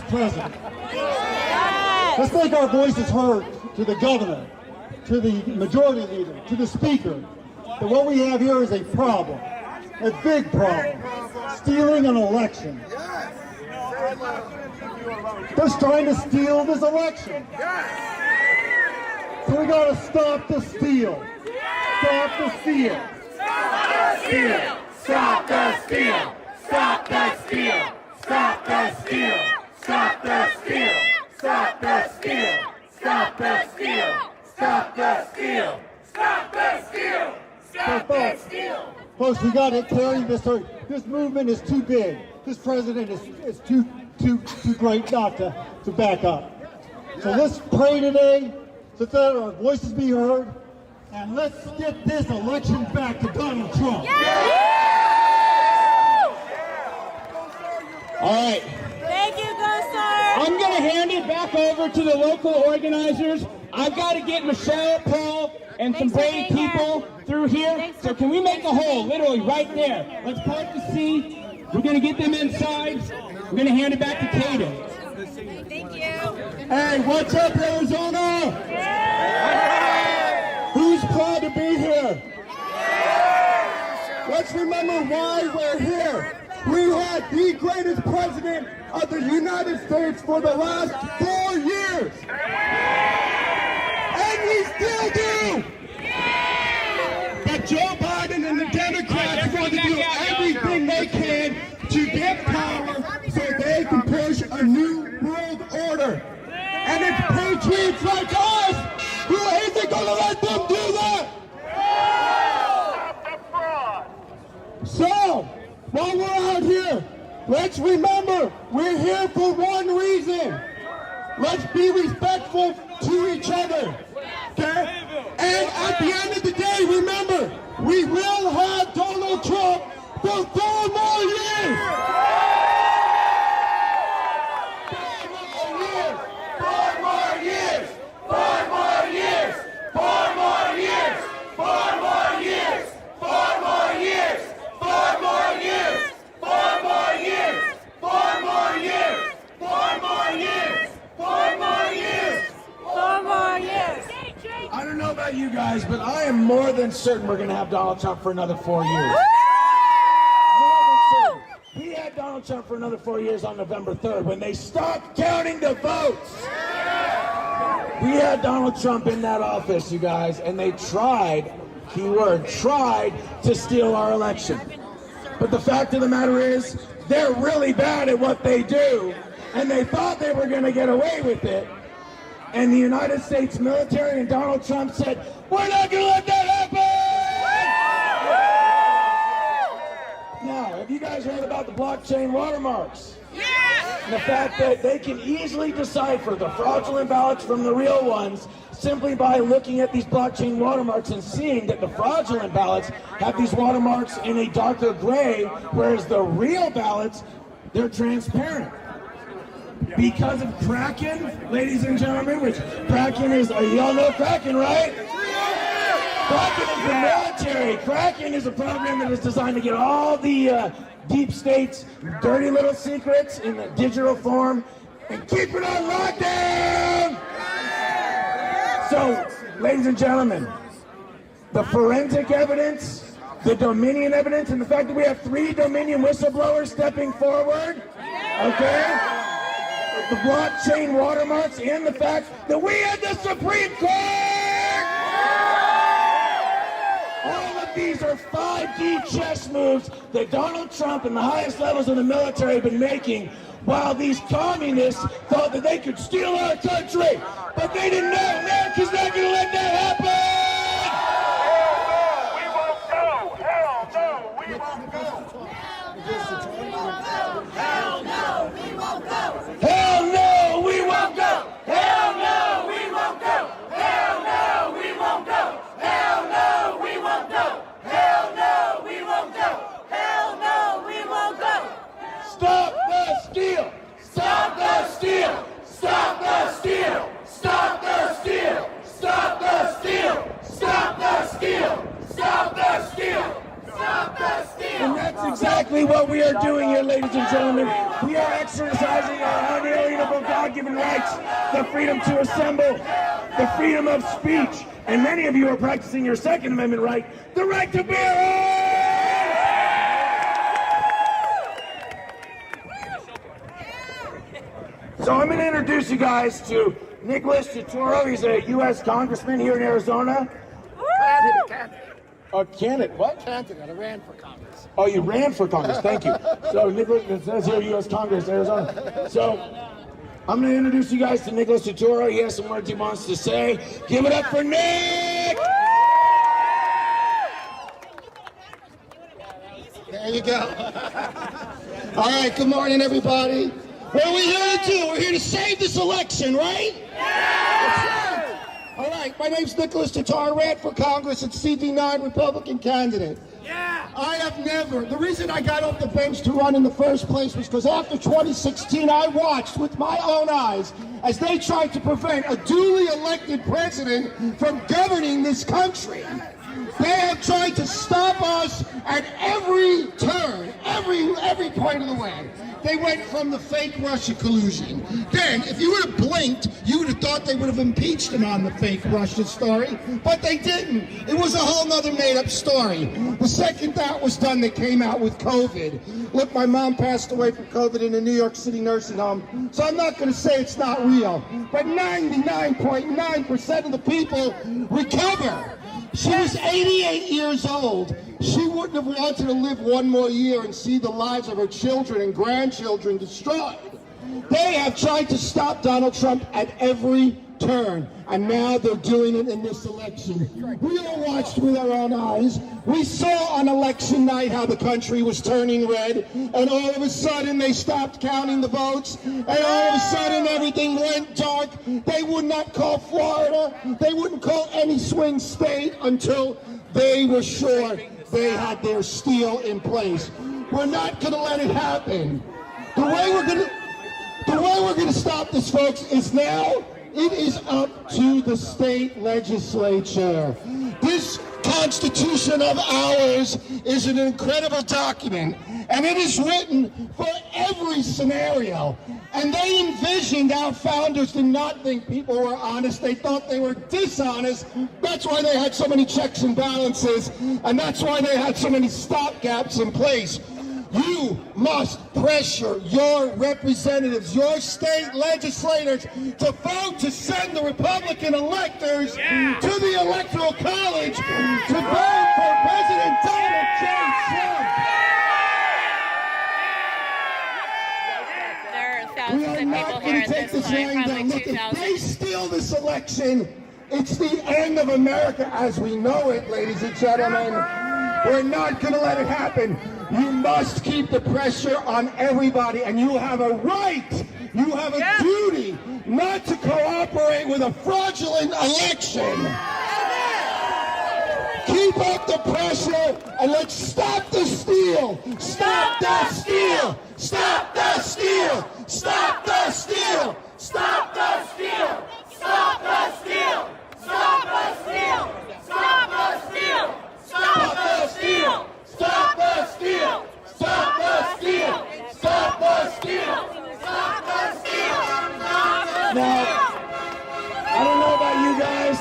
president. Let's make our voices heard to the governor, to the majority leader, to the speaker, that what we have here is a problem, a big problem, stealing an election. They're trying to steal this election. So we got to stop the steal. Stop the steal. Stop the steal. Stop the steal. Stop the steal. Stop the steal. Stop the steal. Stop the steal. Stop the steal. Stop the steal. Stop the steal. Stop the steal. Folks, we got to carry this. This movement is too big. This president is too great not to back up. So let's pray today. Let's let our voices be heard, and let's get this election back to Donald Trump. All right. Thank you, Go-Star. I'm going to hand it back over to the local organizers. I've got to get Michelle, Paul, and some brave people through here. So can we make a hole, literally right there? Let's park the seat. We're going to get them inside. We're going to hand it back to Kaden. Thank you. Hey, what's up, Arizona? Who's proud to be here? Let's remember why we're here. We had the greatest president of the United States for the last 4 years. And we still do. But Joe Biden and the Democrats want to do everything they can to get power so they can push a new world order. And it's patriots like us who isn't going to let them do that. So, while we're out here, let's remember, we're here for one reason. Let's be respectful to each other, okay? And at the end of the day, remember, we will have Donald Trump for 4 more years. 4 more years. 4 more years. 4 more years. 4 more years. 4 more years. 4 more years. 4 more years. 4 more years. 4 more years. 4 more years. 4 more years. I don't know about you guys, but I am more than certain we're going to have Donald Trump for another 4 years. More than certain. We had Donald Trump for another 4 years on November 3rd when they stopped counting the votes. We had Donald Trump in that office, you guys, and they tried, keyword, tried to steal our election. But the fact of the matter is, they're really bad at what they do, and they thought they were going to get away with it. And the United States military and Donald Trump said, we're not going to let that happen! Now, have you guys heard about the blockchain watermarks? Yes! And the fact that they can easily decipher the fraudulent ballots from the real ones simply by looking at these blockchain watermarks and seeing that the fraudulent ballots have these watermarks in a darker gray, whereas the real ballots, they're transparent. Because of Kraken, ladies and gentlemen, which Kraken is, y'all know Kraken, right? Kraken is the military. Kraken is a program that is designed to get all the deep state's dirty little secrets in the digital form and keep it on lockdown. So, ladies and gentlemen, the forensic evidence, the Dominion evidence, and the fact that we have 3 Dominion whistleblowers stepping forward, okay? The blockchain watermarks, and the fact that we had the Supreme Court! All of these are 5D chess moves that Donald Trump and the highest levels of the military have been making while these communists thought that they could steal our country. But they didn't know America's not going to let that happen! Hell no, we won't go! Hell no, we won't go! Hell no, we won't go! Hell no, we won't go! Hell no, we won't go! Hell no, we won't go! Hell no, we won't go. Stop the steal! Stop the steal! Stop the steal! Stop the steal! Stop the steal! Stop the steal! Stop the steal! Stop the steal! And that's exactly what we are doing here, ladies and gentlemen. We are exercising our unalienable God-given rights, the freedom to assemble, the freedom of speech, and many of you are practicing your Second Amendment right, the right to bear arms! So I'm going to introduce you guys to Nicholas Chitoro. He's a U.S. congressman here in Arizona. A candidate, what? Candidate, I ran for Congress. Oh, you ran for Congress, thank you. So Nicholas, it says here U.S. Congress, Arizona. So I'm going to introduce you guys to Nicholas Chitoro. He has some words he wants to say. Give it up for Nick! There you go. All right, good morning, everybody. What are we here to do? We're here to save this election, right? Yeah! All right, my name's Nicholas Chitoro. I ran for Congress at CD9, Republican candidate. Yeah! I have never, the reason I got off the bench to run in the first place was because after 2016, I watched with my own eyes as they tried to prevent a duly elected president from governing this country. They have tried to stop us at every turn, every point of the way. They went from the fake Russia collusion. Then, if you would have blinked, you would have thought they would have impeached him on the fake Russia story, but they didn't. It was a whole nother made-up story. The second that was done, they came out with COVID. Look, my mom passed away from COVID in a New York City nursing home, so I'm not going to say it's not real, but 99.9% of the people recover. She was 88 years old. She wouldn't have wanted to live one more year and see the lives of her children and grandchildren destroyed. They have tried to stop Donald Trump at every turn, and now they're doing it in this election. We all watched with our own eyes. We saw on election night how the country was turning red, and all of a sudden they stopped counting the votes, and all of a sudden everything went dark. They would not call Florida, they wouldn't call any swing state until they were sure they had their steel in place. We're not going to let it happen. The way we're going to stop this, folks, is now. It is up to the state legislature. This Constitution of ours is an incredible document, and it is written for every scenario. And they envisioned, our founders did not think people were honest. They thought they were dishonest. That's why they had so many checks and balances, and that's why they had so many stopgaps in place. You must pressure your representatives, your state legislators, to vote to send the Republican electors to the Electoral College to vote for President Donald J. Trump. There are We thousands are of not people going here to at take this this point, line probably down. Look, if 2,000. they steal this election, it's the end of America as we know it, ladies and gentlemen. We're not going to let it happen. You must keep the pressure on everybody, and you have a right, you have a duty not to cooperate with a fraudulent election. Keep up the pressure, and let's stop the steal. Stop the steal. Stop the steal. Stop the steal. Stop the steal! Stop the steal! Stop the steal! Stop the steal! Stop the steal! Stop the steal! Stop the steal! Stop the steal! Stop the steal! Now, I don't know about you guys,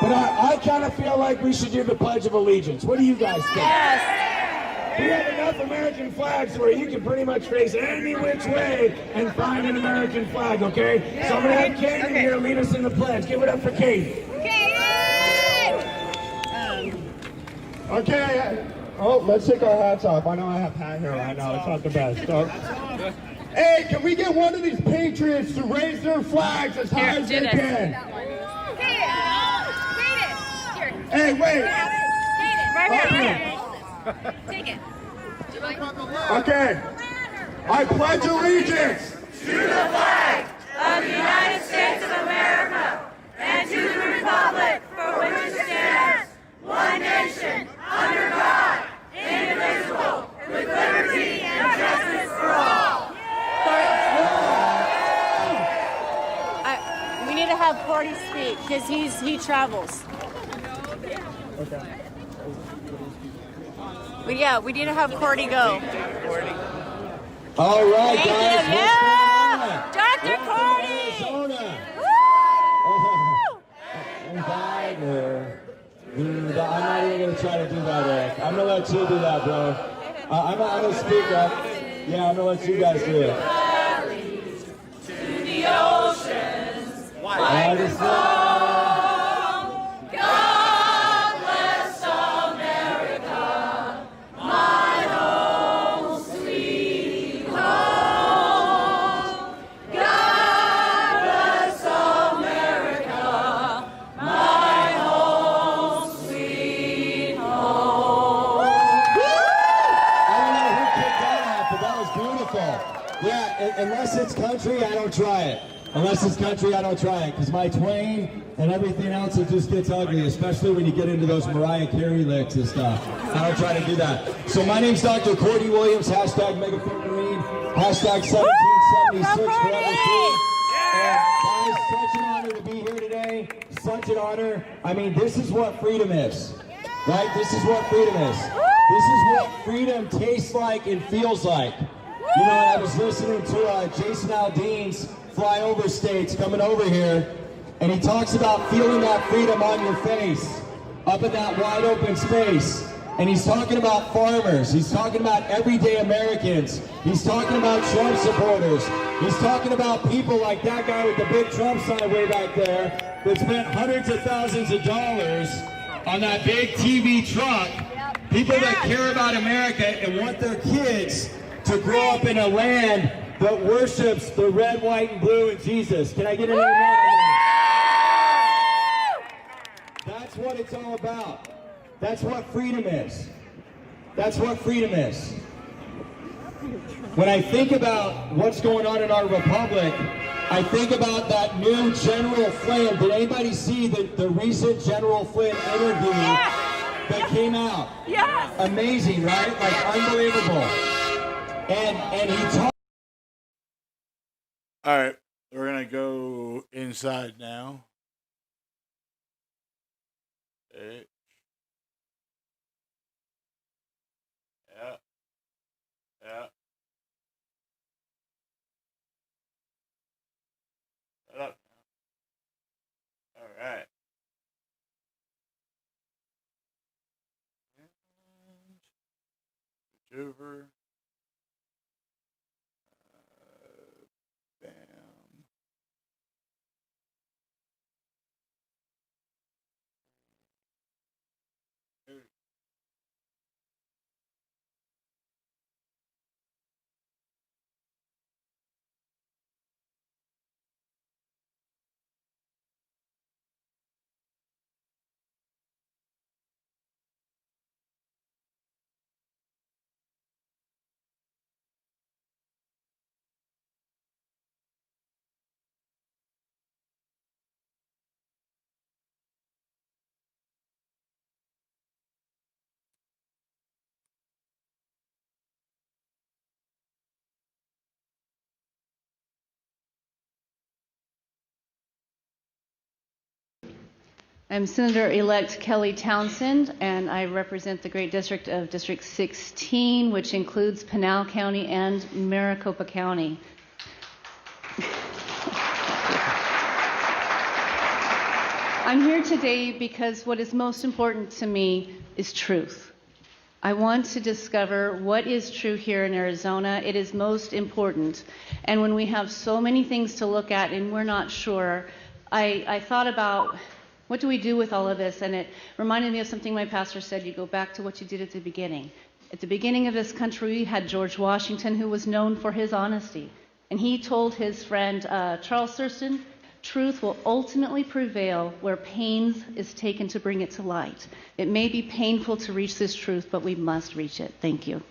but I kind of feel like we should do the Pledge of Allegiance. What do you guys think? We have enough American flags where you can pretty much face any which way and find an American flag, okay? So I'm going to have Katie here lead us in the pledge. Give it up for Katie. Okay. Oh, let's take our hats off. I know I have hat hair right now. It's not the best. So. Hey, can we get one of these patriots to raise their flags as high as they can? Hey, wait. Right here. Take it. Okay. I pledge allegiance To the flag of the United States of America and to the republic for which it stands, one nation, under God, indivisible, with liberty and justice for all. We need to have Cordy speak because he travels. Okay. But yeah, we need to have Cordy go. All right, Thank guys. you. Yeah. let you do that, bro. I'm gonna speak up. Yeah, I'm gonna let you guys do it. To the oceans, like the song. God bless America, my home, sweet home. God bless America, my home, sweet home. I don't know who kicked that off, but that was beautiful. Yeah, unless it's country, I don't try it. Unless it's country, I don't try it, because my twang and everything else, it just gets ugly, especially when you get into those Mariah Carey licks and stuff. I don't try to do that. So my name's Dr. Cordy Williams, hashtag Megaphone Marine, hashtag 1776 forever free. And guys, such an honor to be here today. Such an honor. I mean, this is what freedom is, right? This is what freedom is. This is what freedom tastes like and feels like. You know, and I was listening to Jason Aldean's Flyover States coming over here, and he talks about feeling that freedom on your face, up in that wide open space. And he's talking about farmers. He's talking about everyday Americans. He's talking about Trump supporters. He's talking about people like that guy with the big Trump sign way back there that spent hundreds of thousands of dollars on that big TV truck. People that care about America and want their kids to grow up in a land that worships the red, white, and blue and Jesus. Can I get an amen on that? That's what it's all about. That's what freedom is. That's what freedom is. When I think about what's going on in our republic, I think about that new General Flynn. Did anybody see the recent General Flynn interview that came out? Yes. Amazing, right? Like unbelievable. And he talked. All right, we're gonna go inside now. Okay. Yeah. Yeah. Shut up. All right. Switch over. Bam. I'm Senator-elect Kelly Townsend, and I represent the great district of District 16, which includes Pinal County and Maricopa County. I'm here today because what is most important to me is truth. I want to discover what is true here in Arizona. It is most important. And when we have so many things to look at and we're not sure, I thought about what do we do with all of this? And it reminded me of something my pastor said. You go back to what you did at the beginning. At the beginning of this country, we had George Washington, who was known for his honesty. And he told his friend Charles Thurston, truth will ultimately prevail where pains is taken to bring it to light. It may be painful to reach this truth, but we must reach it. Thank you.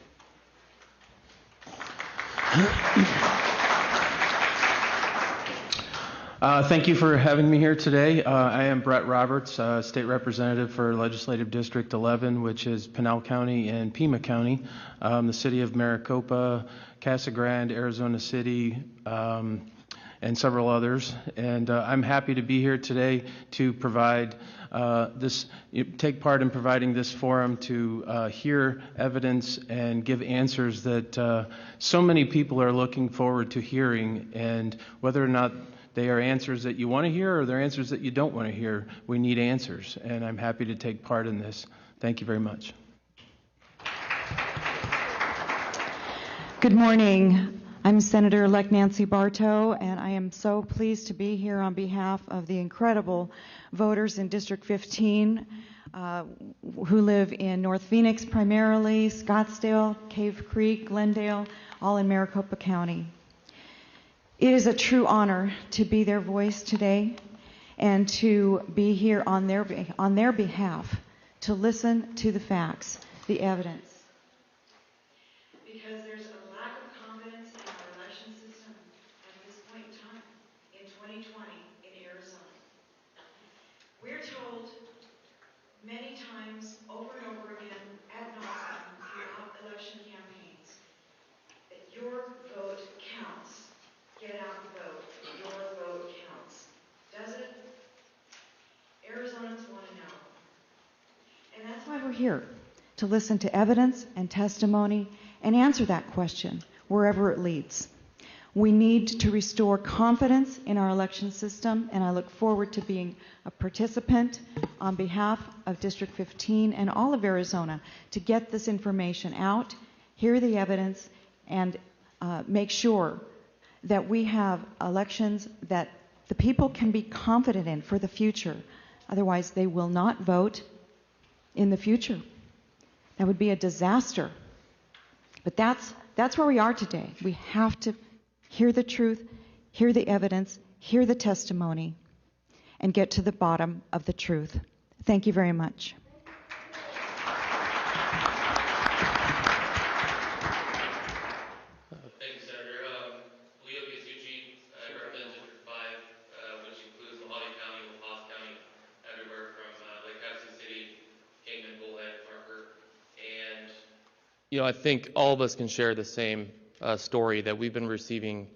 Thank you for having me here today. I am Brett Roberts, State Representative for Legislative District 11, which is Pinal County and Pima County, the city of Maricopa, Casa Grande, Arizona City, and several others. And I'm happy to be here today to provide take part in providing this forum to hear evidence and give answers that so many people are looking forward to hearing, and whether or not they are answers that you want to hear or they're answers that you don't want to hear, we need answers, and I'm happy to take part in this. Thank you very much. Good morning. I'm Senator-elect Nancy Bartow, and I am so pleased to be here on behalf of the incredible voters in District 15 who live in North Phoenix primarily, Scottsdale, Cave Creek, Glendale, all in Maricopa County. It is a true honor to be their voice today and to be here on their behalf to listen to the facts, the evidence. Because there's a lack of confidence in our election system at this point in time, in 2020, in Arizona. We're told many times, over and over again, ad nauseum, throughout election campaigns, that your vote counts. Get out and vote. Your vote counts. Does it? Arizonans want to know. And that's why we're here, to listen to evidence and testimony and answer that question wherever it leads. We need to restore confidence in our election system, and I look forward to being a participant on behalf of District 15 and all of Arizona to get this information out, hear the evidence, and make sure that we have elections that the people can be confident in for the future. Otherwise, they will not vote in the future. That would be a disaster. But that's where we are today. We have to hear the truth, hear the evidence, hear the testimony, and get to the bottom of the truth. Thank you very much. Thank you, Senator. Leo Gasucci, I represent District 5, which includes Mojave County, La Paz County, everywhere from Lake Havasu City, Kingman, Bullhead, Parker, and I think all of us can share the same story that we've been receiving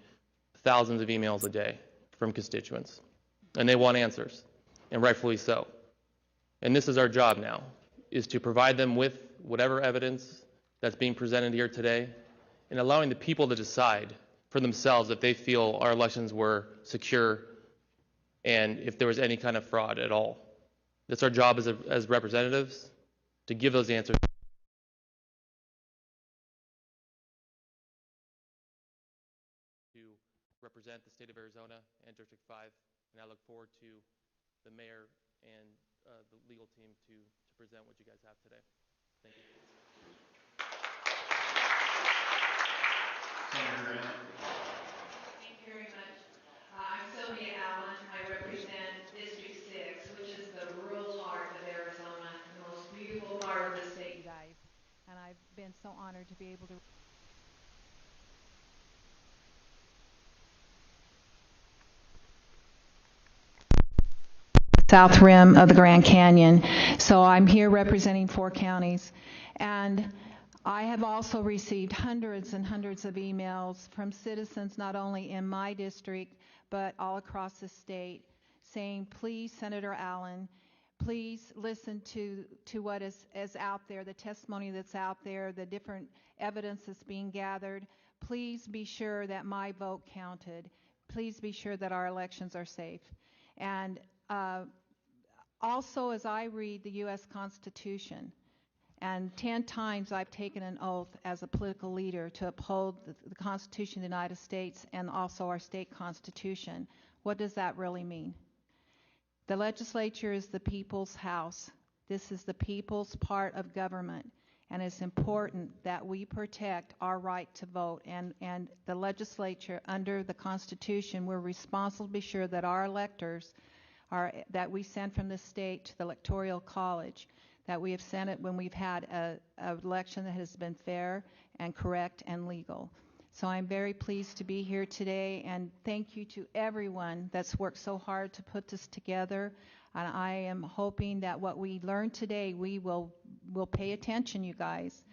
thousands of emails a day from constituents, and they want answers, and rightfully so. And this is our job now, is to provide them with whatever evidence that's being presented here today, and allowing the people to decide for themselves if they feel our elections were secure and if there was any kind of fraud at all. That's our job as representatives, to give those answers. To represent the state of Arizona and District 5, and I look forward to the mayor and the legal team to present what you guys have today. Thank you. Senator Graham. Thank you very much. I'm Sylvia Allen. I represent District 6, which is the rural heart of Arizona, the most beautiful part of the state, guys. And I've been so honored to be able to South Rim of the Grand Canyon. So I'm here representing 4 counties. And I have also received hundreds and hundreds of emails from citizens not only in my district, but all across the state, saying, please, Senator Allen, please listen to what is out there, the testimony that's out there, the different evidence that's being gathered. Please be sure that my vote counted. Please be sure that our elections are safe. And also, as I read the U.S. Constitution, and 10 times I've taken an oath as a political leader to uphold the Constitution of the United States and also our state constitution. What does that really mean? The legislature is the people's house. This is the people's part of government, and it's important that we protect our right to vote. And the legislature, under the Constitution, we're responsible to be sure that our electors that we send from the state to the Electoral College, that we have sent it when we've had an election that has been fair and correct and legal. So I'm very pleased to be here today, and thank you to everyone that's worked so hard to put this together. And I am hoping that what we learned today, we'll pay attention, you guys,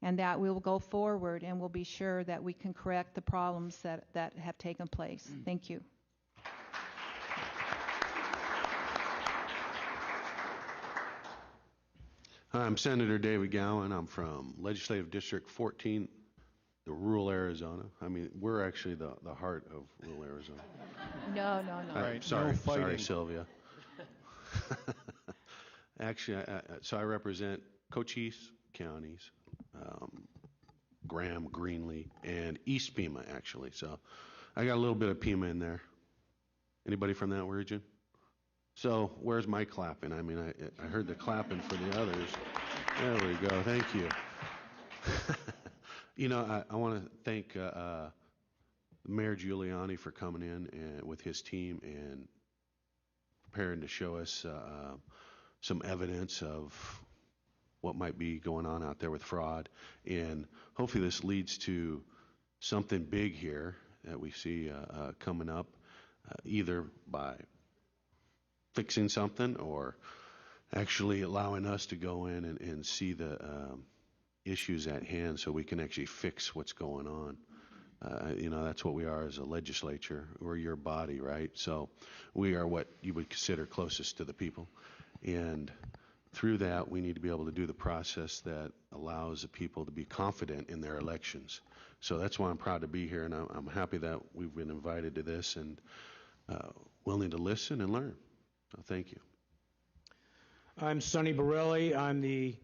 and that we will go forward and we'll be sure that we can correct the problems that have taken place. Thank you. I'm Senator David Gowan. I'm from Legislative District 14, the rural Arizona. I mean, we're actually the heart of rural Arizona. No. Right. Sorry, Sylvia. Actually, so I represent Cochise counties, Graham, Greenlee, and East Pima, actually. So I got a little bit of Pima in there. Anybody from that region? So where's my clapping? I mean, I heard the clapping for the others. There we go. Thank you. You know, I want to thank Mayor Giuliani for coming in and with his team and preparing to show us some evidence of what might be going on out there with fraud. And hopefully this leads to something big here that we see coming up, either by fixing something or actually allowing us to go in and see the issues at hand so we can actually fix what's going on. You know, that's what we are as a legislature. We're your body, right? So we are what you would consider closest to the people. And through that, we need to be able to do the process that allows the people to be confident in their elections. So that's why I'm proud to be here, and I'm happy that we've been invited to this and willing to listen and learn. So thank you. I'm Sonny Borelli. I'm the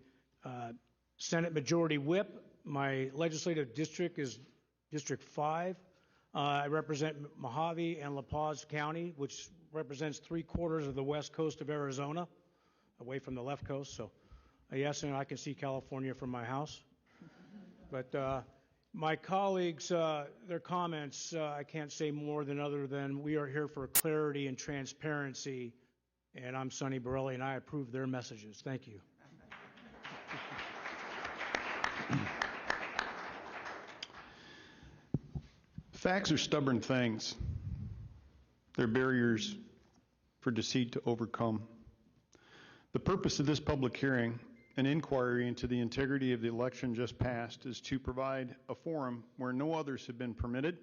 Senate Majority Whip. My legislative district is District 5. I represent Mojave and La Paz County, which represents 3/4 of the west coast of Arizona, away from the left coast. So, yes, and I can see California from my house. But my colleagues, their comments, I can't say more other than we are here for clarity and transparency. And I'm Sonny Borelli, and I approve their messages. Thank you. Facts are stubborn things. They're barriers for deceit to overcome. The purpose of this public hearing, an inquiry into the integrity of the election just passed, is to provide a forum where no others have been permitted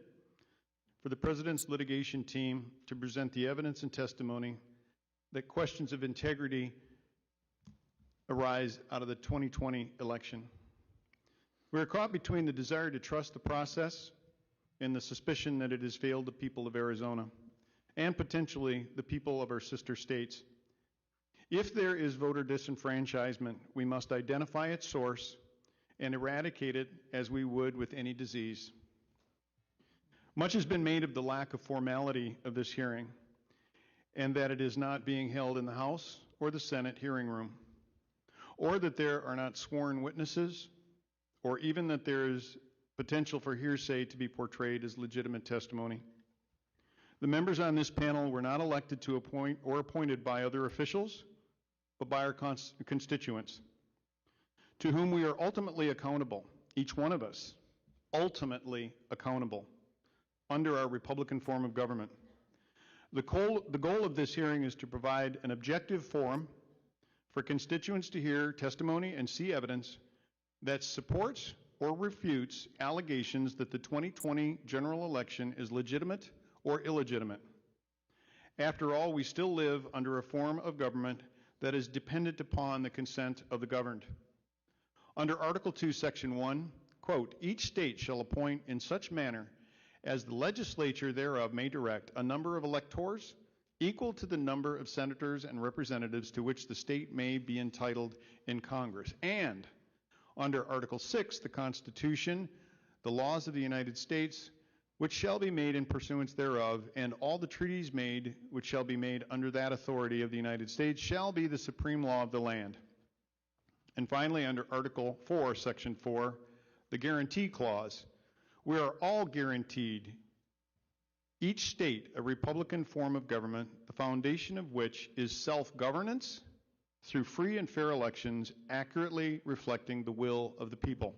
for the President's litigation team to present the evidence and testimony that questions of integrity arise out of the 2020 election. We are caught between the desire to trust the process and the suspicion that it has failed the people of Arizona and potentially the people of our sister states. If there is voter disenfranchisement, we must identify its source and eradicate it as we would with any disease. Much has been made of the lack of formality of this hearing and that it is not being held in the House or the Senate hearing room, or that there are not sworn witnesses, or even that there is potential for hearsay to be portrayed as legitimate testimony. The members on this panel were not elected to appoint or appointed by other officials, but by our constituents, to whom we are ultimately accountable, each one of us, ultimately accountable, under our Republican form of government. The goal of this hearing is to provide an objective forum for constituents to hear testimony and see evidence that supports or refutes allegations that the 2020 general election is legitimate or illegitimate. After all, we still live under a form of government that is dependent upon the consent of the governed. Under Article 2, Section 1, quote, each state shall appoint in such manner as the legislature thereof may direct a number of electors equal to the number of senators and representatives to which the state may be entitled in Congress. And under Article 6, the Constitution, the laws of the United States, which shall be made in pursuance thereof, and all the treaties made, which shall be made under that authority of the United States, shall be the supreme law of the land. And finally, under Article 4, Section 4, the Guarantee Clause, we are all guaranteed, each state, a Republican form of government, the foundation of which is self-governance through free and fair elections accurately reflecting the will of the people.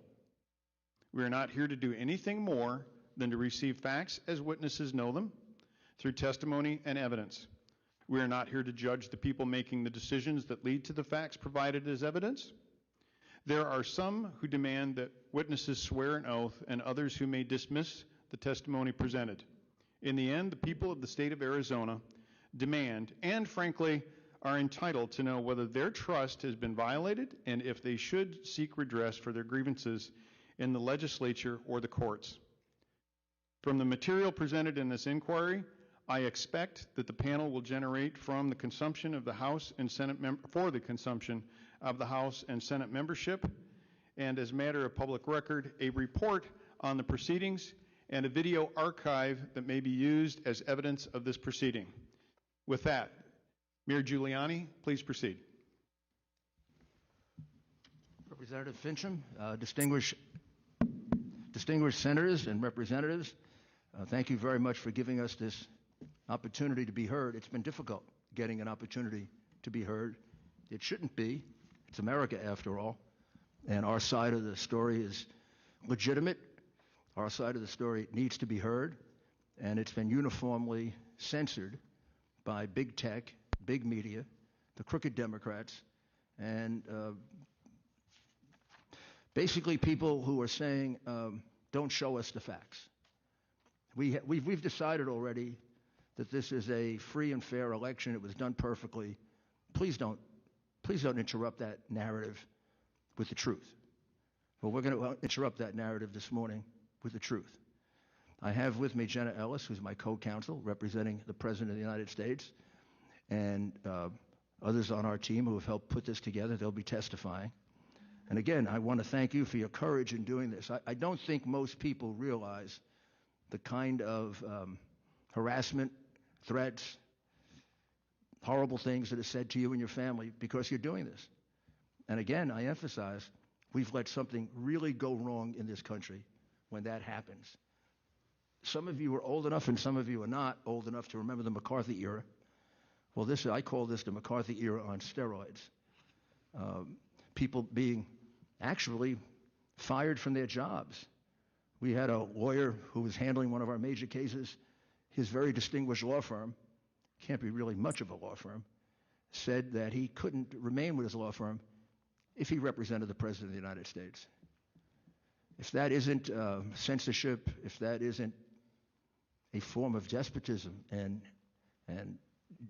We are not here to do anything more than to receive facts as witnesses know them through testimony and evidence. We are not here to judge the people making the decisions that lead to the facts provided as evidence. There are some who demand that witnesses swear an oath and others who may dismiss the testimony presented. In the end, the people of the state of Arizona demand, and frankly, are entitled to know whether their trust has been violated and if they should seek redress for their grievances in the legislature or the courts. From the material presented in this inquiry, I expect that the panel will generate from the consumption of the House and Senate for the consumption of the House and Senate membership and as matter of public record, a report on the proceedings and a video archive that may be used as evidence of this proceeding. With that, Mayor Giuliani, please proceed. Representative Fincham, distinguished senators and representatives, thank you very much for giving us this opportunity to be heard. It's been difficult getting an opportunity to be heard. It shouldn't be. It's America, after all, and our side of the story is legitimate. Our side of the story needs to be heard, and it's been uniformly censored by big tech, big media, the crooked Democrats, and basically people who are saying, don't show us the facts. We've decided already that this is a free and fair election. It was done perfectly. Please don't interrupt that narrative with the truth. Well, we're going to interrupt that narrative this morning with the truth. I have with me Jenna Ellis, who's my co-counsel, representing the President of the United States, and others on our team who have helped put this together. They'll be testifying. And again, I want to thank you for your courage in doing this. I don't think most people realize the kind of harassment, threats, horrible things that are said to you and your family because you're doing this. And again, I emphasize, we've let something really go wrong in this country when that happens. Some of you are old enough and some of you are not old enough to remember the McCarthy era. Well, I call this the McCarthy era on steroids. People being actually fired from their jobs. We had a lawyer who was handling one of our major cases. His very distinguished law firm, can't be really much of a law firm, said that he couldn't remain with his law firm if he represented the President of the United States. If that isn't censorship, if that isn't a form of despotism and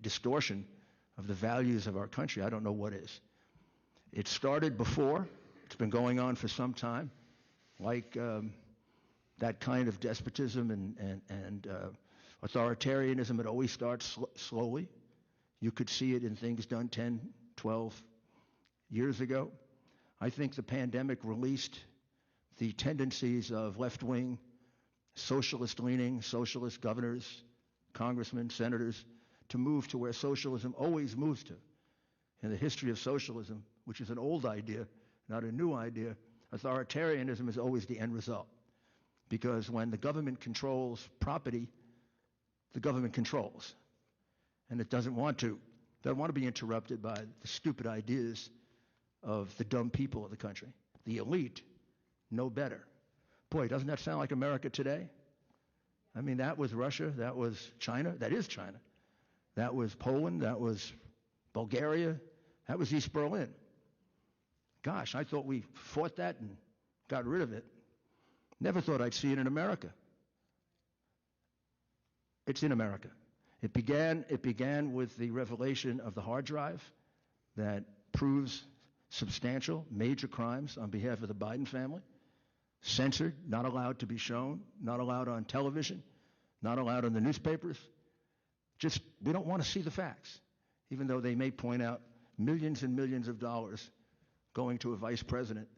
distortion of the values of our country, I don't know what is. It started before. It's been going on for some time, like that kind of despotism and authoritarianism. It always starts slowly. You could see it in things done 10, 12 years ago. I think the pandemic released the tendencies of left-wing, socialist-leaning, socialist governors, congressmen, senators, to move to where socialism always moves to. In the history of socialism, which is an old idea, not a new idea, authoritarianism is always the end result. Because when the government controls property, the government controls. And it doesn't want to be interrupted by the stupid ideas of the dumb people of the country. The elite know better. Boy, doesn't that sound like America today? I mean, that was Russia, that was China, that is China. That was Poland, that was Bulgaria, that was East Berlin. Gosh, I thought we fought that and got rid of it. Never thought I'd see it in America. It's in America. It began with the revelation of the hard drive that proves substantial, major crimes on behalf of the Biden family. Censored, not allowed to be shown, not allowed on television, not allowed in the newspapers. Just, we don't want to see the facts, even though they may point out millions and millions of dollars going to a vice president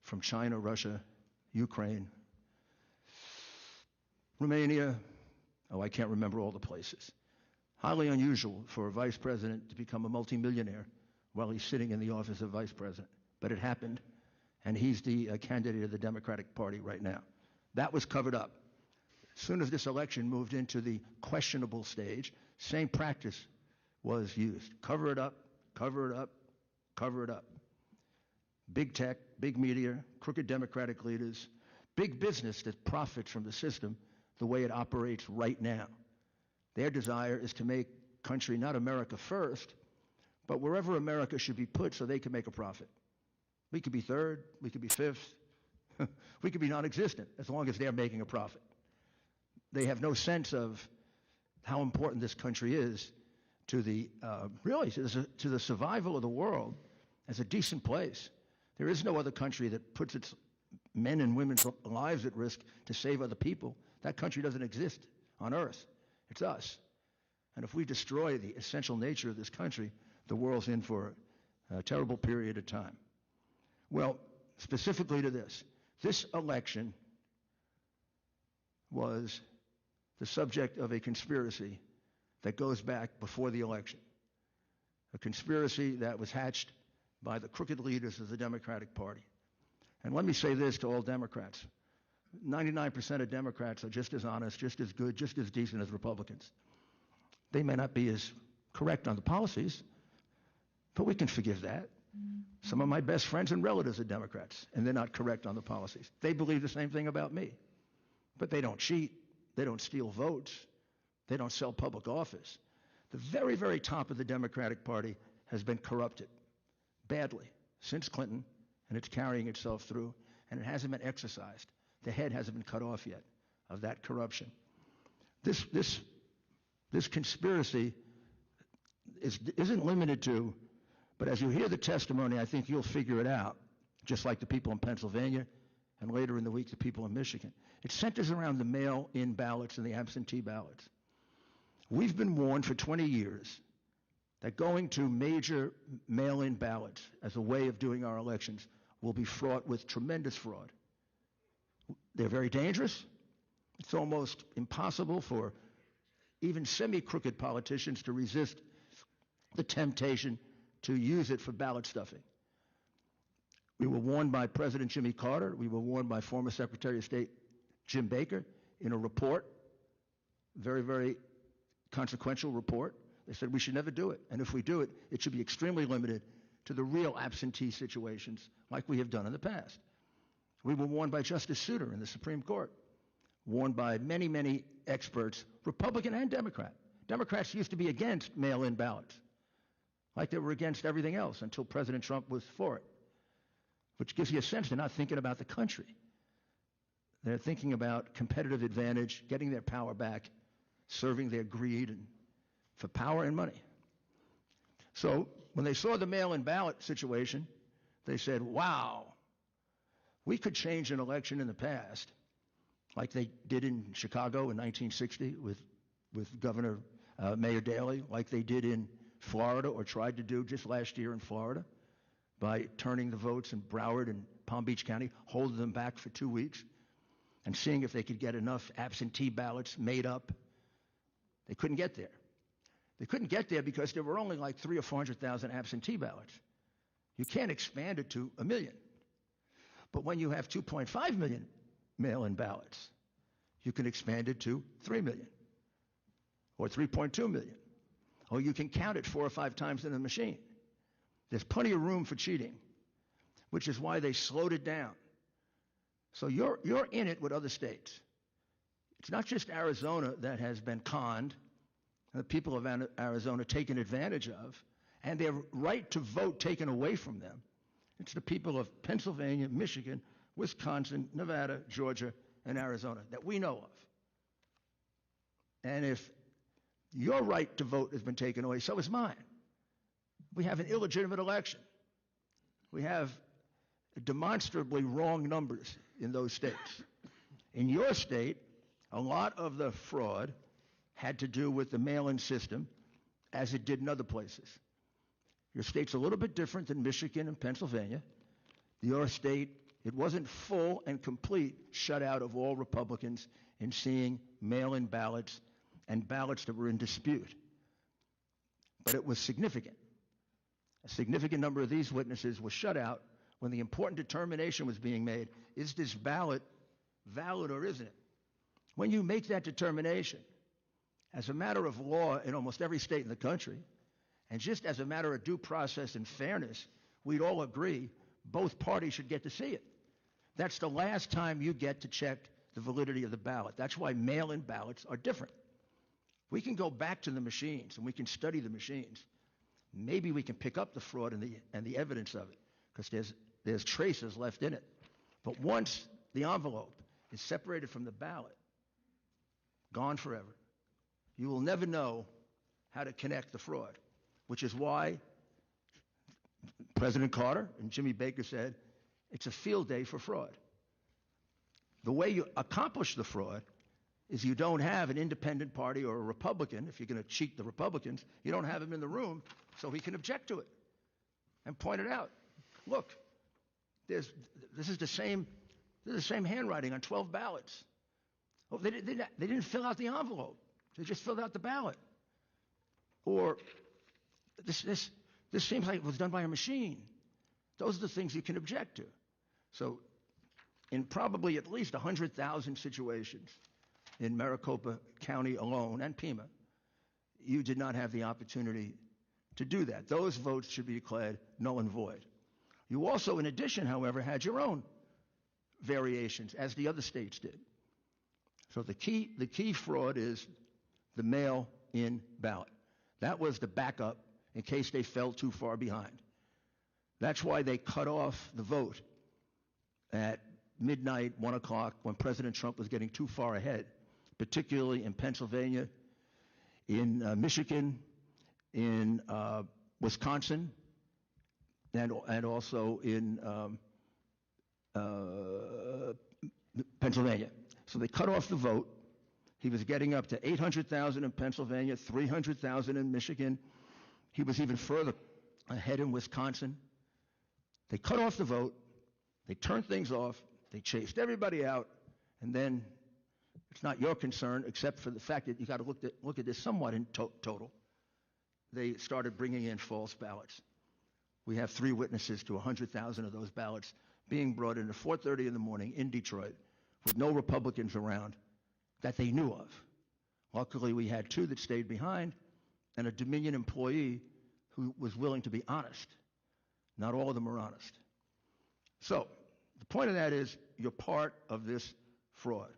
from China, Russia, Ukraine, Romania. Oh, I can't remember all the places. Highly unusual for a vice president to become a multimillionaire while he's sitting in the office of vice president. But it happened, and he's the candidate of the Democratic Party right now. That was covered up. As soon as this election moved into the questionable stage, same practice was used. Cover it up, cover it up, cover it up. Big tech, big media, crooked Democratic leaders, big business that profits from the system the way it operates right now. Their desire is to make country not America first, but wherever America should be put so they can make a profit. We could be third, we could be fifth, we could be non-existent as long as they're making a profit. They have no sense of how important this country is to the, to the survival of the world as a decent place. There is no other country that puts its men and women's lives at risk to save other people. That country doesn't exist on earth. It's us. And if we destroy the essential nature of this country, the world's in for a terrible period of time. Well, specifically to this. This election was the subject of a conspiracy that goes back before the election. A conspiracy that was hatched by the crooked leaders of the Democratic Party. And let me say this to all Democrats. 99% of Democrats are just as honest, just as good, just as decent as Republicans. They may not be as correct on the policies, but we can forgive that. Some of my best friends and relatives are Democrats, and they're not correct on the policies. They believe the same thing about me. But they don't cheat. They don't steal votes. They don't sell public office. The very, very top of the Democratic Party has been corrupted badly since Clinton, and it's carrying itself through, and it hasn't been exercised. The head hasn't been cut off yet of that corruption. This conspiracy isn't limited to, but as you hear the testimony, I think you'll figure it out, just like the people in Pennsylvania and later in the week the people in Michigan. It centers around the mail-in ballots and the absentee ballots. We've been warned for 20 years that going to major mail-in ballots as a way of doing our elections will be fraught with tremendous fraud. They're very dangerous. It's almost impossible for even semi-crooked politicians to resist the temptation to use it for ballot stuffing. We were warned by President Jimmy Carter. We were warned by former Secretary of State Jim Baker in a report, very, very consequential report. They said we should never do it. And if we do it, it should be extremely limited to the real absentee situations like we have done in the past. We were warned by Justice Souter in the Supreme Court, warned by many, many experts, Republican and Democrat. Democrats used to be against mail-in ballots, like they were against everything else until President Trump was for it, which gives you a sense they're not thinking about the country. They're thinking about competitive advantage, getting their power back, serving their greed and for power and money. So when they saw the mail-in ballot situation, they said, wow, we could change an election in the past, like they did in Chicago in 1960 with Governor Mayor Daley, like they did in Florida or tried to do just last year in Florida by turning the votes in Broward and Palm Beach County, holding them back for 2 weeks, and seeing if they could get enough absentee ballots made up. They couldn't get there. They couldn't get there because there were only like 300,000 or 400,000 absentee ballots. You can't expand it to 1 million. But when you have 2.5 million mail-in ballots, you can expand it to 3 million or 3.2 million. Or you can count it 4 or 5 times in the machine. There's plenty of room for cheating, which is why they slowed it down. So you're in it with other states. It's not just Arizona that has been conned, and the people of Arizona taken advantage of, and their right to vote taken away from them. It's the people of Pennsylvania, Michigan, Wisconsin, Nevada, Georgia, and Arizona that we know of. And if your right to vote has been taken away, so is mine. We have an illegitimate election. We have demonstrably wrong numbers in those states. In your state, a lot of the fraud had to do with the mail-in system, as it did in other places. Your state's a little bit different than Michigan and Pennsylvania. Your state, it wasn't full and complete shutout of all Republicans in seeing mail-in ballots and ballots that were in dispute. But it was significant. A significant number of these witnesses were shut out when the important determination was being made, is this ballot valid or isn't it? When you make that determination, as a matter of law in almost every state in the country, and just as a matter of due process and fairness, we'd all agree both parties should get to see it. That's the last time you get to check the validity of the ballot. That's why mail-in ballots are different. We can go back to the machines and we can study the machines. Maybe we can pick up the fraud and the evidence of it, because there's traces left in it. But once the envelope is separated from the ballot, gone forever, you will never know how to connect the fraud, which is why President Carter and Jimmy Baker said it's a field day for fraud. The way you accomplish the fraud is you don't have an independent party or a Republican. If you're going to cheat the Republicans, you don't have him in the room so he can object to it and point it out. Look, This is the same handwriting on 12 ballots. Oh, they didn't fill out the envelope. They just filled out the ballot. Or this seems like it was done by a machine. Those are the things you can object to. So in probably at least 100,000 situations in Maricopa County alone and Pima, you did not have the opportunity to do that. Those votes should be declared null and void. You also, in addition, however, had your own variations, as the other states did. So the key fraud is the mail-in ballot. That was the backup in case they fell too far behind. That's why they cut off the vote at midnight, 1 o'clock, when President Trump was getting too far ahead, particularly in Pennsylvania, in Michigan, in Wisconsin, and also in Pennsylvania. So they cut off the vote. He was getting up to 800,000 in Pennsylvania, 300,000 in Michigan. He was even further ahead in Wisconsin. They cut off the vote. They turned things off. They chased everybody out. And then it's not your concern, except for the fact that you got to look at this somewhat in total. They started bringing in false ballots. We have 3 witnesses to 100,000 of those ballots being brought in at 4:30 in the morning in Detroit with no Republicans around that they knew of. Luckily, we had 2 that stayed behind and a Dominion employee who was willing to be honest. Not all of them are honest. So the point of that is you're part of this fraud.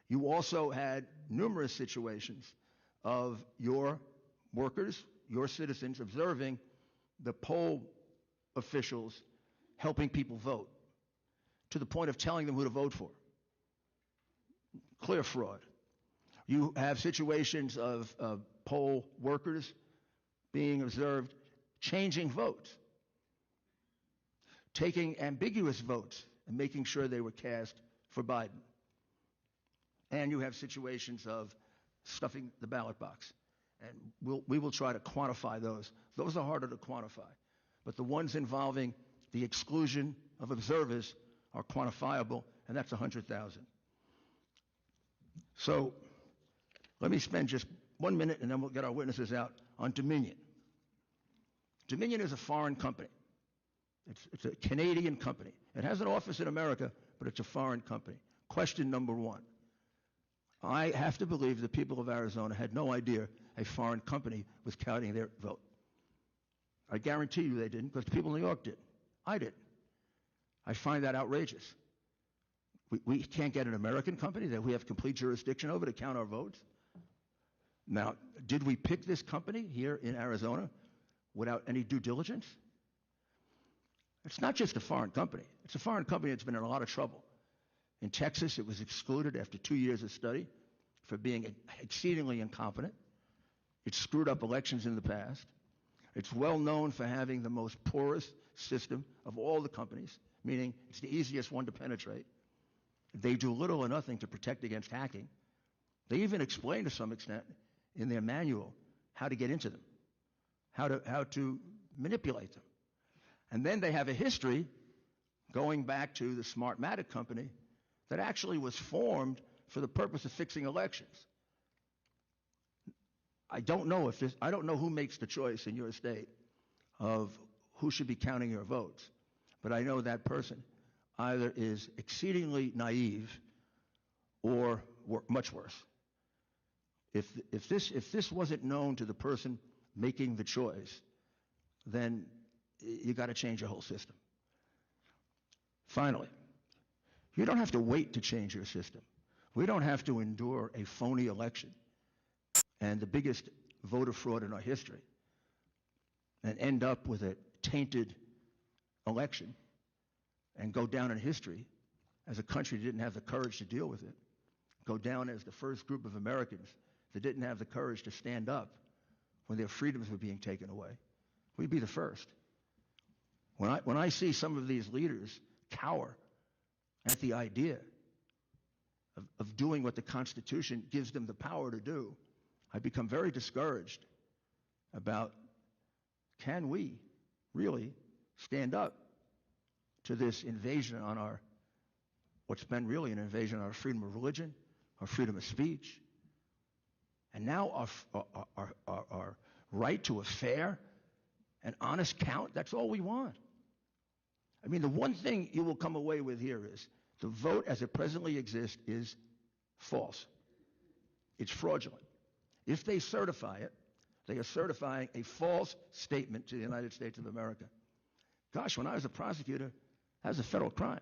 You also had numerous situations of your workers, your citizens, observing the poll officials helping people vote to the point of telling them who to vote for. Clear fraud. You have situations of poll workers being observed changing votes, taking ambiguous votes and making sure they were cast for Biden. And you have situations of stuffing the ballot box. And we will try to quantify those. Those are harder to quantify. But the ones involving the exclusion of observers are quantifiable, and that's 100,000. So let me spend just 1 minute, and then we'll get our witnesses out, on Dominion. Dominion is a foreign company. It's a Canadian company. It has an office in America, but it's a foreign company. Question number 1. I have to believe the people of Arizona had no idea a foreign company was counting their vote. I guarantee you they didn't, because the people in New York did. I didn't. I find that outrageous. We can't get an American company that we have complete jurisdiction over to count our votes. Now, did we pick this company here in Arizona without any due diligence? It's not just a foreign company. It's a foreign company that's been in a lot of trouble. In Texas, it was excluded after 2 years of study for being exceedingly incompetent. It screwed up elections in the past. It's well known for having the most porous system of all the companies, meaning it's the easiest one to penetrate. They do little or nothing to protect against hacking. They even explain to some extent in their manual how to get into them, how to manipulate them. And then they have a history going back to the Smartmatic company that actually was formed for the purpose of fixing elections. I don't know who makes the choice in your state of who should be counting your votes, but I know that person either is exceedingly naive or much worse. If this wasn't known to the person making the choice, then you got to change your whole system. Finally, you don't have to wait to change your system. We don't have to endure a phony election and the biggest voter fraud in our history and end up with a tainted election and go down in history as a country that didn't have the courage to deal with it, go down as the first group of Americans that didn't have the courage to stand up when their freedoms were being taken away. We'd be the first. When I see some of these leaders cower at the idea of doing what the Constitution gives them the power to do, I become very discouraged about, can we really stand up to this invasion on what's been really an invasion on our freedom of religion, our freedom of speech, and now our right to a fair and honest count. That's all we want. I mean, the one thing you will come away with here is the vote as it presently exists is false. It's fraudulent. If they certify it, they are certifying a false statement to the United States of America. Gosh, when I was a prosecutor, that was a federal crime.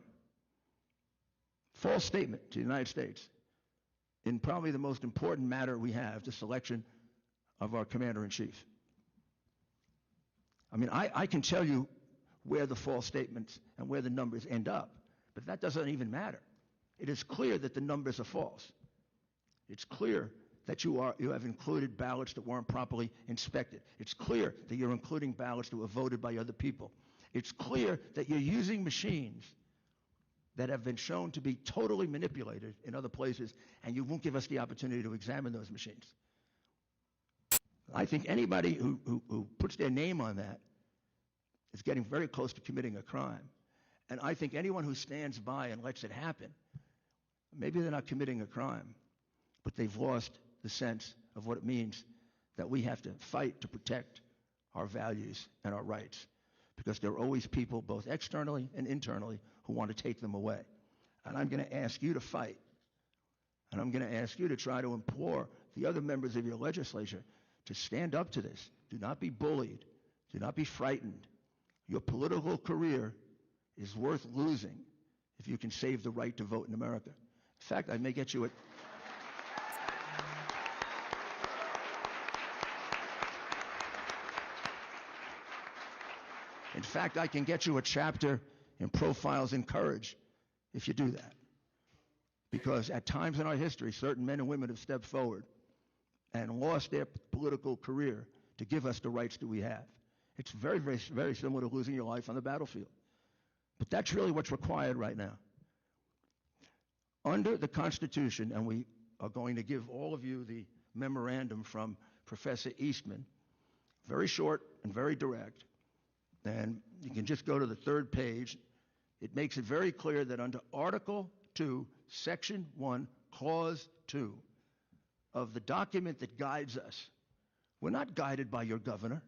False statement to the United States in probably the most important matter we have, the selection of our commander-in-chief. I mean, I can tell you where the false statements and where the numbers end up, but that doesn't even matter. It is clear that the numbers are false. It's clear that you have included ballots that weren't properly inspected. It's clear that you're including ballots that were voted by other people. It's clear that you're using machines that have been shown to be totally manipulated in other places, and you won't give us the opportunity to examine those machines. I think anybody who puts their name on that is getting very close to committing a crime. And I think anyone who stands by and lets it happen, maybe they're not committing a crime, but they've lost the sense of what it means that we have to fight to protect our values and our rights, because there are always people, both externally and internally, who want to take them away. And I'm going to ask you to fight. And I'm going to ask you to try to implore the other members of your legislature to stand up to this. Do not be bullied. Do not be frightened. Your political career is worth losing if you can save the right to vote in America. In fact, I may get you In fact, I can get you a chapter in Profiles in Courage if you do that. Because at times in our history, certain men and women have stepped forward and lost their political career to give us the rights that we have. It's very, very, very similar to losing your life on the battlefield. But that's really what's required right now. Under the Constitution, and we are going to give all of you the memorandum from Professor Eastman, very short and very direct, and you can just go to the third page. It makes it very clear that under Article 2, Section 1, Clause 2 of the document that guides us, we're not guided by your governor.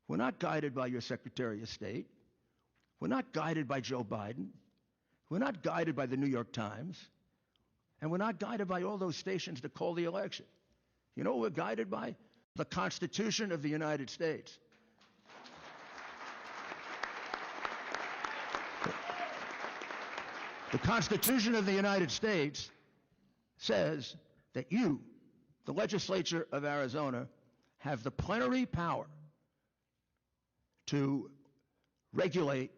We're not guided by your Secretary of State. We're not guided by Joe Biden. We're not guided by the New York Times. And we're not guided by all those stations that call the election. You know what we're guided by? The Constitution of the United States. The Constitution of the United States says that you, the legislature of Arizona, have the plenary power to regulate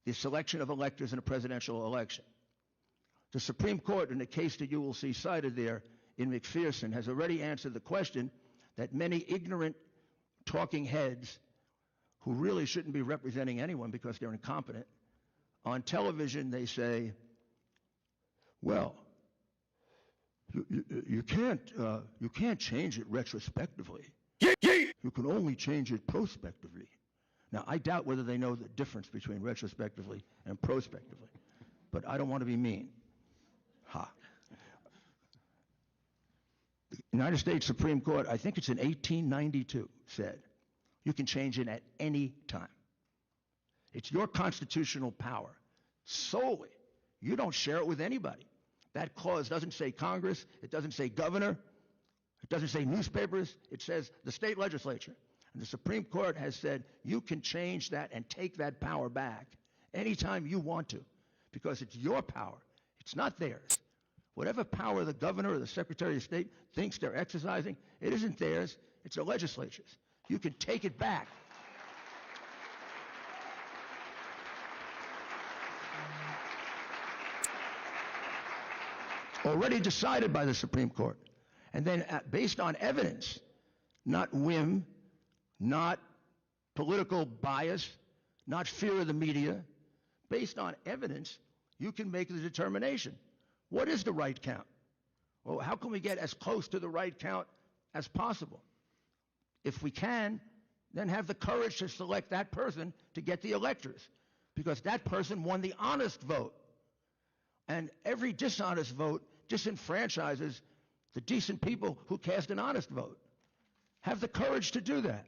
the selection of electors in a presidential election. The Supreme Court, in the case that you will see cited there in McPherson, has already answered the question that many ignorant talking heads who really shouldn't be representing anyone because they're incompetent, on television they say, well, you can't change it retrospectively. You can only change it prospectively. Now, I doubt whether they know the difference between retrospectively and prospectively, but I don't want to be mean. The United States Supreme Court, I think it's in 1892, said you can change it at any time. It's your constitutional power solely. You don't share it with anybody. That clause doesn't say Congress, it doesn't say governor, it doesn't say newspapers, it says the state legislature. And the Supreme Court has said you can change that and take that power back anytime you want to, because it's your power. It's not theirs. Whatever power the governor or the Secretary of State thinks they're exercising, it isn't theirs, it's the legislature's. You can take it back. Already decided by the Supreme Court. And then based on evidence, not whim, not political bias, not fear of the media, based on evidence, you can make the determination. What is the right count? Well, how can we get as close to the right count as possible? If we can, then have the courage to select that person to get the electors. because that person won the honest vote. And every dishonest vote disenfranchises the decent people who cast an honest vote. Have the courage to do that.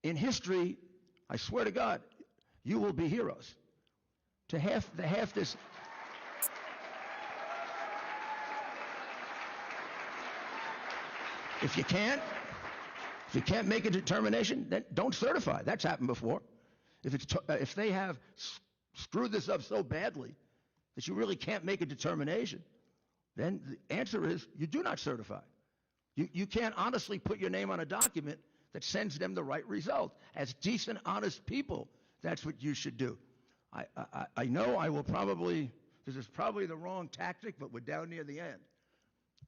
In history, I swear to God, you will be heroes. To have this. If you can't make a determination, then don't certify. That's happened before. If they have screwed this up so badly that you really can't make a determination, then the answer is you do not certify. You can't honestly put your name on a document that sends them the right result. As decent, honest people, that's what you should do. I know I will probably, this is probably the wrong tactic, but we're down near the end.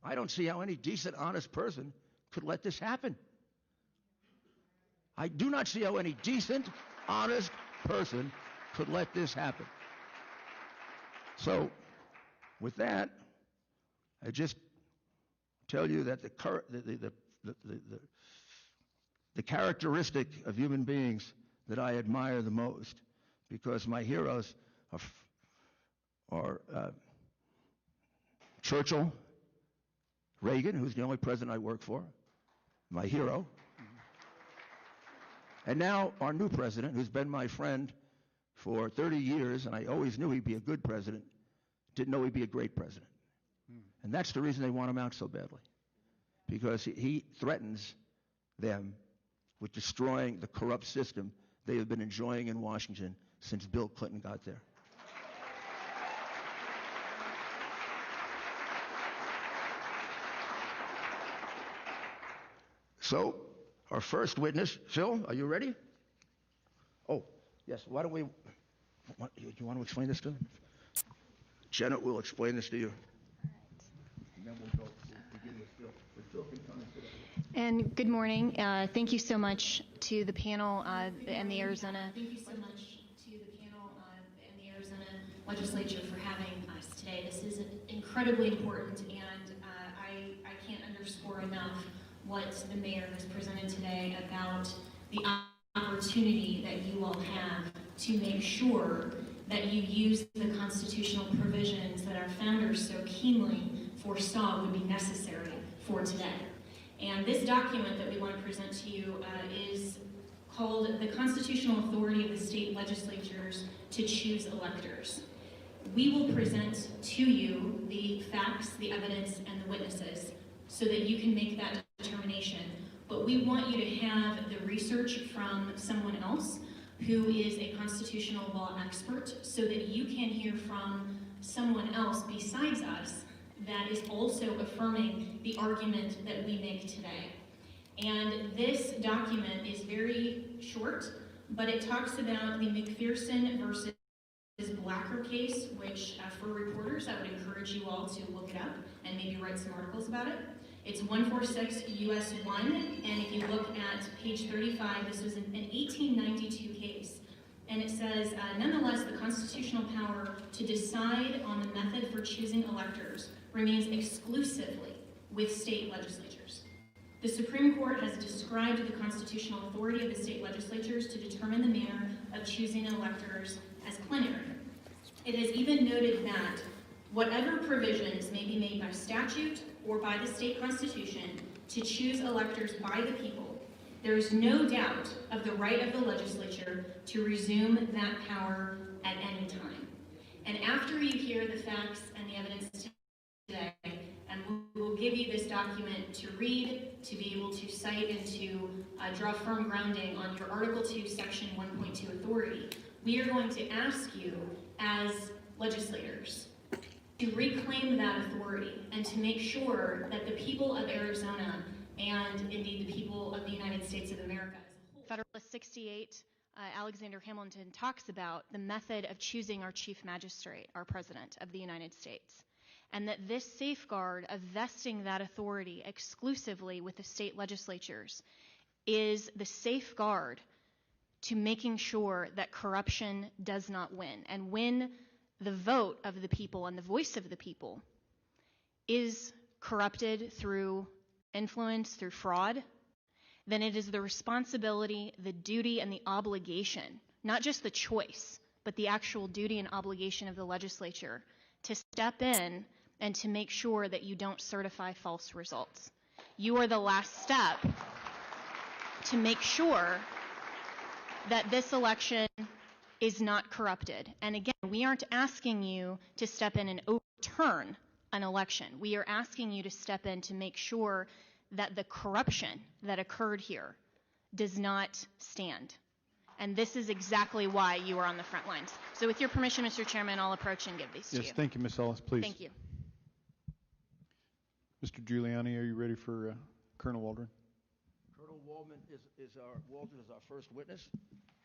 I don't see how any decent, honest person could let this happen. I do not see how any decent, honest person could let this happen. So, with that, I just tell you that the characteristic of human beings that I admire the most, because my heroes are Churchill, Reagan, who's the only president I work for, my hero, and now our new president, who's been my friend for 30 years, and I always knew he'd be a good president, didn't know he'd be a great president. And that's the reason they want him out so badly, because he threatens them with destroying the corrupt system they have been enjoying in Washington since Bill Clinton got there. So, our first witness, Phil, are you ready? Oh, yes, why don't we, you want to explain this to him? Jenna will explain this to you. And then we'll begin with Phil. If Phil can come and sit up. And good morning. Thank you so much to the panel and the Arizona. Thank you so much to the panel and the Arizona legislature for having us today. This is incredibly important, and I can't underscore enough what the mayor has presented today about the opportunity that you all have to make sure that you use the constitutional provisions that our founders so keenly foresaw would be necessary for today. And this document that we want to present to you is called the Constitutional Authority of the State Legislatures to Choose Electors. We will present to you the facts, the evidence, and the witnesses so that you can make that determination. But we want you to have the research from someone else who is a constitutional law expert so that you can hear from someone else besides us that is also affirming the argument that we make today. And this document is very short, but it talks about the McPherson versus Blacker case, which for reporters, I would encourage you all to look it up and maybe write some articles about it. It's 146 US 1, and if you look at page 35, this was an 1892 case. And it says, nonetheless, the constitutional power to decide on the method for choosing electors remains exclusively with state legislatures. The Supreme Court has described the constitutional authority of the state legislatures to determine the manner of choosing electors as plenary. It has even noted that whatever provisions may be made by statute or by the state constitution to choose electors by the people, there is no doubt of the right of the legislature to resume that power at any time. And after you hear the facts and the evidence today, and we'll give you this document to read, to be able to cite and to draw firm grounding on your Article 2, Section 1.2 authority, we are going to ask you as legislators to reclaim that authority and to make sure that the people of Arizona and indeed the people of the United States of America as a whole. Federalist 68, Alexander Hamilton talks about the method of choosing our chief magistrate, our president of the United States, and that this safeguard of vesting that authority exclusively with the state legislatures is the safeguard to making sure that corruption does not win. And when the vote of the people and the voice of the people is corrupted through influence, through fraud, then it is the responsibility, the duty, and the obligation, not just the choice, but the actual duty and obligation of the legislature to step in and to make sure that you don't certify false results. You are the last step to make sure that this election is not corrupted. And again, we aren't asking you to step in and overturn an election. We are asking you to step in to make sure that the corruption that occurred here does not stand. And this is exactly why you are on the front lines. So with your permission, Mr. Chairman, I'll approach and give these to you. Yes, thank you, Ms. Ellis, please. Thank you. Mr. Giuliani, are you ready for Colonel Waldron? Colonel Waldron is our first witness,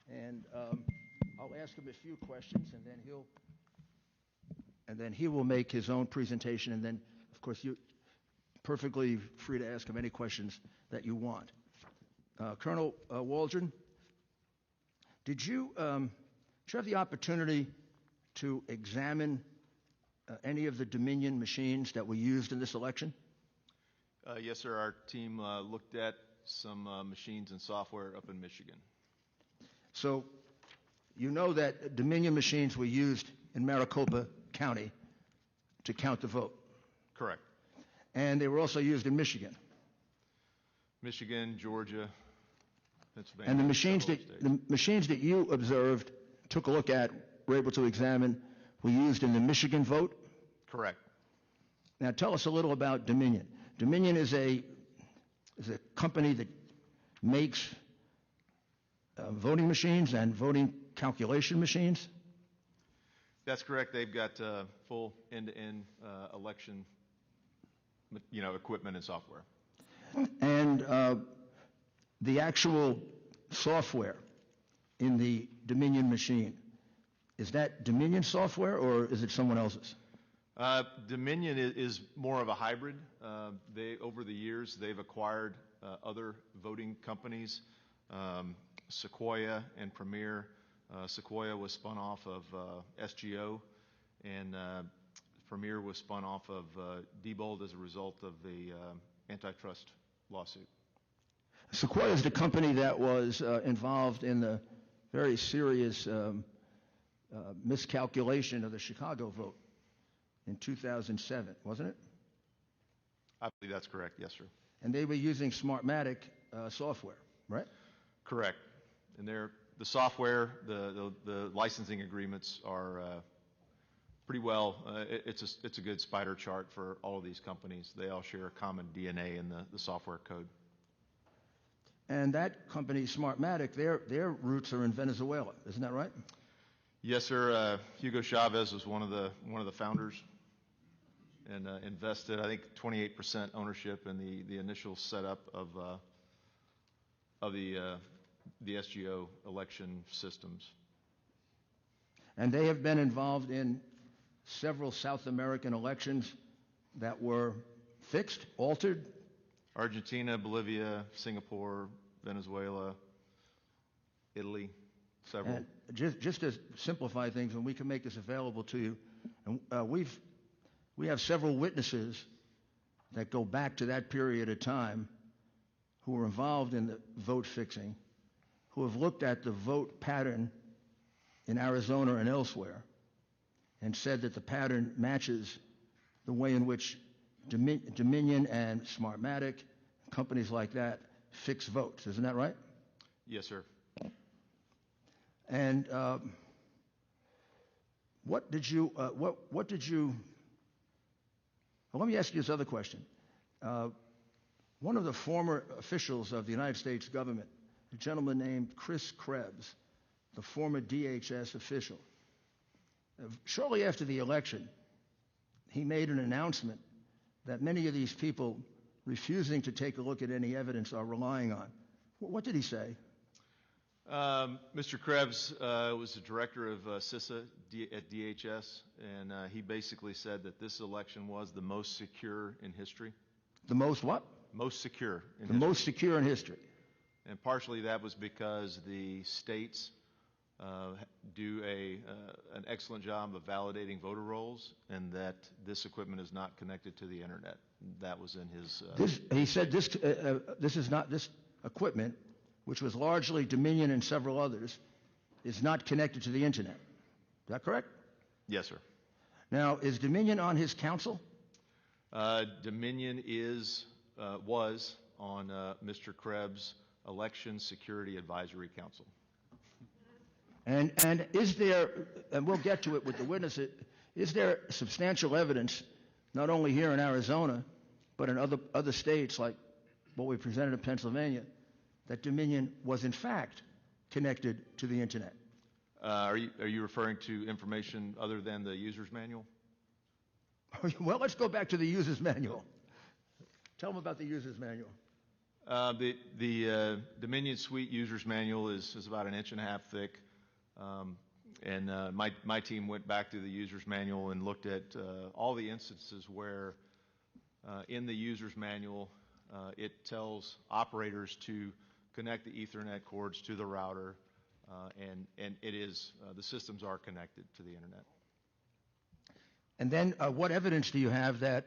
and I'll ask him a few questions, and then he will make his own presentation, and then, of course, you're perfectly free to ask him any questions that you want. Colonel Waldron, did you have the opportunity to examine any of the Dominion machines that were used in this election? Yes, sir. Our team looked at some machines and software up in Michigan. So you know that Dominion machines were used in Maricopa County to count the vote. Correct. And they were also used in Michigan. Michigan, Georgia, Pennsylvania. And the machines that you observed, took a look at, were able to examine, were used in the Michigan vote? Correct. Now tell us a little about Dominion. Dominion is a company that makes voting machines and voting calculation machines? That's correct. They've got full end-to-end election, equipment and software. And the actual software in the Dominion machine, is that Dominion software or is it someone else's? Dominion is more of a hybrid. Over the years, they've acquired other voting companies, Sequoia and Premier. Sequoia was spun off of SGO, and Premier was spun off of Diebold as a result of the antitrust lawsuit. Sequoia is the company that was involved in the very serious miscalculation of the Chicago vote in 2007, wasn't it? I believe that's correct, yes, sir. And they were using Smartmatic software, right? Correct. And the software, the licensing agreements are pretty well. It's a good spider chart for all of these companies. They all share a common DNA in the software code. And that company, Smartmatic, their roots are in Venezuela, isn't that right? Yes, sir. Hugo Chavez was one of the founders, and invested, I think, 28% ownership in the initial setup of the SGO election systems. And they have been involved in several South American elections that were fixed, altered? Argentina, Bolivia, Singapore, Venezuela, Italy, several. And just to simplify things, and we can make this available to you, and we have several witnesses that go back to that period of time who were involved in the vote fixing, who have looked at the vote pattern in Arizona and elsewhere and said that the pattern matches the way in which Dominion and Smartmatic, companies like that, fix votes. Isn't that right? Yes, sir. And well, let me ask you this other question. One of the former officials of the United States government, a gentleman named Chris Krebs, the former DHS official, shortly after the election, he made an announcement that many of these people refusing to take a look at any evidence are relying on. What did he say? Mr. Krebs was the director of CISA at DHS, and he basically said that this election was the most secure in history. The most what? Most secure in history. The most secure in history. And partially that was because the states do an excellent job of validating voter rolls, and that this equipment is not connected to the internet. That was in his. He said this equipment, which was largely Dominion and several others, is not connected to the internet. that correct? Yes, sir. Now, is Dominion on his council? Dominion was on Mr. Krebs' Election Security Advisory Council. And is there, and we'll get to it with the witnesses, is there substantial evidence, not only here in Arizona, but in other states like what we presented in Pennsylvania, that Dominion was in fact connected to the internet? Are you referring to information other than the user's manual? Well, let's go back to the user's manual. Tell them about the user's manual. The Dominion Suite user's manual is about 1.5 inches thick. And my team went back to the user's manual and looked at all the instances where in the user's manual it tells operators to connect the Ethernet cords to the router, and it is the systems are connected to the internet. And then what evidence do you have that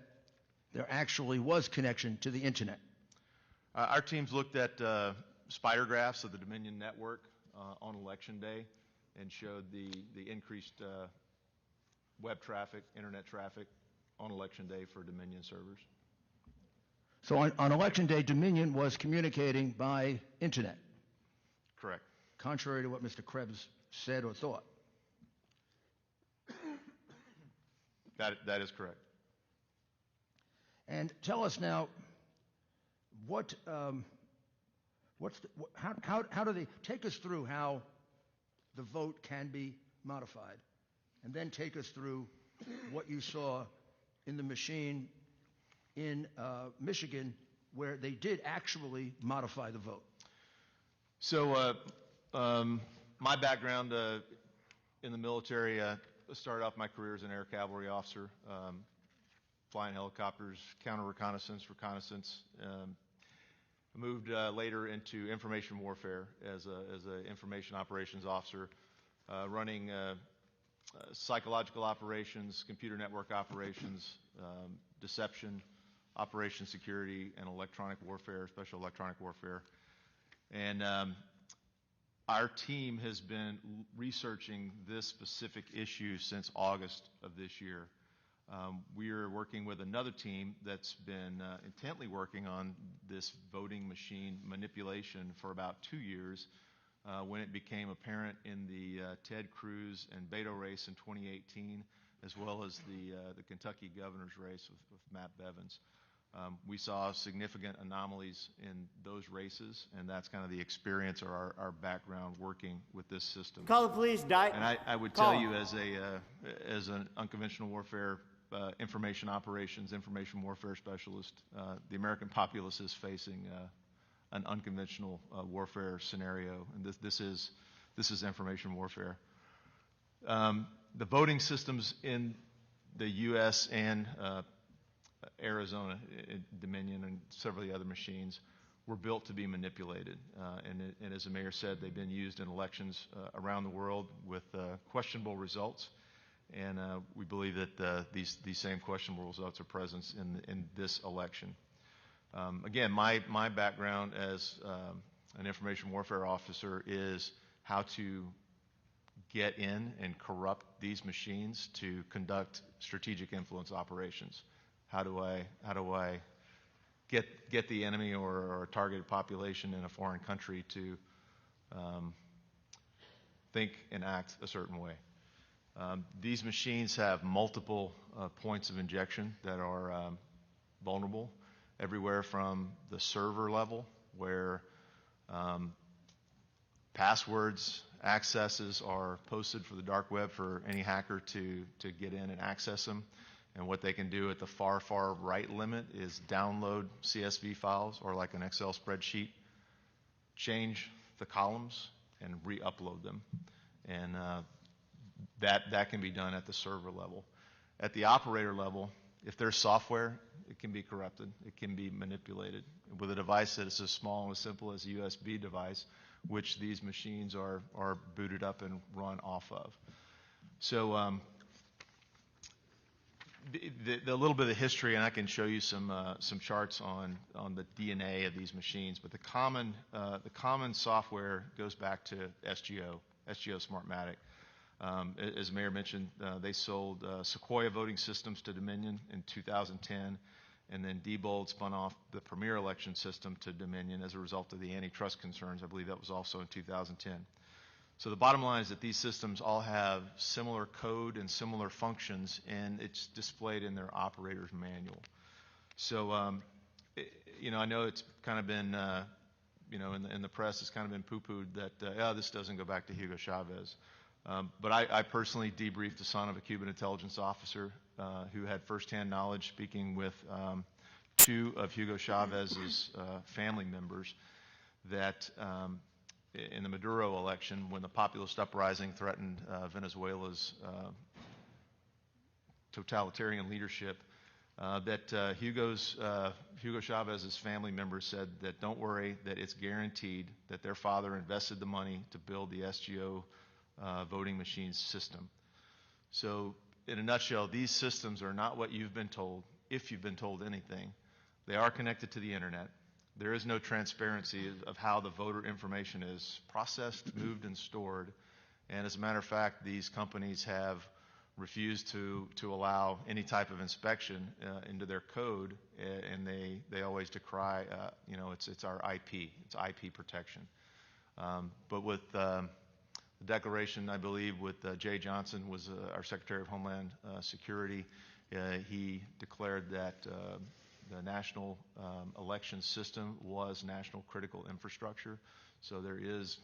there actually was connection to the internet? Our teams looked at spider graphs of the Dominion network on Election Day and showed the increased web traffic, internet traffic on Election Day for Dominion servers. So on Election Day, Dominion was communicating by internet? Correct. Contrary to what Mr. Krebs said or thought? That is correct. And tell us now, how do they take us through how the vote can be modified, and then take us through what you saw in the machine in Michigan, where they did actually modify the vote. So my background in the military, started off my career as an air cavalry officer, flying helicopters, counter reconnaissance. Moved later into information warfare as an information operations officer, running psychological operations, computer network operations, deception, operation security, and electronic warfare, special electronic warfare. And our team has been researching this specific issue since August of this year. We are working with another team that's been intently working on this voting machine manipulation for about 2 years when it became apparent in the Ted Cruz and Beto race in 2018, as well as the Kentucky governor's race with Matt Bevins. We saw significant anomalies in those races, and that's kind of the experience or our background working with this system. Call the police, And I would tell you as an unconventional warfare information operations, information warfare specialist, the American populace is facing an unconventional warfare scenario, and this is information warfare. The voting systems in the U.S. and Arizona, Dominion, and several of the other machines were built to be manipulated. And as the mayor said, they've been used in elections around the world with questionable results. And we believe that these same questionable results are present in this election. Again, my background as an information warfare officer is how to get in and corrupt these machines to conduct strategic influence operations. How do I get the enemy or a targeted population in a foreign country to think and act a certain way? These machines have multiple points of injection that are vulnerable, everywhere from the server level, where passwords, accesses are posted for the dark web for any hacker to get in and access them. And what they can do at the far right limit is download CSV files or like an Excel spreadsheet, change the columns, and re-upload them. And that can be done at the server level. At the operator level, if there's software, it can be corrupted. It can be manipulated with a device that is as small and as simple as a USB device, which these machines are booted up and run off of. So the little bit of history, and I can show you some charts on the DNA of these machines, but the common software goes back to SGO Smartmatic. As the Mayor mentioned, they sold Sequoia voting systems to Dominion in 2010, and then Diebold spun off the Premier election system to Dominion as a result of the antitrust concerns. I believe that was also in 2010. So the bottom line is that these systems all have similar code and similar functions, and it's displayed in their operator's manual. So, I know it's kind of been, in the press, it's kind of been poo-pooed that, this doesn't go back to Hugo Chavez. But I personally debriefed the son of a Cuban intelligence officer who had firsthand knowledge, speaking with two of Hugo Chavez's family members, that in the Maduro election, when the populist uprising threatened Venezuela's totalitarian leadership, that Hugo Chavez's family members said that don't worry, that it's guaranteed that their father invested the money to build the SGO voting machine system. So in a nutshell, these systems are not what you've been told, if you've been told anything. They are connected to the internet. There is no transparency of how the voter information is processed, moved, and stored. And as a matter of fact, these companies have refused to allow any type of inspection into their code, and they always decry, it's our IP, it's IP protection. But with the declaration, I believe, with Jay Johnson, was our Secretary of Homeland Security, he declared that the national election system was national critical infrastructure. So there is,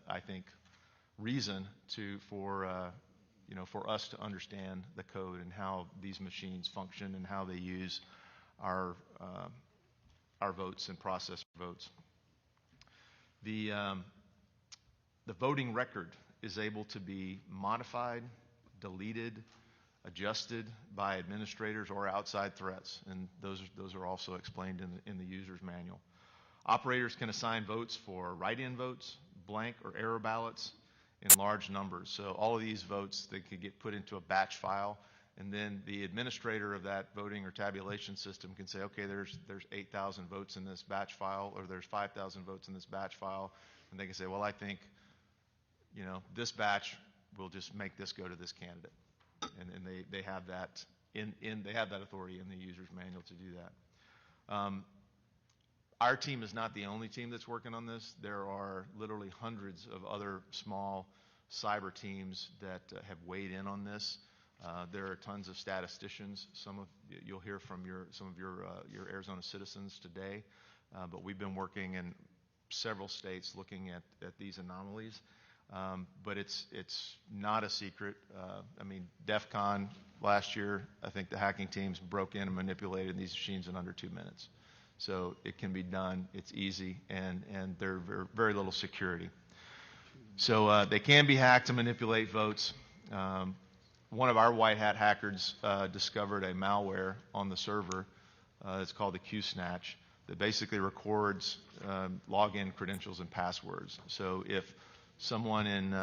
I think, reason for us to understand the code and how these machines function and how they use our votes and process votes. The voting record is able to be modified, deleted, adjusted by administrators or outside threats, and those are also explained in the user's manual. Operators can assign votes for write-in votes, blank or error ballots in large numbers. So all of these votes, they could get put into a batch file, and then the administrator of that voting or tabulation system can say, okay, there's 8,000 votes in this batch file, or there's 5,000 votes in this batch file, and they can say, well, I think, this batch will just make this go to this candidate. And they have that they have that authority in the user's manual to do that. Our team is not the only team that's working on this. There are literally hundreds of other small cyber teams that have weighed in on this. There are tons of statisticians. You'll hear from some of your Arizona citizens today, but we've been working in several states looking at these anomalies. But it's not a secret. DEF CON last year, I think the hacking teams broke in and manipulated these machines in under 2 minutes. So it can be done. It's easy, and there's very little security. So they can be hacked to manipulate votes. One of our white hat hackers discovered a malware on the server. It's called the QSnatch, that basically records login credentials and passwords. So if someone in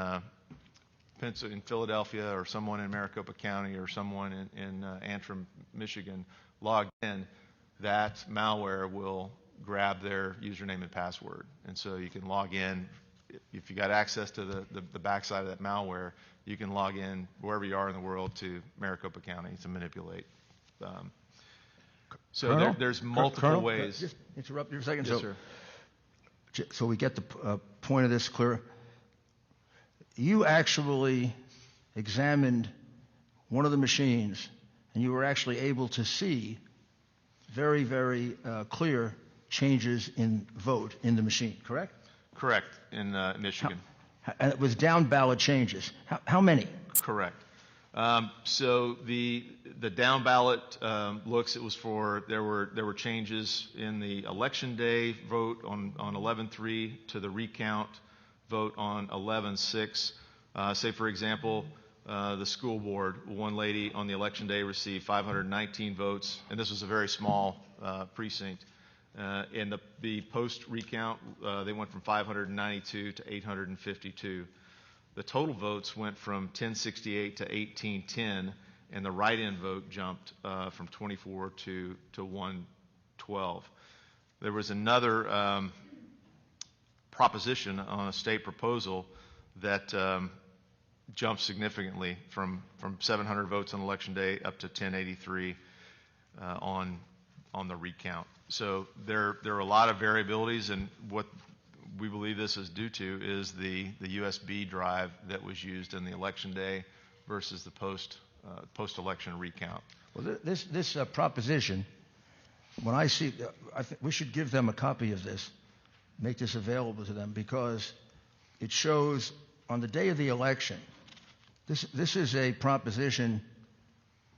Philadelphia, or someone in Maricopa County, or someone in Antrim, Michigan logged in, that malware will grab their username and password. And so you can log in. If you got access to the backside of that malware, you can log in wherever you are in the world to Maricopa County to manipulate. So Colonel, there's multiple ways. Just interrupt you for a second. Yes, sir. So we get the point of this clear. You actually examined one of the machines, and you were actually able to see very, very clear changes in vote in the machine, correct? Correct, in Michigan. And it was down ballot changes. How many? Correct. So the down ballot looks, there were changes in the election day vote on 11/3 to the recount vote on 11/6. Say, for example, the school board, one lady on the election day received 519 votes, and this was a very small precinct. In the post recount, they went from 592 to 852. The total votes went from 1068 to 1810, and the write-in vote jumped from 24 to 112. There was another proposition on a state proposal that jumped significantly from 700 votes on election day up to 1083 on the recount. So there are a lot of variabilities, and what we believe this is due to is the USB drive that was used in the election day versus the post-election recount. Well, this proposition, when I see, I think we should give them a copy of this, make this available to them, because it shows on the day of the election, this is a proposition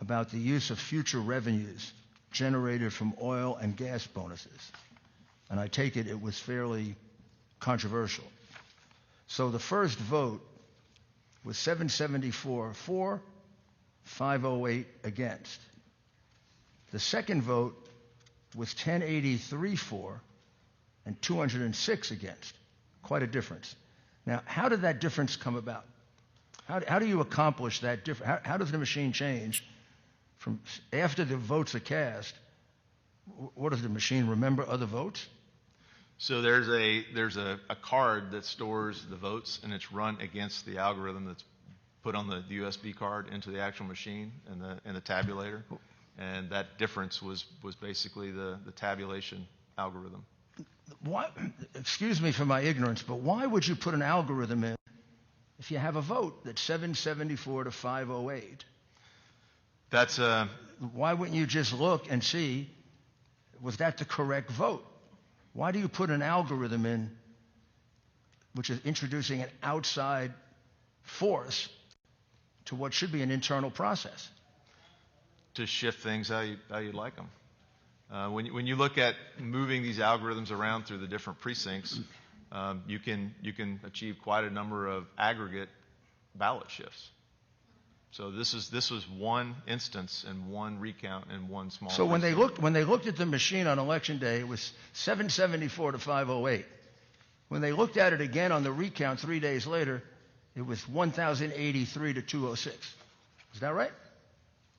about the use of future revenues generated from oil and gas bonuses. And I take it was fairly controversial. So the first vote was 774 for, 508 against. The second vote was 1083 for and 206 against. Quite a difference. Now, how did that difference come about? How do you accomplish that difference? How does the machine change from after the votes are cast? What does the machine remember other votes? So there's a card that stores the votes, and it's run against the algorithm that's put on the USB card into the actual machine and the tabulator, and that difference was basically the tabulation algorithm. Why? Excuse me for my ignorance, but why would you put an algorithm in if you have a vote that's 774 to 508? That's why wouldn't you just look and see, was that the correct vote? Why do you put an algorithm in which is introducing an outside force to what should be an internal process? To shift things how you like them. When you look at moving these algorithms around through the different precincts, you can achieve quite a number of aggregate ballot shifts. So this was one instance and one recount and one small. So when they looked at the machine on election day, it was 774 to 508. When they looked at it again on the recount 3 days later, it was 1,083 to 206. Is that right?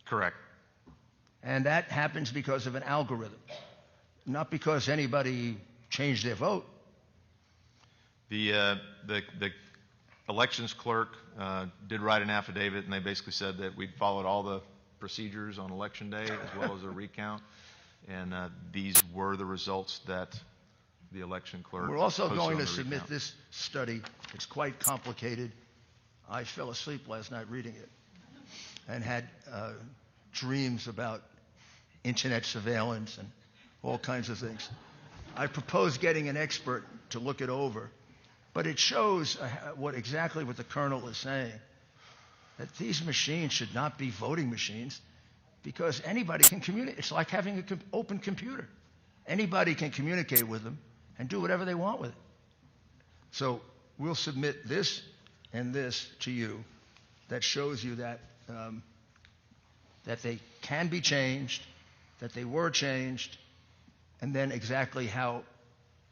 Correct. And that happens because of an algorithm, not because anybody changed their vote. The elections clerk did write an affidavit, and they basically said that we'd followed all the procedures on election day as well as a recount, and these were the results that the election clerk. We're also going to recount. submit this study. It's quite complicated. I fell asleep last night reading it and had dreams about internet surveillance and all kinds of things. I propose getting an expert to look it over, but it shows exactly what the Colonel is saying, that these machines should not be voting machines because anybody can communicate. It's like having an open computer. Anybody can communicate with them and do whatever they want with it. So we'll submit this and this to you that shows you that that they can be changed, that they were changed, and then exactly how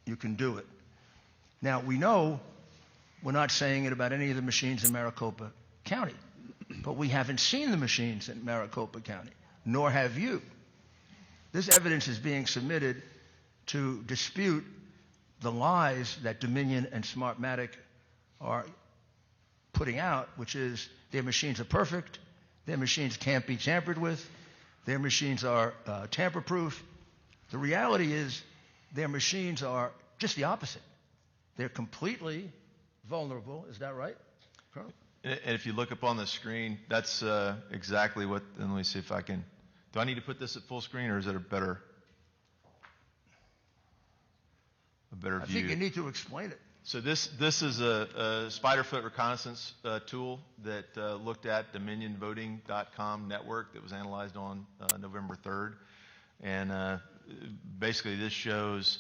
you can do it. Now, we know we're not saying it about any of the machines in Maricopa County, but we haven't seen the machines in Maricopa County, nor have you. This evidence is being submitted to dispute the lies that Dominion and Smartmatic are putting out, which is their machines are perfect, their machines can't be tampered with, their machines are tamper-proof. The reality is their machines are just the opposite. They're completely vulnerable. Is that right, Colonel? And if you look up on the screen, that's exactly what, and let me see if I can, do I need to put this at full screen or is it a better view? I think you need to explain it. So this is a Spiderfoot reconnaissance tool that looked at DominionVoting.com network that was analyzed on November 3rd. And basically this shows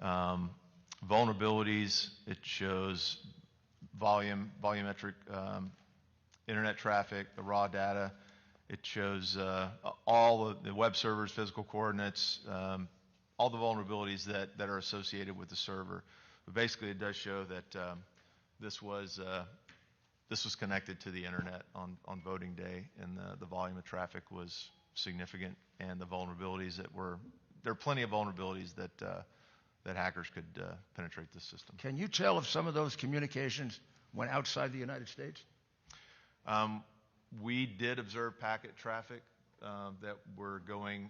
vulnerabilities. It shows volumetric internet traffic, the raw data. It shows all of the web servers, physical coordinates, all the vulnerabilities that are associated with the server. But basically, it does show that this was connected to the internet on voting day, and the volume of traffic was significant, and the vulnerabilities there are plenty of vulnerabilities that hackers could penetrate this system. Can you tell if some of those communications went outside the United States? We did observe packet traffic that were going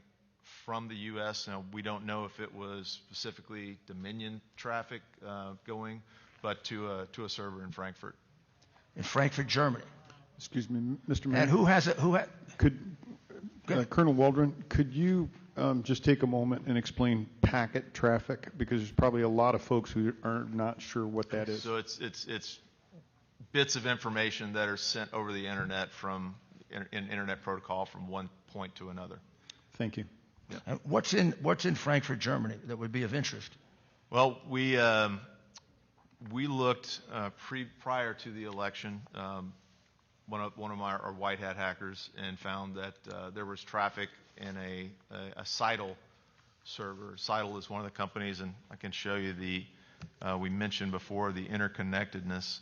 from the U.S. Now, we don't know if it was specifically Dominion traffic going, but to a server in Frankfurt. In Frankfurt, Germany. Excuse me, Mr. Mayor. And who has it? Colonel Waldron, could you just take a moment and explain packet traffic, because there's probably a lot of folks who are not sure what that is. So it's bits of information that are sent over the internet from in internet protocol from one point to another. Thank you. Yeah. What's in Frankfurt, Germany that would be of interest? Well, we looked prior to the election. One of our white hat hackers, and found that there was traffic in a Seidel server. Seidel is one of the companies, and I can show you we mentioned before the interconnectedness.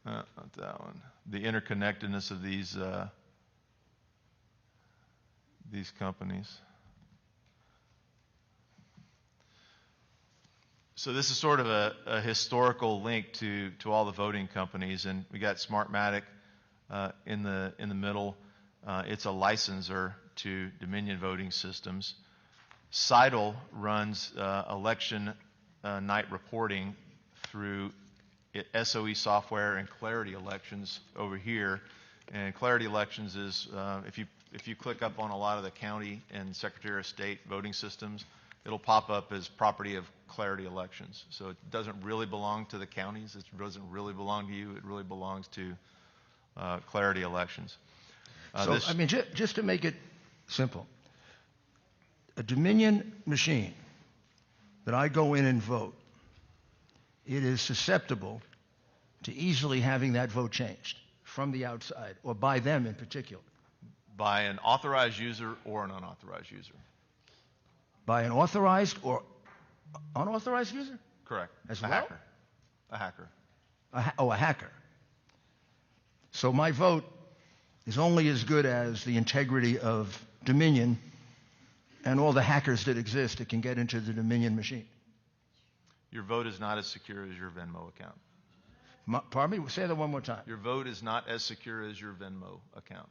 Not that one. The interconnectedness of these companies. So this is sort of a historical link to all the voting companies, and we got Smartmatic in the middle. It's a licensor to Dominion Voting Systems. Seidel runs election night reporting through SOE software and Clarity Elections over here. And Clarity Elections is if you click up on a lot of the county and Secretary of State voting systems, it'll pop up as property of Clarity Elections. So it doesn't really belong to the counties. It doesn't really belong to you. It really belongs to Clarity Elections. I mean, just to make it simple, a Dominion machine that I go in and vote, it is susceptible to easily having that vote changed from the outside, or by them in particular. By an authorized user or an unauthorized user. By an authorized or unauthorized user? Correct. As a well? Hacker. A hacker. A hacker. So my vote is only as good as the integrity of Dominion and all the hackers that exist that can get into the Dominion machine. Your vote is not as secure as your Venmo account. Pardon me? Say that one more time. Your vote is not as secure as your Venmo account.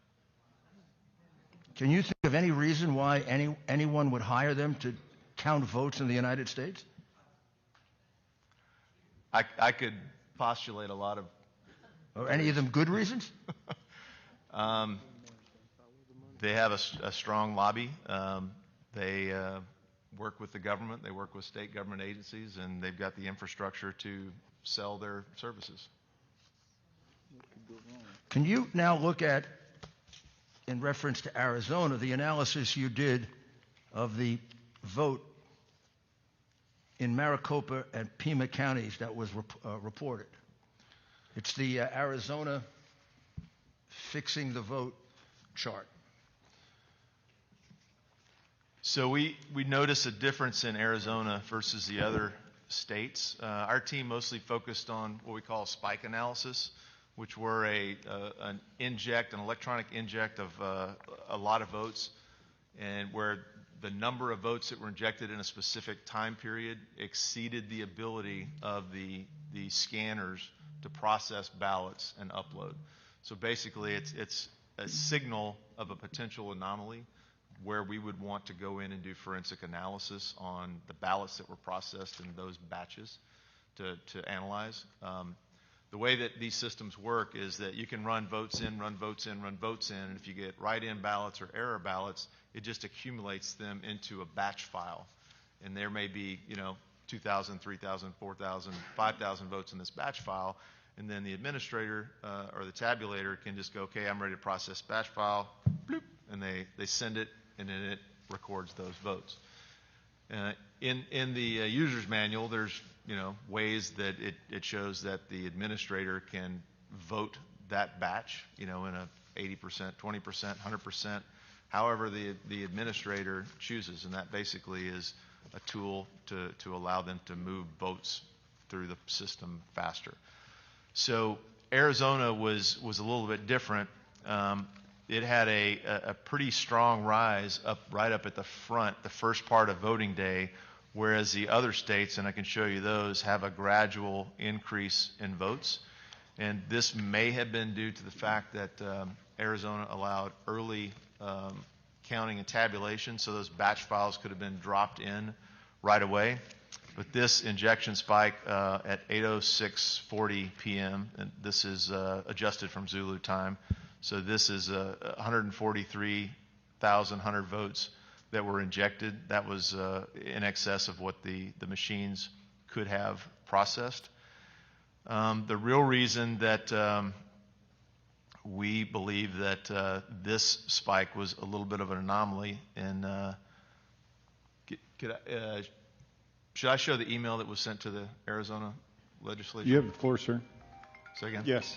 Can you think of any reason why anyone would hire them to count votes in the United States? I could postulate a lot of... Or any of them good reasons? They have a strong lobby. They work with the government. They work with state government agencies, and they've got the infrastructure to sell their services. Can you now look at, in reference to Arizona, the analysis you did of the vote in Maricopa and Pima counties that was reported? It's the Arizona fixing the vote chart. So we notice a difference in Arizona versus the other states. Our team mostly focused on what we call spike analysis, which were an electronic inject of a lot of votes, and where the number of votes that were injected in a specific time period exceeded the ability of the scanners to process ballots and upload. So basically it's a signal of a potential anomaly where we would want to go in and do forensic analysis on the ballots that were processed in those batches to analyze. The way that these systems work is that you can run votes in, run votes in, run votes in, and if you get write-in ballots or error ballots, it just accumulates them into a batch file. And there may be, 2,000, 3,000, 4,000, 5,000 votes in this batch file, and then the administrator or the tabulator can just go, okay, I'm ready to process batch file, bloop, and they send it, and then it records those votes. In the user's manual, there's ways that it shows that the administrator can vote that batch, in a 80%, 20%, 100%, however the administrator chooses, and that basically is a tool to allow them to move votes through the system faster. So Arizona was a little bit different. It had a pretty strong rise right up at the front, the first part of voting day, whereas the other states, and I can show you those, have a gradual increase in votes. And this may have been due to the fact that Arizona allowed early counting and tabulation, so those batch files could have been dropped in right away. But this injection spike at 8:06:40 p.m., and this is adjusted from Zulu time, so this is 143,100 votes that were injected. That was in excess of what the machines could have processed. The real reason that we believe that this spike was a little bit of an anomaly, and should I show the email that was sent to the Arizona legislature? You have the floor, sir. Say again? Yes.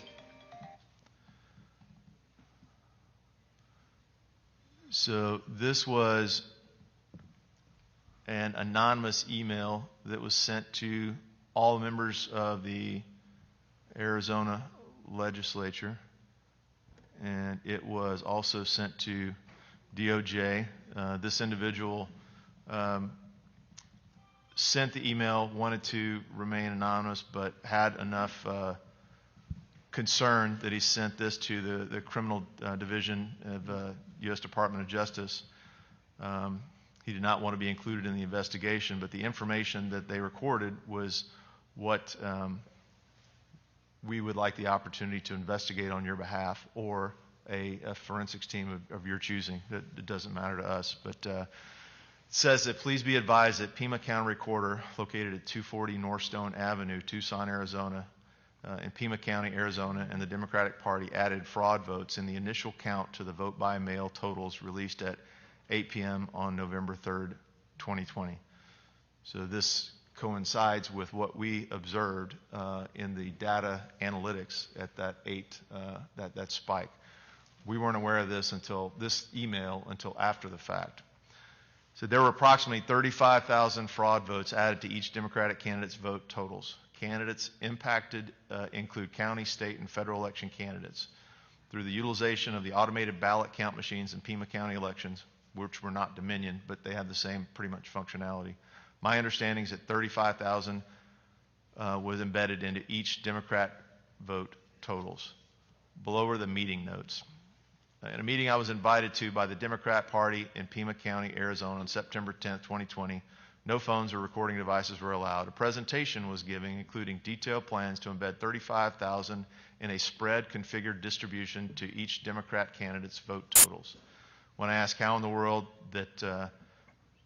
So this was an anonymous email that was sent to all members of the Arizona legislature, and it was also sent to DOJ. This individual sent the email, wanted to remain anonymous, but had enough concern that he sent this to the criminal division of U.S. Department of Justice. He did not want to be included in the investigation, but the information that they recorded was what we would like the opportunity to investigate on your behalf, or a forensics team of your choosing. It doesn't matter to us. But it says that please be advised that Pima County Recorder, located at 240 Northstone Avenue, Tucson, Arizona, in Pima County, Arizona, and the Democratic Party added fraud votes in the initial count to the vote by mail totals released at 8 p.m. on November 3rd, 2020. So this coincides with what we observed in the data analytics at that that spike. We weren't aware of this email until after the fact. So there were approximately 35,000 fraud votes added to each Democratic candidate's vote totals. Candidates impacted include county, state, and federal election candidates. Through the utilization of the automated ballot count machines in Pima County elections, which were not Dominion, but they had the same pretty much functionality. My understanding is that 35,000 was embedded into each Democrat vote totals. Below are the meeting notes. In a meeting I was invited to by the Democrat Party in Pima County, Arizona on September 10th, 2020, no phones or recording devices were allowed. A presentation was given, including detailed plans to embed 35,000 in a spread configured distribution to each Democrat candidate's vote totals. When I asked how in the world that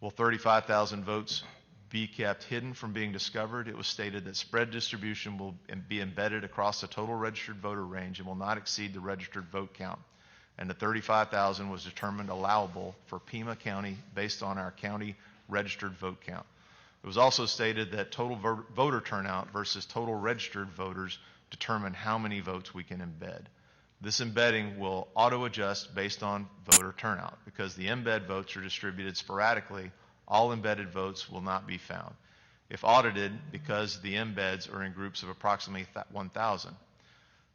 will 35,000 votes be kept hidden from being discovered, it was stated that spread distribution will be embedded across the total registered voter range and will not exceed the registered vote count. And the 35,000 was determined allowable for Pima County based on our county registered vote count. It was also stated that total voter turnout versus total registered voters determine how many votes we can embed. This embedding will auto-adjust based on voter turnout. Because the embed votes are distributed sporadically, all embedded votes will not be found. If audited, because the embeds are in groups of approximately 1,000.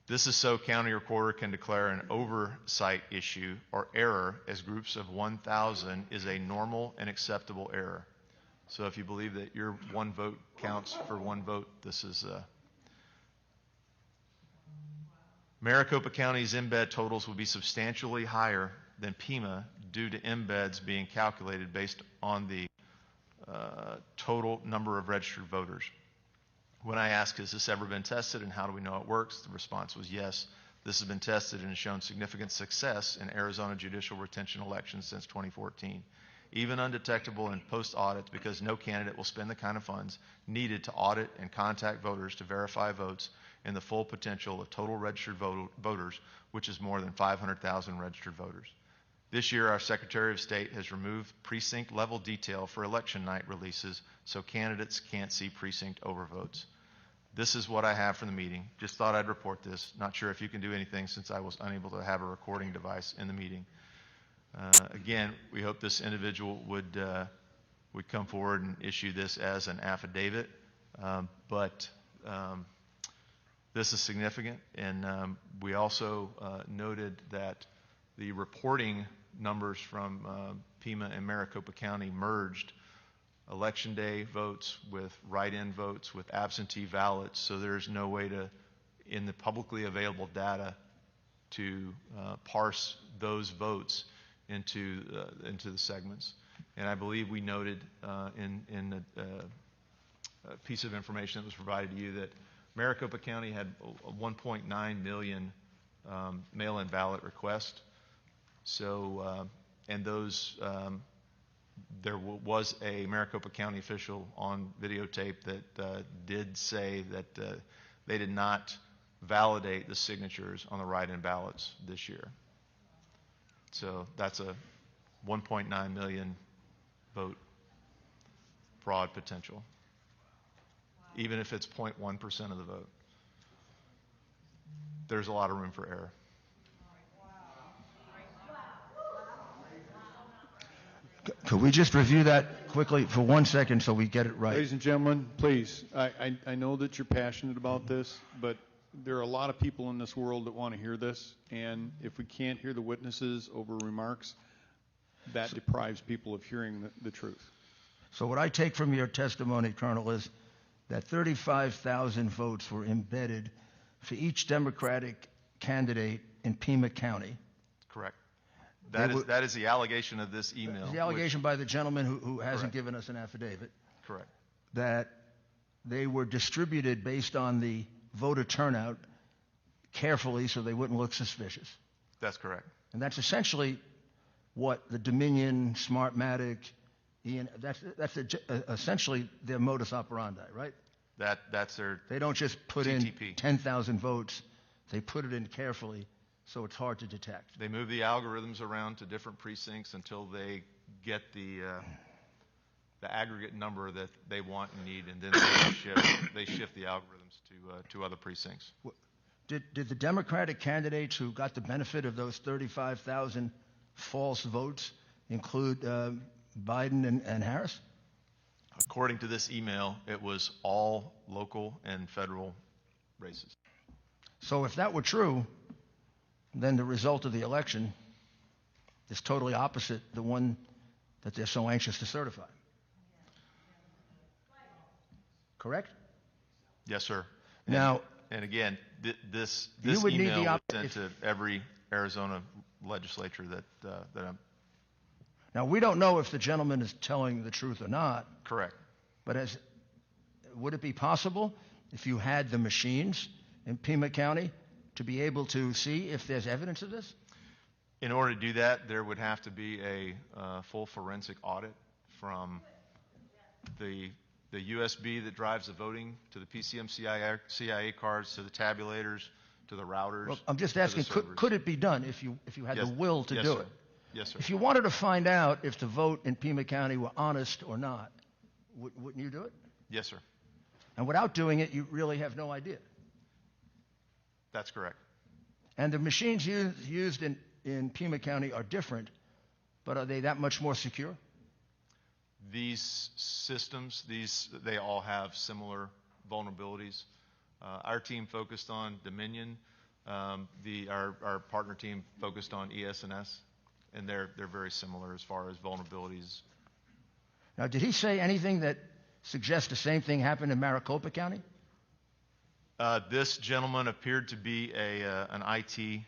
This is so county recorder can declare an oversight issue or error as groups of 1,000 is a normal and acceptable error. So if you believe that your one vote counts for one vote, this is Maricopa County's embed totals will be substantially higher than Pima due to embeds being calculated based on the total number of registered voters. When I asked, has this ever been tested and how do we know it works? The response was yes. This has been tested and has shown significant success in Arizona judicial retention elections since 2014. Even undetectable in post-audits because no candidate will spend the kind of funds needed to audit and contact voters to verify votes in the full potential of total registered voters, which is more than 500,000 registered voters. This year, our Secretary of State has removed precinct-level detail for election night releases so candidates can't see precinct overvotes. This is what I have for the meeting. Just thought I'd report this. Not sure if you can do anything since I was unable to have a recording device in the meeting. Again, we hope this individual would come forward and issue this as an affidavit, but this is significant, and we also noted that the reporting numbers from Pima and Maricopa County merged election day votes, with write-in votes, with absentee ballots. So there's no way to, in the publicly available data, to parse those votes into the segments. And I believe we noted in a piece of information that was provided to you that Maricopa County had 1.9 million mail-in ballot requests. So, and those, there was a Maricopa County official on videotape that did say that they did not validate the signatures on the write-in ballots this year. So that's a 1.9 million vote fraud potential, even if it's 0.1% of the vote. There's a lot of room for error. Could we just review that quickly for 1 second so we get it right? Ladies and gentlemen, please, I know that you're passionate about this, but there are a lot of people in this world that want to hear this, and if we can't hear the witnesses over remarks, that deprives people of hearing the truth. So what I take from your testimony, Colonel, is that 35,000 votes were embedded for each Democratic candidate in Pima County. Correct. That is the allegation of this email. The allegation by the gentleman who hasn't given us an affidavit. Correct. That they were distributed based on the voter turnout carefully so they wouldn't look suspicious. That's correct. And that's essentially what the Dominion, Smartmatic, that's essentially their modus operandi, right? That's their They don't just put CTP. in 10,000 votes. They put it in carefully so it's hard to detect. They move the algorithms around to different precincts until they get the aggregate number that they want and need, and then they shift the algorithms to other precincts. Did the Democratic candidates who got the benefit of those 35,000 false votes include Biden and Harris? According to this email, it was all local and federal races. So if that were true, then the result of the election is totally opposite the one that they're so anxious to certify. Correct? Yes, sir. Now, and again, this you would need email the was sent to every Arizona legislature that I'm. Now, we don't know if the gentleman is telling the truth or not. Correct. But would it be possible, if you had the machines in Pima County, to be able to see if there's evidence of this? In order to do that, there would have to be a full forensic audit from the USB that drives the voting to the PCM CIA cards to the tabulators to the routers. Well, I'm just asking, could it be done if you had the will to do it? Yes, sir. If you wanted to find out if the vote in Pima County were honest or not, wouldn't you do it? Yes, sir. And without doing it, you really have no idea. That's correct. And the machines used in Pima County are different, but are they that much more secure? These systems, they all have similar vulnerabilities. Our team focused on Dominion. Our partner team focused on ES&S, and they're very similar as far as vulnerabilities. Now, did he say anything that suggests the same thing happened in Maricopa County? This gentleman appeared to be an IT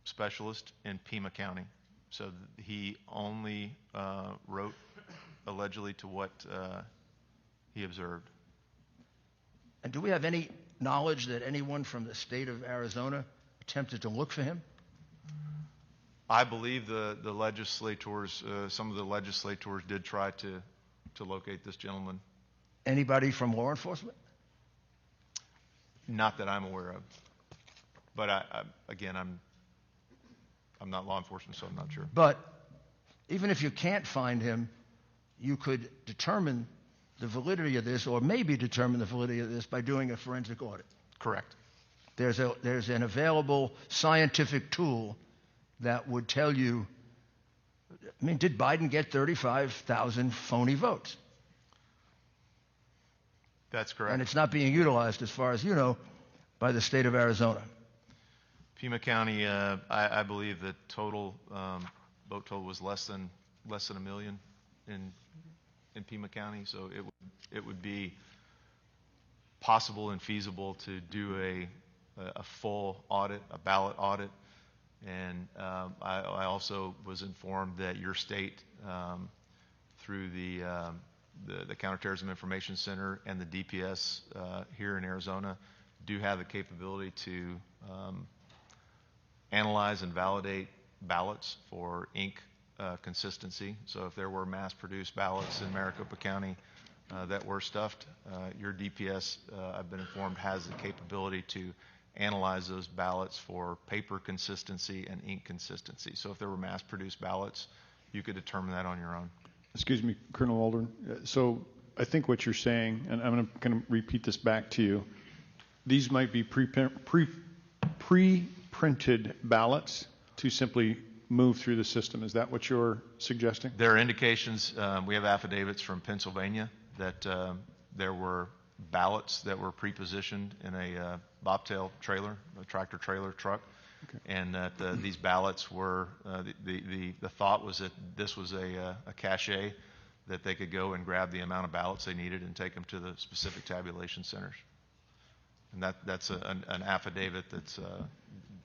specialist in Pima County. So he only wrote allegedly to what he observed. And do we have any knowledge that anyone from the state of Arizona attempted to look for him? I believe the legislators, some of the legislators did try to locate this gentleman. Anybody from law enforcement? Not that I'm aware of. But again, I'm not law enforcement, so I'm not sure. But even if you can't find him, you could determine the validity of this, or maybe determine the validity of this by doing a forensic audit. Correct. There's an available scientific tool that would tell you, I mean, did Biden get 35,000 phony votes? That's correct. And it's not being utilized, as far as you know, by the state of Arizona. Pima County, I believe the total vote total was less than 1 million. in Pima County, so it would be possible and feasible to do a full audit, a ballot audit. And I also was informed that your state, through the Counterterrorism Information Center and the DPS here in Arizona, do have the capability to analyze and validate ballots for ink consistency. So if there were mass-produced ballots in Maricopa County that were stuffed, your DPS, I've been informed, has the capability to analyze those ballots for paper consistency and ink consistency. So if there were mass-produced ballots, you could determine that on your own. Excuse me, Colonel Waldron. So I think what you're saying, and I'm going to repeat this back to you, these might be pre-printed ballots to simply move through the system. Is that what you're suggesting? There are indications, we have affidavits from Pennsylvania that there were ballots that were pre-positioned in a bobtail trailer, a tractor trailer truck, and that these ballots were, the thought was that this was a cache that they could go and grab the amount of ballots they needed and take them to the specific tabulation centers. And that's an affidavit that's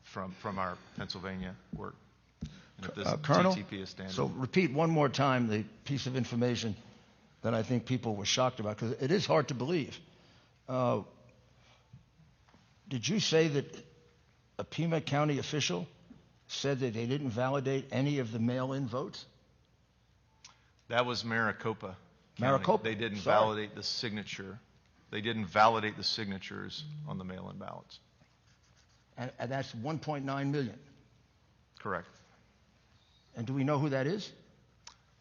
from our Pennsylvania work. And if this Colonel, TTP is standard. so repeat one more time the piece of information that I think people were shocked about, because it is hard to believe. Did you say that a Pima County official said that they didn't validate any of the mail-in votes? That was Maricopa County. Maricopa? They didn't Sorry. validate the signature. They didn't validate the signatures on the mail-in ballots. And that's 1.9 million. Correct. And do we know who that is?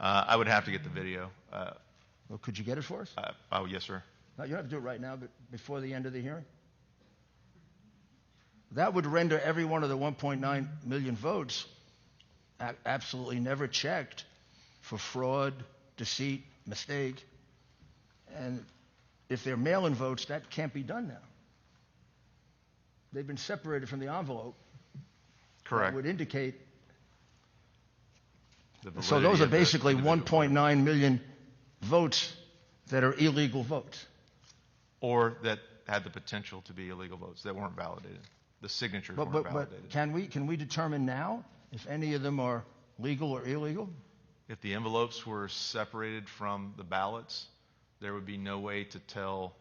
I would have to get the video. Well, could you get it for us? Oh, yes, sir. No, you don't have to do it right now, but before the end of the hearing. That would render every one of the 1.9 million votes absolutely never checked for fraud, deceit, mistake. And if they're mail-in votes, that can't be done now. They've been separated from the envelope. Correct. That would indicate. The So those validity are of the basically individual 1.9 million votes that are illegal votes. or that had the potential to be illegal votes that weren't validated. The signatures weren't validated. But can we determine now if any of them are legal or illegal? If the envelopes were separated from the ballots, there would be no way to tell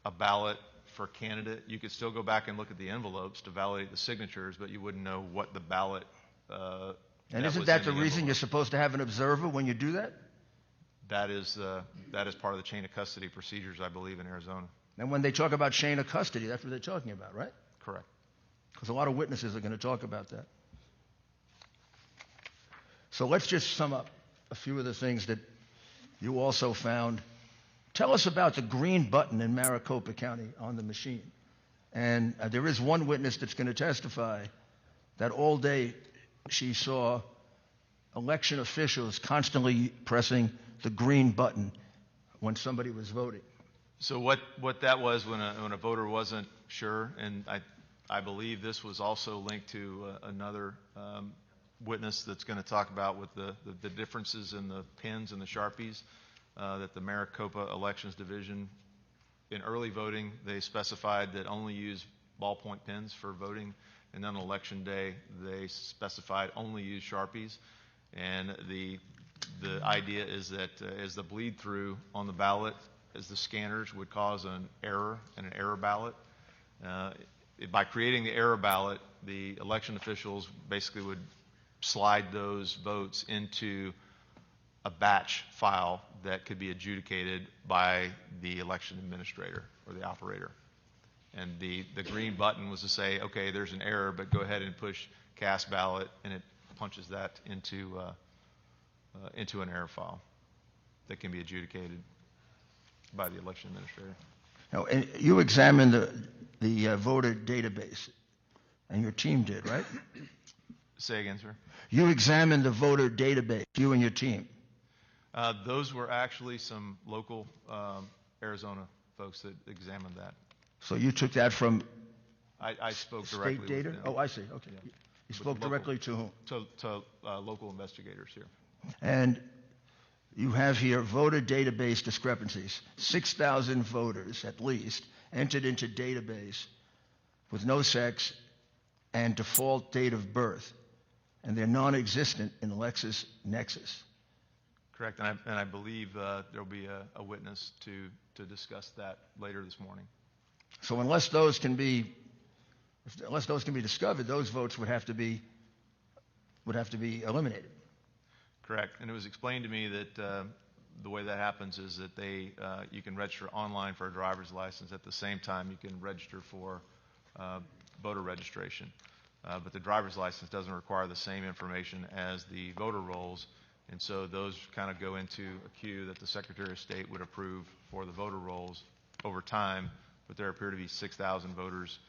a ballot for candidate. You could still go back and look at the envelopes to validate the signatures, but you wouldn't know what the ballot And isn't that the reason you're supposed to have an observer when you do that? That is part of the chain of custody procedures, I believe, in Arizona. And when they talk about chain of custody, that's what they're talking about, right? Correct. Because a lot of witnesses are going to talk about that. So let's just sum up a few of the things that you also found. Tell us about the green button in Maricopa County on the machine. And there is one witness that's going to testify that all day she saw election officials constantly pressing the green button when somebody was voting. So what that was when a voter wasn't sure, and I believe this was also linked to another witness that's going to talk about with the differences in the pins and the Sharpies, that the Maricopa Elections Division, in early voting, they specified that only use ballpoint pens for voting, and on election day, they specified only use Sharpies. And the idea is that as the bleed through on the ballot, as the scanners would cause an error in an error ballot, by creating the error ballot, the election officials basically would slide those votes into a batch file that could be adjudicated by the election administrator or the operator. And the green button was to say, okay, there's an error, but go ahead and push cast ballot, and it punches that into an error file that can be adjudicated by the election administrator. Now, and you examined the voter database, and your team did, right? Say again, sir? You examined the voter database, you and your team. Those were actually some local Arizona folks that examined that. So you took that from I spoke directly state data? with them. Oh, I see. Okay. Yeah. You spoke directly to whom? To local investigators here. And You have here voter database discrepancies. 6,000 voters, at least, entered into database with no sex and default date of birth, and they're non-existent in LexisNexis. Correct, and I believe there will be a witness to discuss that later this morning. So unless those can be discovered, those votes would have to be eliminated. Correct, and it was explained to me that the way that happens is that you can register online for a driver's license at the same time you can register for voter registration. But the driver's license doesn't require the same information as the voter rolls, and so those kind of go into a queue that the Secretary of State would approve for the voter rolls over time. But there appear to be 6,000 voters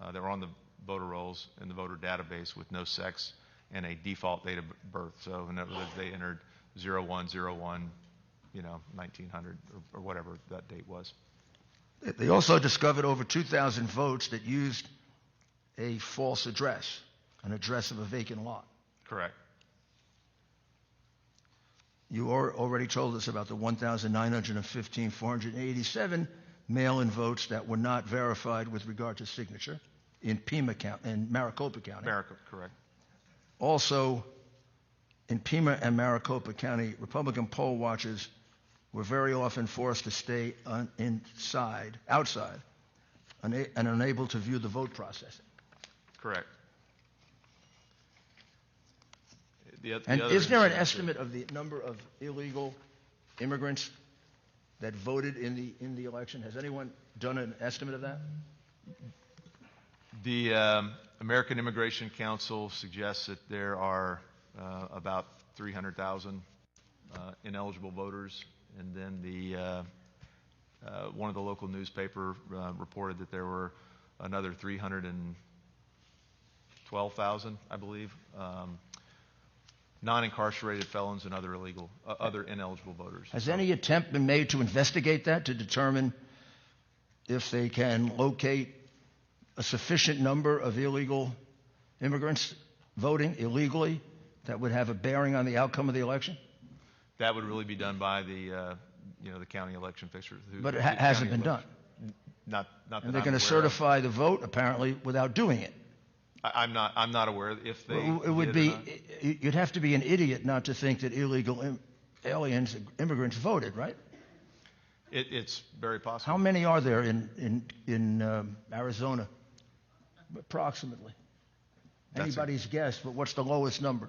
that were on the voter rolls in the voter database with no sex and a default date of birth. So in other words, they entered 01/01, 1900 or whatever that date was. They also discovered over 2,000 votes that used a false address, an address of a vacant lot. Correct. You already told us about the 1,915, 487 mail-in votes that were not verified with regard to signature in Pima County, in Maricopa County. Correct. Also, in Pima and Maricopa County, Republican poll watchers were very often forced to stay outside, and unable to view the vote processing. Correct. And is there an estimate of the number of illegal immigrants that voted in the election? Has anyone done an estimate of that? The American Immigration Council suggests that there are about 300,000 ineligible voters, and then one of the local newspaper reported that there were another 312,000, I believe, non-incarcerated felons and other ineligible voters. Has any attempt been made to investigate that, to determine if they can locate a sufficient number of illegal immigrants voting illegally that would have a bearing on the outcome of the election? That would really be done by the county election fixers. But it hasn't been done. Not that and they're I'm going to aware of. certify the vote apparently without doing it. I'm not aware if they. It would be. You'd have to be an idiot not to think that illegal immigrants voted, right? It's very possible. How many are there in Arizona, approximately? Anybody's guess, but what's the lowest number?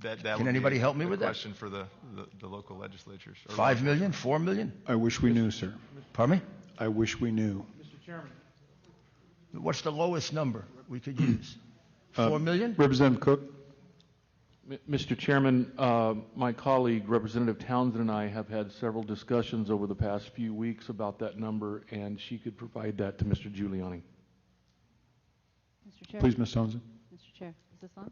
Can anybody help me with that? Question for the local legislatures. 5 million? 4 million? I wish we knew, sir. Pardon me? I wish we knew. Mr. Chairman. What's the lowest number we could use? 4 million? Representative Cook. Mr. Chairman, my colleague, Representative Townsend, and I have had several discussions over the past few weeks about that number, and she could provide that to Mr. Giuliani. Mr. Chair. Please, Ms. Townsend. Mr. Chair, is this on?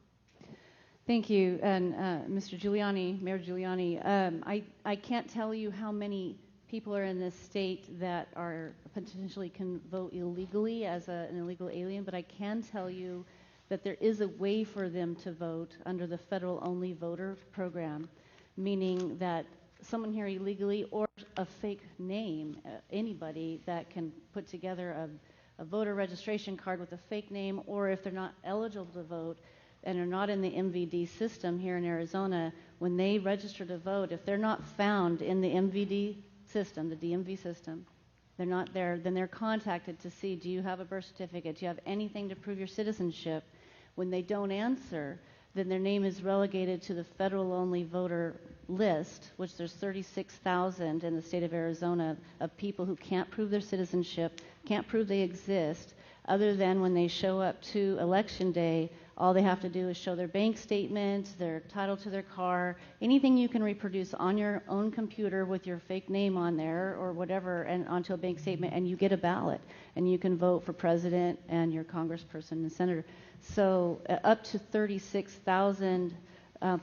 Thank you. And Mr. Giuliani, Mayor Giuliani, I can't tell you how many people are in this state that are potentially can vote illegally as an illegal alien, but I can tell you that there is a way for them to vote under the federal-only voter program, meaning that someone here illegally or a fake name, anybody that can put together a voter registration card with a fake name, or if they're not eligible to vote and are not in the MVD system here in Arizona, when they register to vote, if they're not found in the MVD system, the DMV system, they're not there, then they're contacted to see, do you have a birth certificate? Do you have anything to prove your citizenship? When they don't answer, then their name is relegated to the federal-only voter list, which there's 36,000 in the state of Arizona of people who can't prove their citizenship, can't prove they exist, other than when they show up to Election Day, all they have to do is show their bank statement, their title to their car, anything you can reproduce on your own computer with your fake name on there or whatever, and onto a bank statement, and you get a ballot, and you can vote for president and your congressperson and senator. So up to 36,000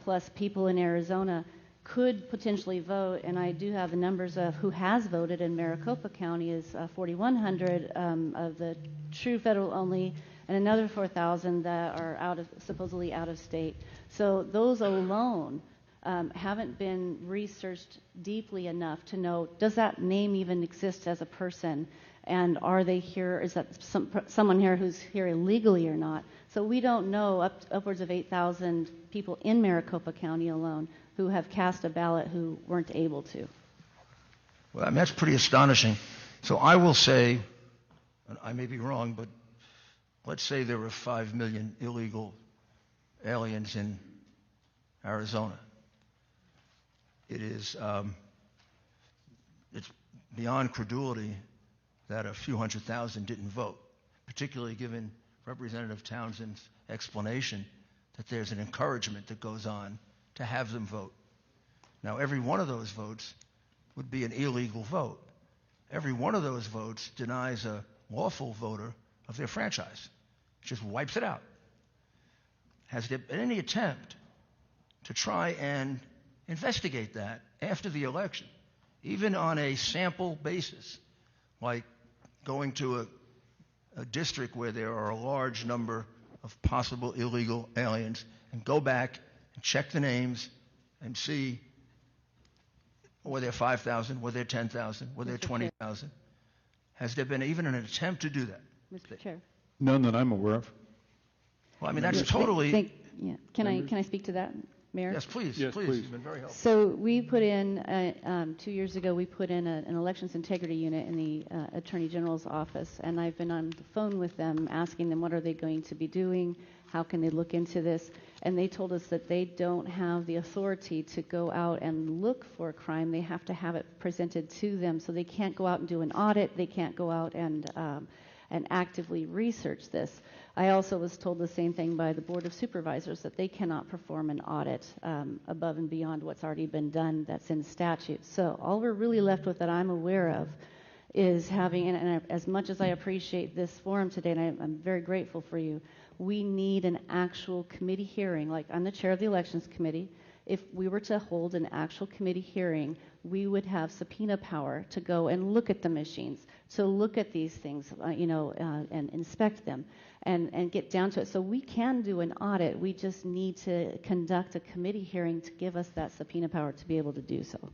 plus people in Arizona could potentially vote, and I do have the numbers of who has voted in Maricopa County is 4,100 of the true federal-only and another 4,000 that are supposedly out of state. So those alone haven't been researched deeply enough to know, does that name even exist as a person? And are they here? Is that someone here who's here illegally or not? So we don't know upwards of 8,000 people in Maricopa County alone who have cast a ballot who weren't able to. Well, I mean, that's pretty astonishing. So I will say, and I may be wrong, but let's say there were 5 million illegal aliens in Arizona. It's beyond credulity that a few 100,000 didn't vote, particularly given Representative Townsend's explanation that there's an encouragement that goes on to have them vote. Now, every one of those votes would be an illegal vote. Every one of those votes denies a lawful voter of their franchise. It just wipes it out. Has there been any attempt to try and investigate that after the election, even on a sample basis, like going to a district where there are a large number of possible illegal aliens, and go back and check the names and see, were there 5,000, were there 10,000, were there 20,000? Has there been even an attempt to do that? Mr. Chair. None that I'm aware of. Well, I mean, that's totally... Yeah. Can I speak to that, Mayor? Yes, please. Yes, please. You've been very helpful. So we put in, 2 years ago, we put in an elections integrity unit in the Attorney General's office, and I've been on the phone with them asking them what are they going to be doing, how can they look into this, and they told us that they don't have the authority to go out and look for a crime. They have to have it presented to them, so they can't go out and do an audit, they can't go out and actively research this. I also was told the same thing by the Board of Supervisors, that they cannot perform an audit above and beyond what's already been done that's in statute. So all we're really left with that I'm aware of is having, and as much as I appreciate this forum today, and I'm very grateful for you, we need an actual committee hearing. Like, I'm the chair of the Elections Committee. If we were to hold an actual committee hearing, we would have subpoena power to go and look at the machines, to look at these things, and inspect them, and get down to it. So we can do an audit. We just need to conduct a committee hearing to give us that subpoena power to be able to do so.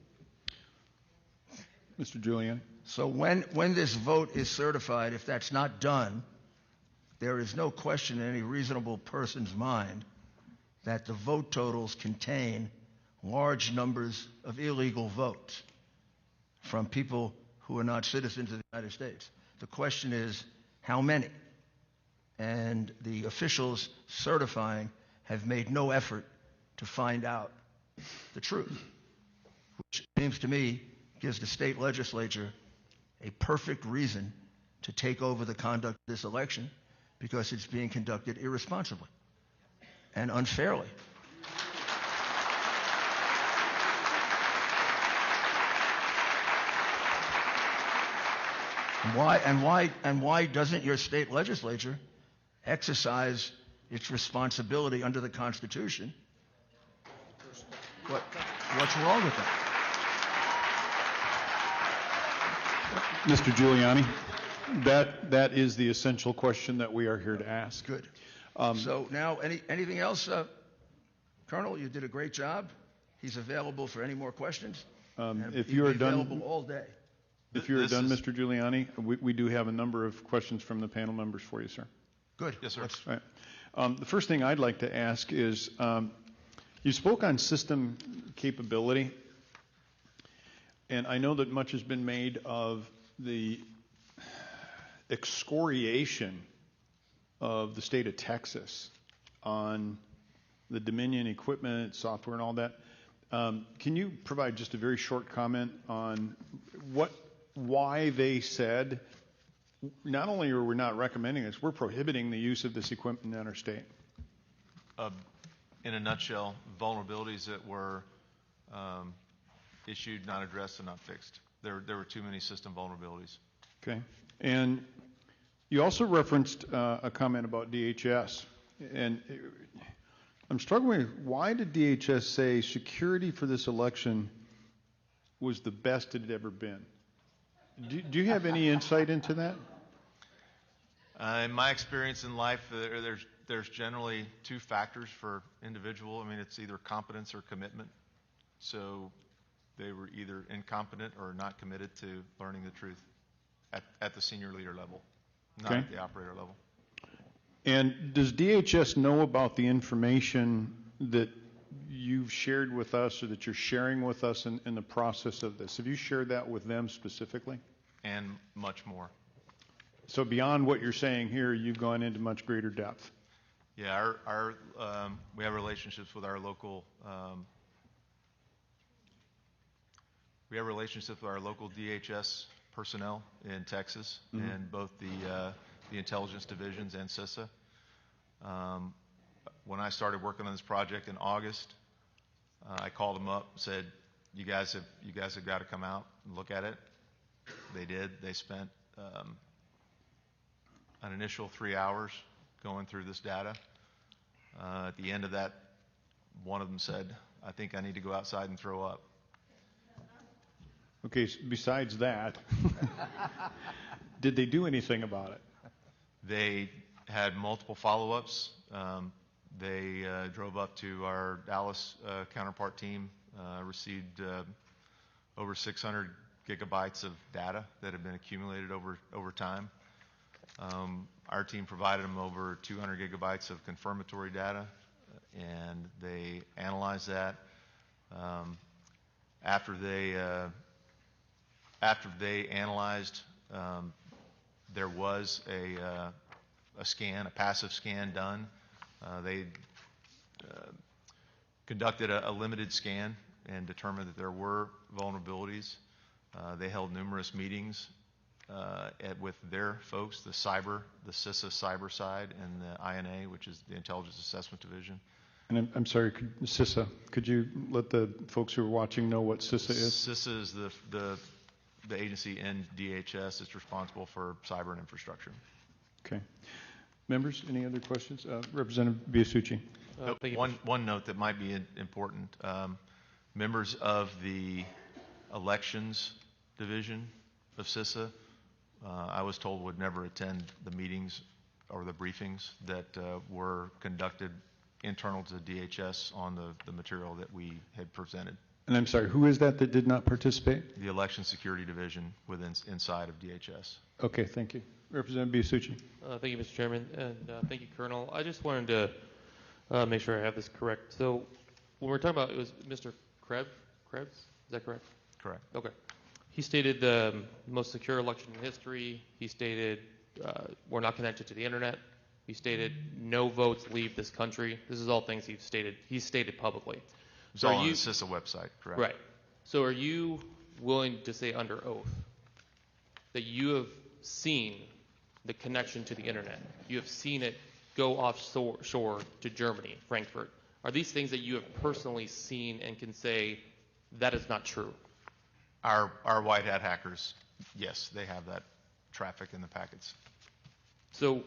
Mr. Julian. So when this vote is certified, if that's not done, there is no question in any reasonable person's mind that the vote totals contain large numbers of illegal votes from people who are not citizens of the United States. The question is, how many? And the officials certifying have made no effort to find out the truth, which seems to me gives the state legislature a perfect reason to take over the conduct of this election, because it's being conducted irresponsibly and unfairly. And why doesn't your state legislature exercise its responsibility under the Constitution? What's wrong with that? Mr. Giuliani, that is the essential question that we are here to ask. Good. So now, anything else, Colonel? You did a great job. He's available for any more questions. If you are done, available all day. If you are done, Mr. Giuliani, we do have a number of questions from the panel members for you, sir. Good. Yes, sir. All right. The first thing I'd like to ask is, you spoke on system capability, and I know that much has been made of the excoriation of the state of Texas on the Dominion equipment, software, and all that. Can you provide just a very short comment on why they said, not only are we not recommending this, we're prohibiting the use of this equipment in our state? In a nutshell, vulnerabilities that were issued, not addressed, and not fixed. There were too many system vulnerabilities. Okay. And you also referenced a comment about DHS. And I'm struggling with, why did DHS say security for this election was the best it had ever been? Do you have any insight into that? In my experience in life, there's generally two factors for individual. I mean, it's either competence or commitment. So they were either incompetent or not committed to learning the truth at the senior leader level, not Okay. at the operator level. And does DHS know about the information that you've shared with us or that you're sharing with us in the process of this? Have you shared that with them specifically? And much more. So beyond what you're saying here, you've gone into much greater depth. Yeah, we have relationships with our local DHS personnel in Texas, Mhm. in both the intelligence divisions and CISA. When I started working on this project in August, I called them up, said, "You guys have got to come out and look at it." They did. They spent an initial 3 hours going through this data. At the end of that, one of them said, "I think I need to go outside and throw up." Okay, besides that, did they do anything about it? They had multiple follow-ups. They drove up to our Dallas counterpart team, received over 600 gigabytes of data that had been accumulated over time. Our team provided them over 200 gigabytes of confirmatory data, and they analyzed that. After they analyzed, there was a passive scan done. They conducted a limited scan and determined that there were vulnerabilities. They held numerous meetings with their folks, the CISA cyber side, and the INA, which is the Intelligence Assessment Division. And I'm sorry, CISA, could you let the folks who are watching know what CISA is? CISA is the agency in DHS that's responsible for cyber and infrastructure. Okay. Members, any other questions? Representative Biasucci. One note that might be important. Members of the elections division of CISA, I was told would never attend the meetings or the briefings that were conducted internal to DHS on the material that we had presented. And I'm sorry, who is that did not participate? The election security division inside of DHS. Okay, thank you. Representative Biasucci. Thank you, Mr. Chairman, and thank you, Colonel. I just wanted to make sure I have this correct. So when we're talking about, it was Mr. Krebs? Is that correct? Correct. Okay. He stated the most secure election in history. He stated we're not connected to the internet. He stated no votes leave this country. This is all things he's stated publicly. It's all on the CISA website, correct? Right. So are you willing to say under oath that you have seen the connection to the internet? You have seen it go offshore to Germany, Frankfurt. Are these things that you have personally seen and can say that is not true? Our white hat hackers, yes, they have that traffic in the packets. So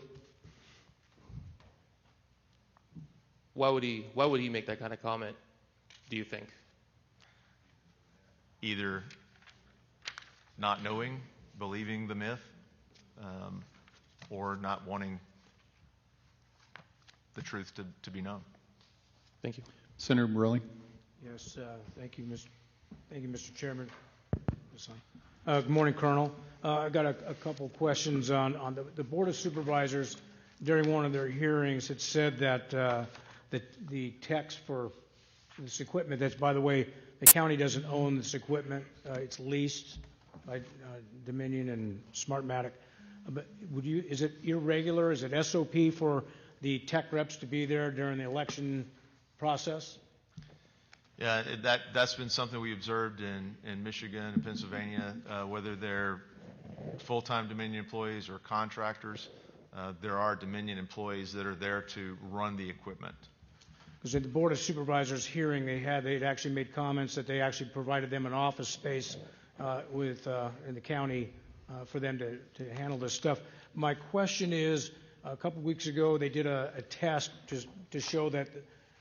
why would he make that kind of comment, do you think? Either not knowing, believing the myth, or not wanting the truth to be known. Thank you. Senator Borelli. Yes, thank you, Mr. Chairman. Good morning, Colonel. I've got a couple questions on the Board of Supervisors. During one of their hearings, it said that the text for this equipment, that's, by the way, the county doesn't own this equipment. It's leased by Dominion and Smartmatic. But is it irregular? Is it SOP for the tech reps to be there during the election process? Yeah, that's been something we observed in Michigan and Pennsylvania, whether they're full-time Dominion employees or contractors. There are Dominion employees that are there to run the equipment. Because at the Board of Supervisors hearing they'd actually made comments that they actually provided them an office space in the county for them to handle this stuff. My question is, a couple weeks ago they did a test to show that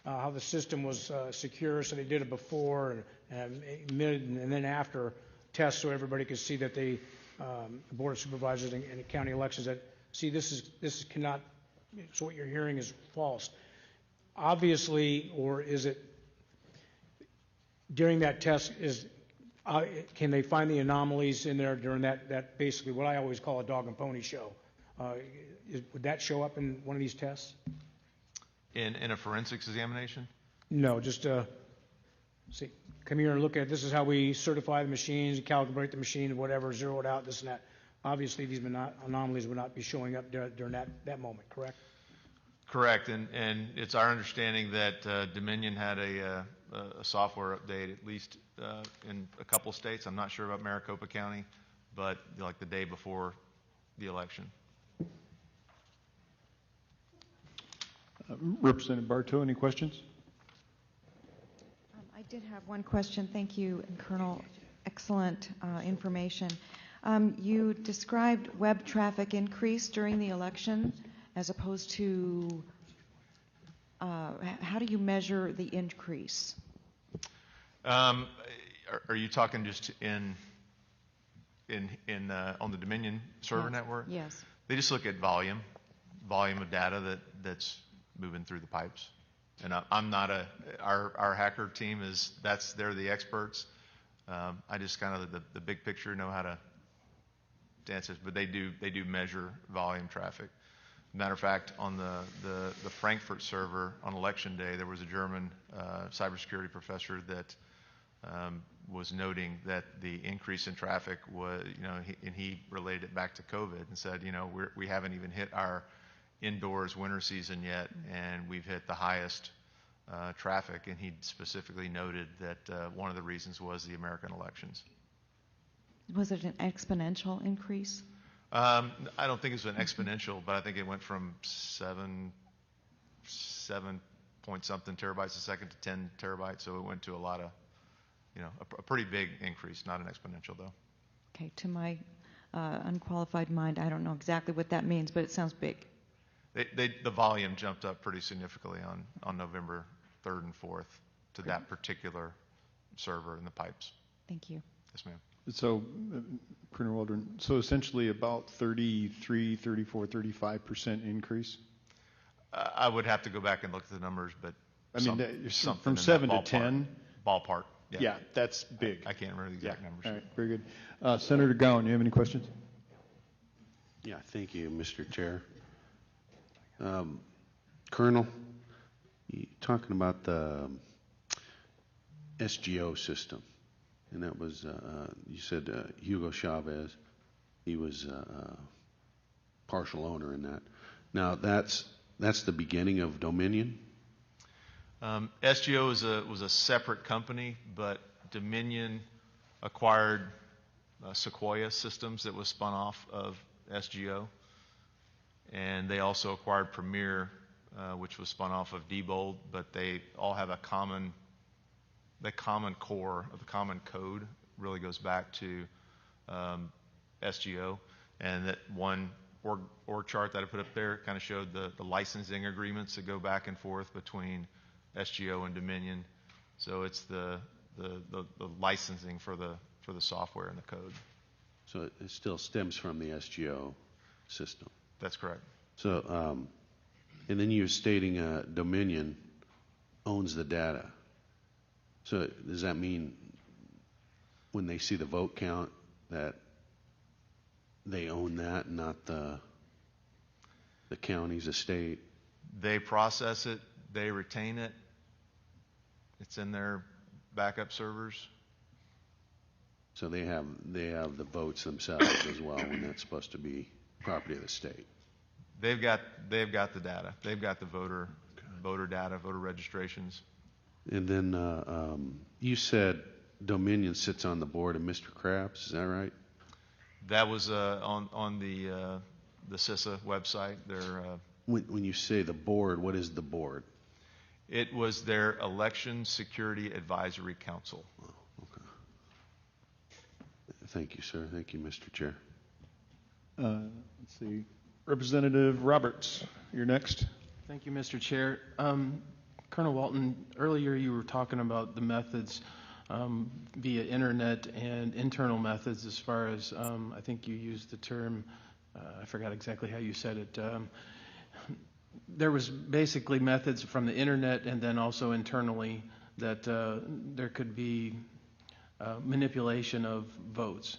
how the system was secure, so they did it before and mid and then after tests so everybody could see that the Board of Supervisors and county elections see, this is cannot, so what you're hearing is false. Obviously, or is it during that test, can they find the anomalies in there during that basically what I always call a dog and pony show? Would that show up in one of these tests? In a forensics examination? No, just see, come here and look at this is how we certify the machines, calibrate the machine, whatever, zero it out, this and that. Obviously, these anomalies would not be showing up during that moment, correct? Correct, and it's our understanding that Dominion had a software update, at least in a couple states. I'm not sure about Maricopa County, but like the day before the election. Representative Bartow, any questions? I did have one question. Thank you, Colonel. Excellent information. You described web traffic increase during the election as opposed to how do you measure the increase? Are you talking just on the Dominion server network? Yes. They just look at volume of data that's moving through the pipes. And I'm not our hacker team they're the experts. I just kind of the big picture know how to answer, but they do measure volume traffic. Matter of fact, on the Frankfurt server on election day, there was a German cybersecurity professor that was noting that the increase in traffic was, and he related it back to COVID and said, we haven't even hit our indoors winter season yet, and we've hit the highest traffic, and he specifically noted that one of the reasons was the American elections. Was it an exponential increase? I don't think it was an exponential, but I think it went from 7 point something terabytes a second to 10 terabytes, so it went to a lot of, a pretty big increase, not an exponential though. Okay, to my unqualified mind, I don't know exactly what that means, but it sounds big. The volume jumped up pretty significantly on November 3rd and 4th to that particular server in the pipes. Thank you. Yes, ma'am. So, Colonel Waldron, so essentially about 33, 34, 35% increase? I would have to go back and look at the numbers, but I mean, from 7 to 10? Ballpark. Yeah, that's big. I can't remember the exact numbers. All right, very good. Senator Gowan, you have any questions? Yeah, thank you, Mr. Chair. Colonel, you talking about the SGO system, and that was, you said Hugo Chavez, he was partial owner in that. Now, that's the beginning of Dominion? SGO was a separate company, but Dominion acquired Sequoia Systems that was spun off of SGO, and they also acquired Premier, which was spun off of Diebold, but they all have the common core of the common code really goes back to SGO, and that one org chart that I put up there kind of showed the licensing agreements that go back and forth between SGO and Dominion. So it's the licensing for the software and the code. So it still stems from the SGO system? That's correct. So, and then you're stating Dominion owns the data. So does that mean when they see the vote count that they own that, not the counties, the state? They process it, they retain it. It's in their backup servers. So they have the votes themselves as well, when that's supposed to be property of the state. They've got the data. They've got the voter data, voter registrations. And then you said Dominion sits on the board of Mr. Krabs. Is that right? That was on the CISA website. When you say the board, what is the board? It was their Election Security Advisory Council. Oh, okay. Thank you, sir. Thank you, Mr. Chair. Let's see. Representative Roberts, you're next. Thank you, Mr. Chair. Colonel Walton, earlier you were talking about the methods via internet and internal methods as far as, I think you used the term I forgot exactly how you said it. There was basically methods from the internet and then also internally that there could be manipulation of votes.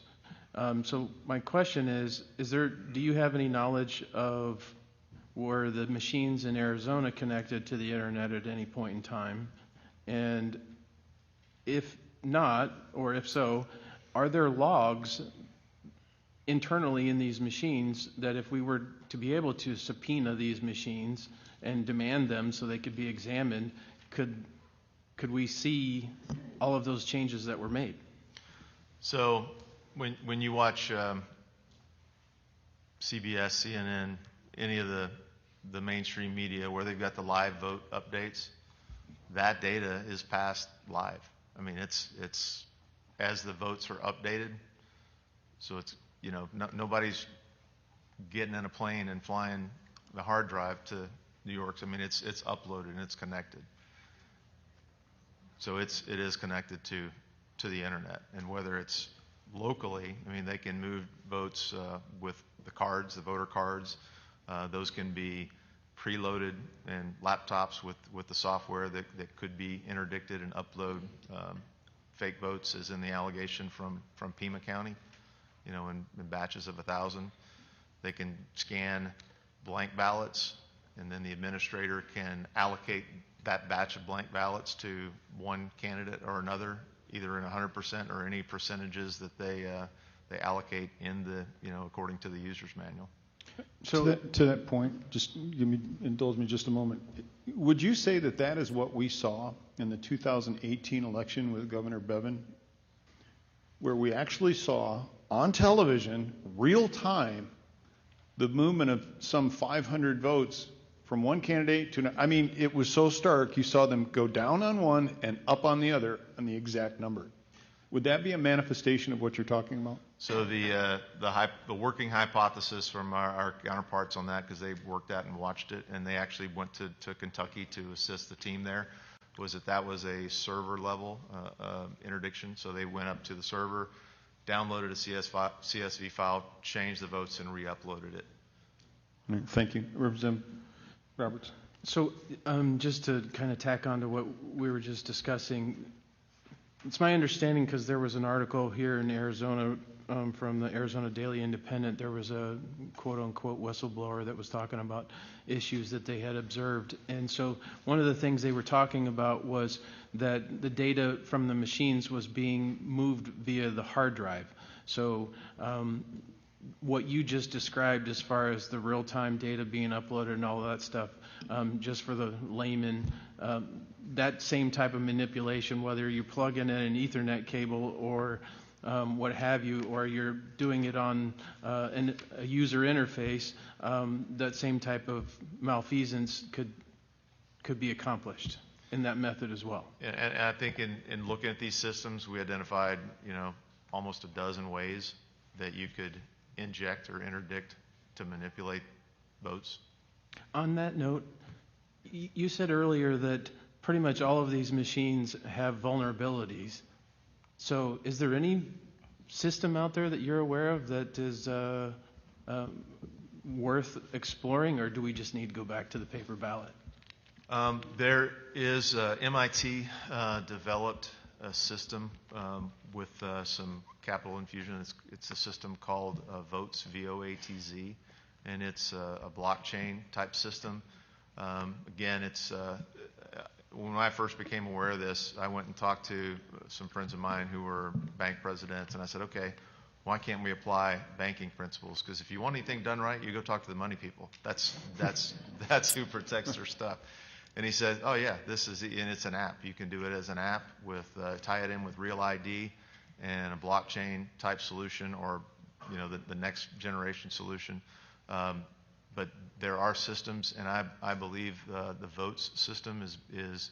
So my question is do you have any knowledge of were the machines in Arizona connected to the internet at any point in time? And if not, or if so, are there logs internally in these machines that if we were to be able to subpoena these machines and demand them so they could be examined, could we see all of those changes that were made? So when you watch CBS, CNN, any of the mainstream media where they've got the live vote updates, that data is passed live. I mean, it's as the votes are updated. So it's, you know, nobody's getting in a plane and flying the hard drive to New York. I mean, it's uploaded and it's connected. So it is connected to the internet, and whether it's locally, I mean, they can move votes with the cards, the voter cards. Those can be preloaded in laptops with the software that could be interdicted and upload fake votes, as in the allegation from Pima County, you know, in batches of 1,000. They can scan blank ballots, and then the administrator can allocate that batch of blank ballots to one candidate or another, either in 100% or any percentages that they allocate in the, you know, according to the user's manual. So to that point, just indulge me just a moment. Would you say that that is what we saw in the 2018 election with Governor Bevin, where we actually saw on television, real time, the movement of some 500 votes from one candidate to another? I mean, it was so stark. You saw them go down on one and up on the other on the exact number. Would that be a manifestation of what you're talking about? So the working hypothesis from our counterparts on that, because they worked at and watched it, and they actually went to Kentucky to assist the team there, was that was a server level interdiction. So they went up to the server, downloaded a CSV file, changed the votes, and re-uploaded it. Thank you. Representative Roberts. So just to kind of tack on to what we were just discussing, it's my understanding, because there was an article here in Arizona from the Arizona Daily Independent, there was a quote-unquote whistleblower that was talking about issues that they had observed. And so one of the things they were talking about was that the data from the machines was being moved via the hard drive. So what you just described as far as the real-time data being uploaded and all of that stuff, just for the layman, that same type of manipulation, whether you plug in an Ethernet cable or what have you, or you're doing it on a user interface, that same type of malfeasance could be accomplished in that method as well. And I think in looking at these systems, we identified, you know, almost a dozen ways that you could inject or interdict to manipulate votes. On that note, you said earlier that pretty much all of these machines have vulnerabilities. So is there any system out there that you're aware of that is worth exploring, or do we just need to go back to the paper ballot? There is MIT developed a system with some capital infusion. It's a system called VOATZ, V-O-A-T-Z, and it's a blockchain type system. Again, it's when I first became aware of this, I went and talked to some friends of mine who were bank presidents, and I said, okay, why can't we apply banking principles? Because if you want anything done right, you go talk to the money people. That's who protects their stuff. And he said, oh yeah, and it's an app. You can do it as an app with tie it in with Real ID and a blockchain type solution, or you know the next generation solution. But there are systems, and I believe the VOATZ system is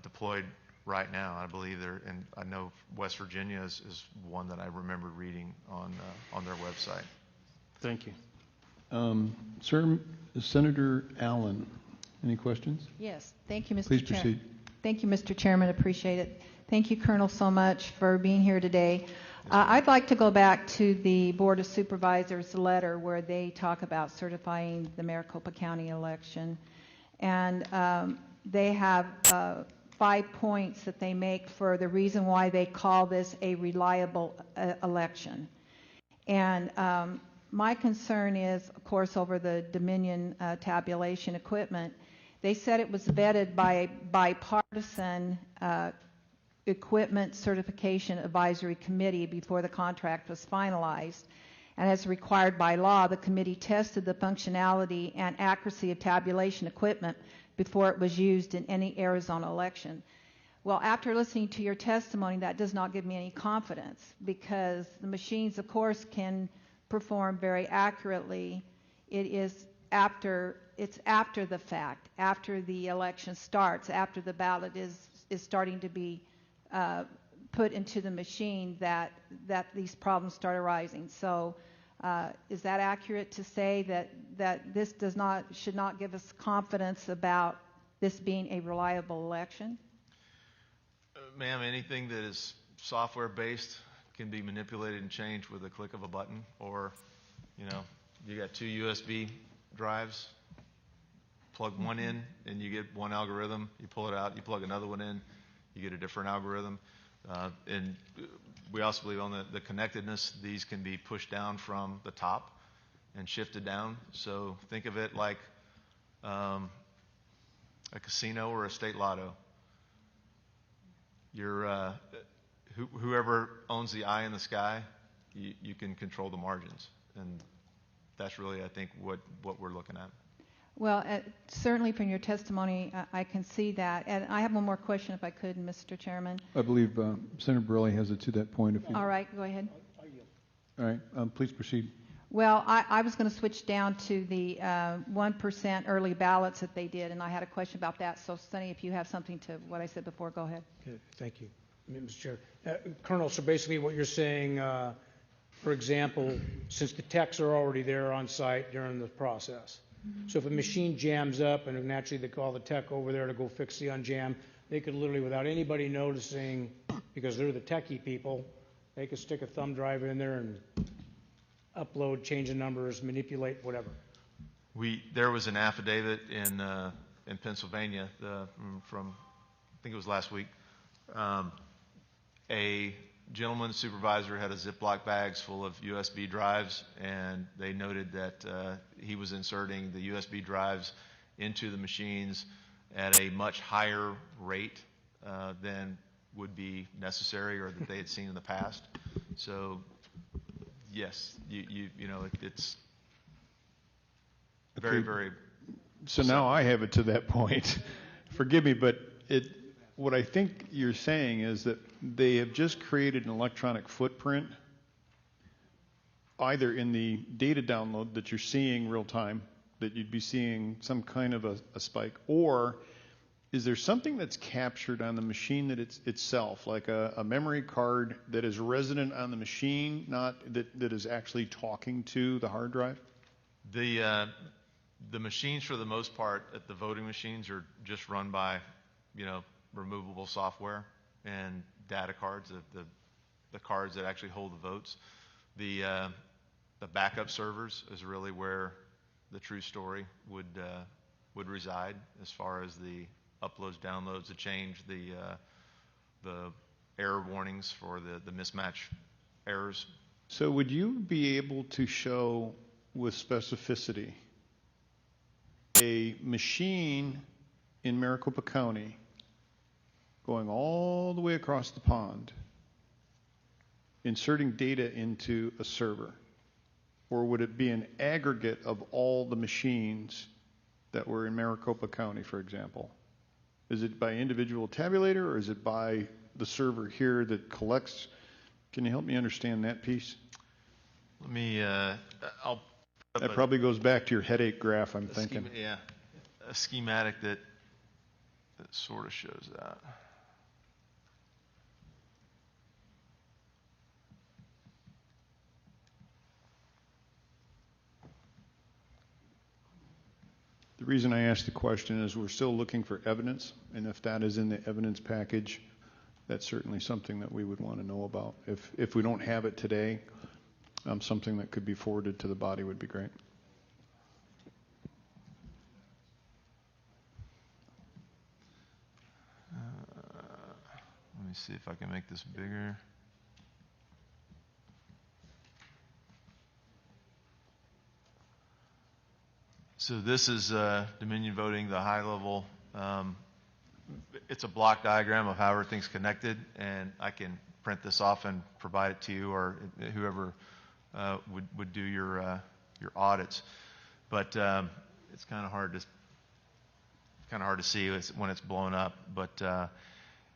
deployed right now. I believe and I know West Virginia is one that I remember reading on their website. Thank you. Sir, Senator Allen, any questions? Yes. Thank you, Mr. Please Chairman. proceed. Thank you, Mr. Chairman. Appreciate it. Thank you, Colonel, so much for being here today. I'd like to go back to the Board of Supervisors letter where they talk about certifying the Maricopa County election. And they have 5 points that they make for the reason why they call this a reliable election. And my concern is, of course, over the Dominion tabulation equipment. They said it was vetted by a bipartisan Equipment Certification Advisory Committee before the contract was finalized. And as required by law, the committee tested the functionality and accuracy of tabulation equipment before it was used in any Arizona election. Well, after listening to your testimony, that does not give me any confidence, because the machines, of course, can perform very accurately. It's after the fact, after the election starts, after the ballot is starting to be put into the machine, that these problems start arising. So is that accurate to say that this should not give us confidence about this being a reliable election? Ma'am, anything that is software based can be manipulated and changed with a click of a button. Or, you got 2 USB drives, plug one in and you get one algorithm, you pull it out, you plug another one in, you get a different algorithm. And we also believe on the connectedness, these can be pushed down from the top and shifted down. So think of it like a casino or a state lotto. Whoever owns the eye in the sky, you can control the margins. And that's really, I think, what we're looking at. Well, certainly from your testimony, I can see that. And I have one more question, if I could, Mr. Chairman. I believe Senator Borelli has it to that point. All right, go ahead. All right, please proceed. Well, I was going to switch down to the 1% early ballots that they did, and I had a question about that. So, Sonny, if you have something to what I said before, go ahead. Okay, thank you, Mr. Chair. Colonel, so basically what you're saying, for example, since the techs are already there on site during the process, so if a machine jams up and naturally they call the tech over there to go fix the unjam, they could literally, without anybody noticing, because they're the techie people, they could stick a thumb drive in there and upload, change the numbers, manipulate, whatever. There was an affidavit in Pennsylvania from, I think it was last week. A gentleman supervisor had a Ziploc bags full of USB drives, and they noted that he was inserting the USB drives into the machines at a much higher rate than would be necessary or that they had seen in the past. So, yes, it's very, very. So now I have it to that point. Forgive me, but what I think you're saying is that they have just created an electronic footprint, either in the data download that you're seeing real time, that you'd be seeing some kind of a spike, or is there something that's captured on the machine that itself, like a memory card that is resident on the machine, not that is actually talking to the hard drive? The machines, for the most part, at the voting machines, are just run by, removable software and data cards, the cards that actually hold the votes. The backup servers is really where the true story would reside, as far as the uploads, downloads, the change, the error warnings for the mismatch errors. So would you be able to show with specificity a machine in Maricopa County going all the way across the pond, inserting data into a server? Or would it be an aggregate of all the machines that were in Maricopa County, for example? Is it by individual tabulator, or is it by the server here that collects? Can you help me understand that piece? Let me, that probably goes back to your headache graph, I'm thinking. A schematic that sort of shows that. The reason I asked the question is we're still looking for evidence, and if that is in the evidence package, that's certainly something that we would want to know about. If we don't have it today, something that could be forwarded to the body would be great. Let me see if I can make this bigger. So this is Dominion voting, the high level. It's a block diagram of how everything's connected, and I can print this off and provide it to you, or whoever would do your audits. But it's kind of hard to see when it's blown up. But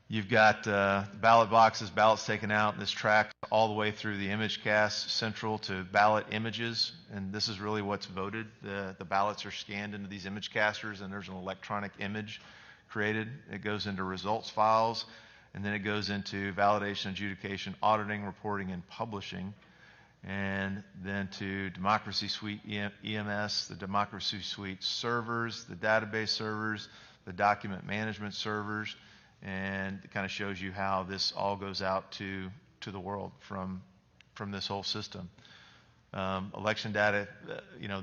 you've got ballot boxes, ballots taken out, and this tracks all the way through the image cast central to ballot images, and this is really what's voted. The ballots are scanned into these image casters, and there's an electronic image created. It goes into results files, and then it goes into validation, adjudication, auditing, reporting, and publishing, and then to Democracy Suite EMS, the Democracy Suite servers, the database servers, the document management servers, and it kind of shows you how this all goes out to the world from this whole system. Election data,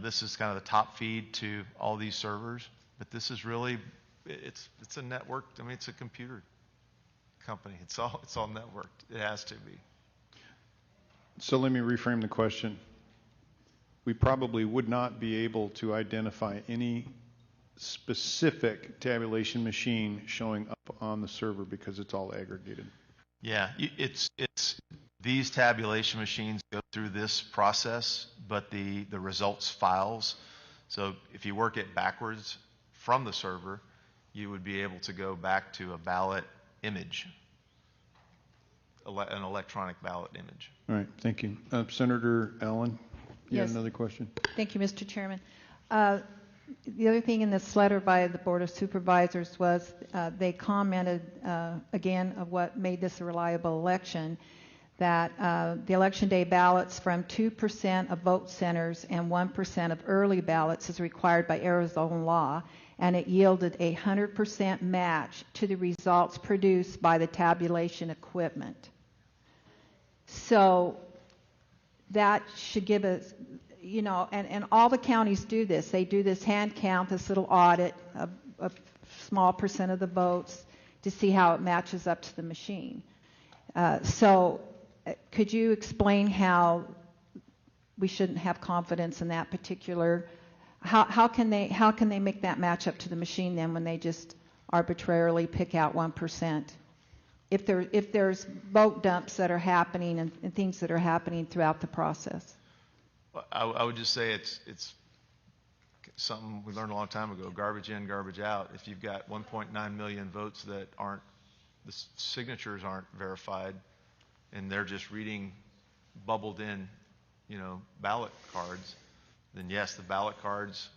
this is kind of the top feed to all these servers, but this is really, it's a network. I mean, it's a computer company. It's all networked. It has to be. So let me reframe the question. We probably would not be able to identify any specific tabulation machine showing up on the server because it's all aggregated. Yeah, it's these tabulation machines go through this process, but the results files. So if you work it backwards from the server, you would be able to go back to a ballot image, an electronic ballot image. All right, thank you. Senator Allen, you Yes. had another question? Thank you, Mr. Chairman. The other thing in this letter by the Board of Supervisors was they commented, again, of what made this a reliable election, that the election day ballots from 2% of vote centers and 1% of early ballots is required by Arizona law, and it yielded a 100% match to the results produced by the tabulation equipment. So that should give us, and all the counties do this. They do this hand count, this little audit of a small percent of the votes to see how it matches up to the machine. So could you explain how we shouldn't have confidence in that particular? How can they make that match up to the machine then when they just arbitrarily pick out 1%? If there's vote dumps that are happening and things that are happening throughout the process. I would just say it's something we learned a long time ago, garbage in, garbage out. If you've got 1.9 million votes that the signatures aren't verified, and they're just reading bubbled in, ballot cards, then yes, the ballot cards,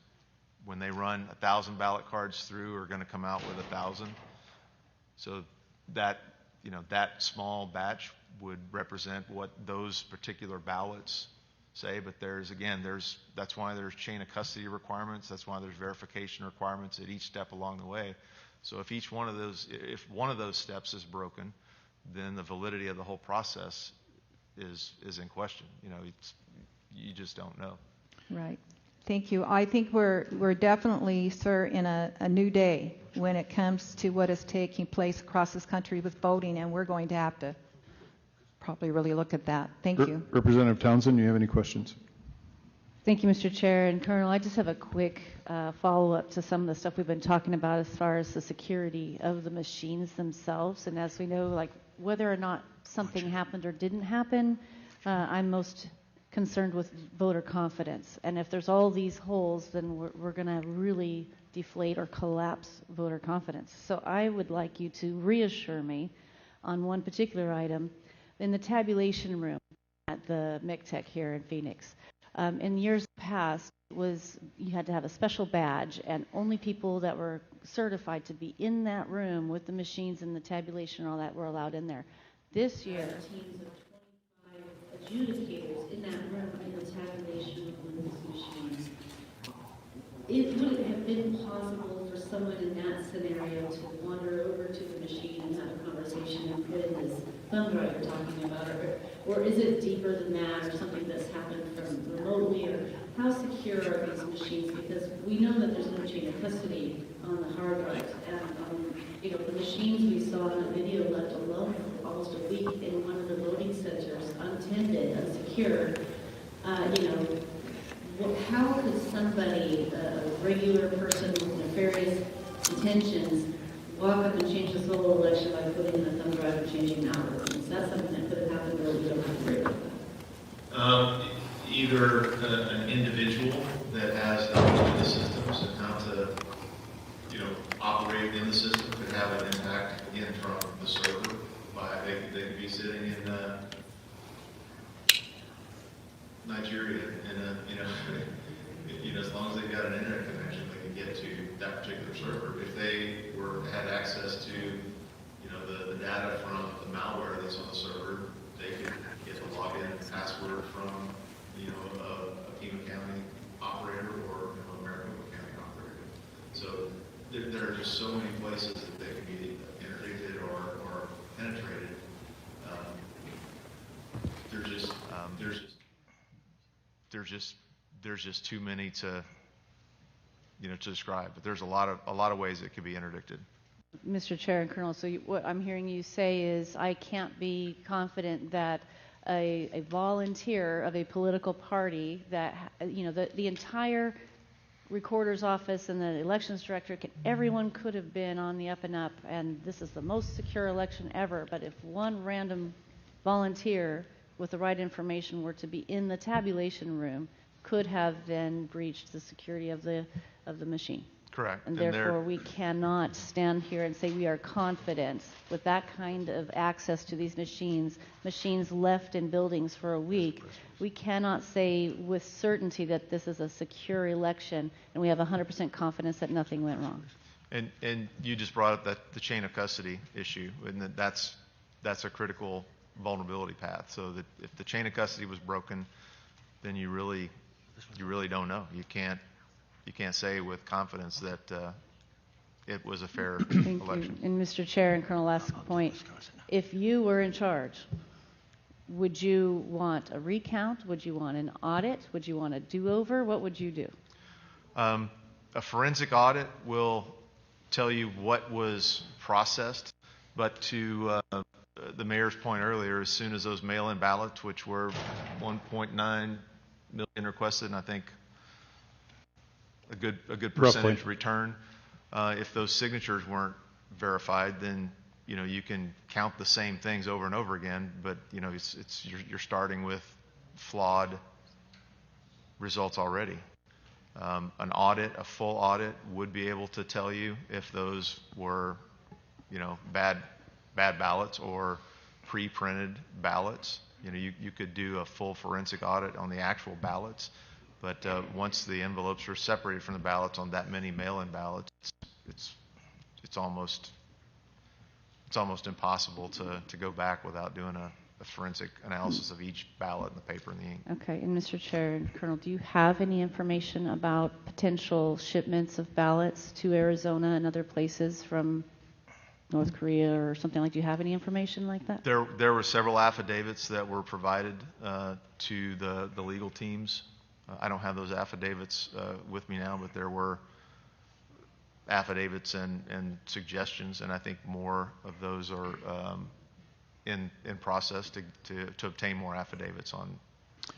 when they run 1,000 ballot cards through, are going to come out with 1,000. So that small batch would represent what those particular ballots say, but that's why there's chain of custody requirements. That's why there's verification requirements at each step along the way. So if one of those steps is broken, then the validity of the whole process is in question. You just don't know. Right. Thank you. I think we're definitely, sir, in a new day when it comes to what is taking place across this country with voting, and we're going to have to probably really look at that. Thank you. Representative Townsend, do you have any questions? Thank you, Mr. Chair. And Colonel, I just have a quick follow-up to some of the stuff we've been talking about as far as the security of the machines themselves. And as we know, whether or not something happened or didn't happen, I'm most concerned with voter confidence. And if there's all these holes, then we're going to really deflate or collapse voter confidence. So I would like you to reassure me on one particular item. In the tabulation room at the MCTEC here in Phoenix, in years past, you had to have a special badge, and only people that were certified to be in that room with the machines and the tabulation and all that were allowed in there. This year, teams of 25 adjudicators in that room in the tabulation of those machines. Would it have been possible for someone in that scenario to wander over to the machine and have a conversation with thumb drive you're talking about, or is it deeper than that, or something that's happened from remotely, or how secure are these machines? Because we know that there's no chain of custody on the hard drives, and you know, the machines we saw in the video left alone for almost a week in one of the voting centers, untended, unsecure. You know, how could somebody, a regular person with nefarious intentions, walk up and change this whole election by putting in a thumb drive and changing the algorithms? That's something that could have happened, or we don't have to worry about that. Either an individual that has knowledge of the systems and how to, you know, operate in the system could have an impact again from the server. They could be sitting in Nigeria, and as long as they've got an internet connection, they can get to that particular server. If they had access to, you know, the data from the malware that's on the server, they could get the login and password from, you know, a Pima County operator or, you know, a Maricopa County operator. So there are just so many places that they can be interdicted or penetrated. There's just too many to, you know, to describe. But there's a lot of ways it could be interdicted. Mr. Chair and Colonel, so what I'm hearing you say is I can't be confident that a volunteer of a political party that, you know, the entire recorder's office and the elections director, everyone could have been on the up and up, and this is the most secure election ever. But if one random volunteer with the right information were to be in the tabulation room, could have then breached the security of the machine. Correct. And therefore, we cannot stand here and say we are confident with that kind of access to these machines left in buildings for a week. We cannot say with certainty that this is a secure election, and we have 100% confidence that nothing went wrong. And you just brought up the chain of custody issue, and that's a critical vulnerability path. So that if the chain of custody was broken, then you really don't know. You can't say with confidence that it was a fair election. You. And Mr. Chair and Colonel, last point. If you were in charge, would you want a recount? Would you want an audit? Would you want a do-over? What would you do? A forensic audit will tell you what was processed, but to the mayor's point earlier, as soon as those mail-in ballots, which were 1.9 million requested, and I think a good percentage return. If those signatures weren't verified, then you know you can count the same things over and over again, but you know you're starting with flawed results already. An audit, a full audit, would be able to tell you if those were, you know, bad ballots or pre-printed ballots. You know, you could do a full forensic audit on the actual ballots, but once the envelopes are separated from the ballots on that many mail-in ballots, it's almost impossible to go back without doing a forensic analysis of each ballot and the paper and the ink. Okay, and Mr. Chair and Colonel, do you have any information about potential shipments of ballots to Arizona and other places from North Korea or something like? Do you have any information like that? There were several affidavits that were provided to the legal teams. I don't have those affidavits with me now, but there were affidavits and suggestions, and I think more of those are in process to obtain more affidavits on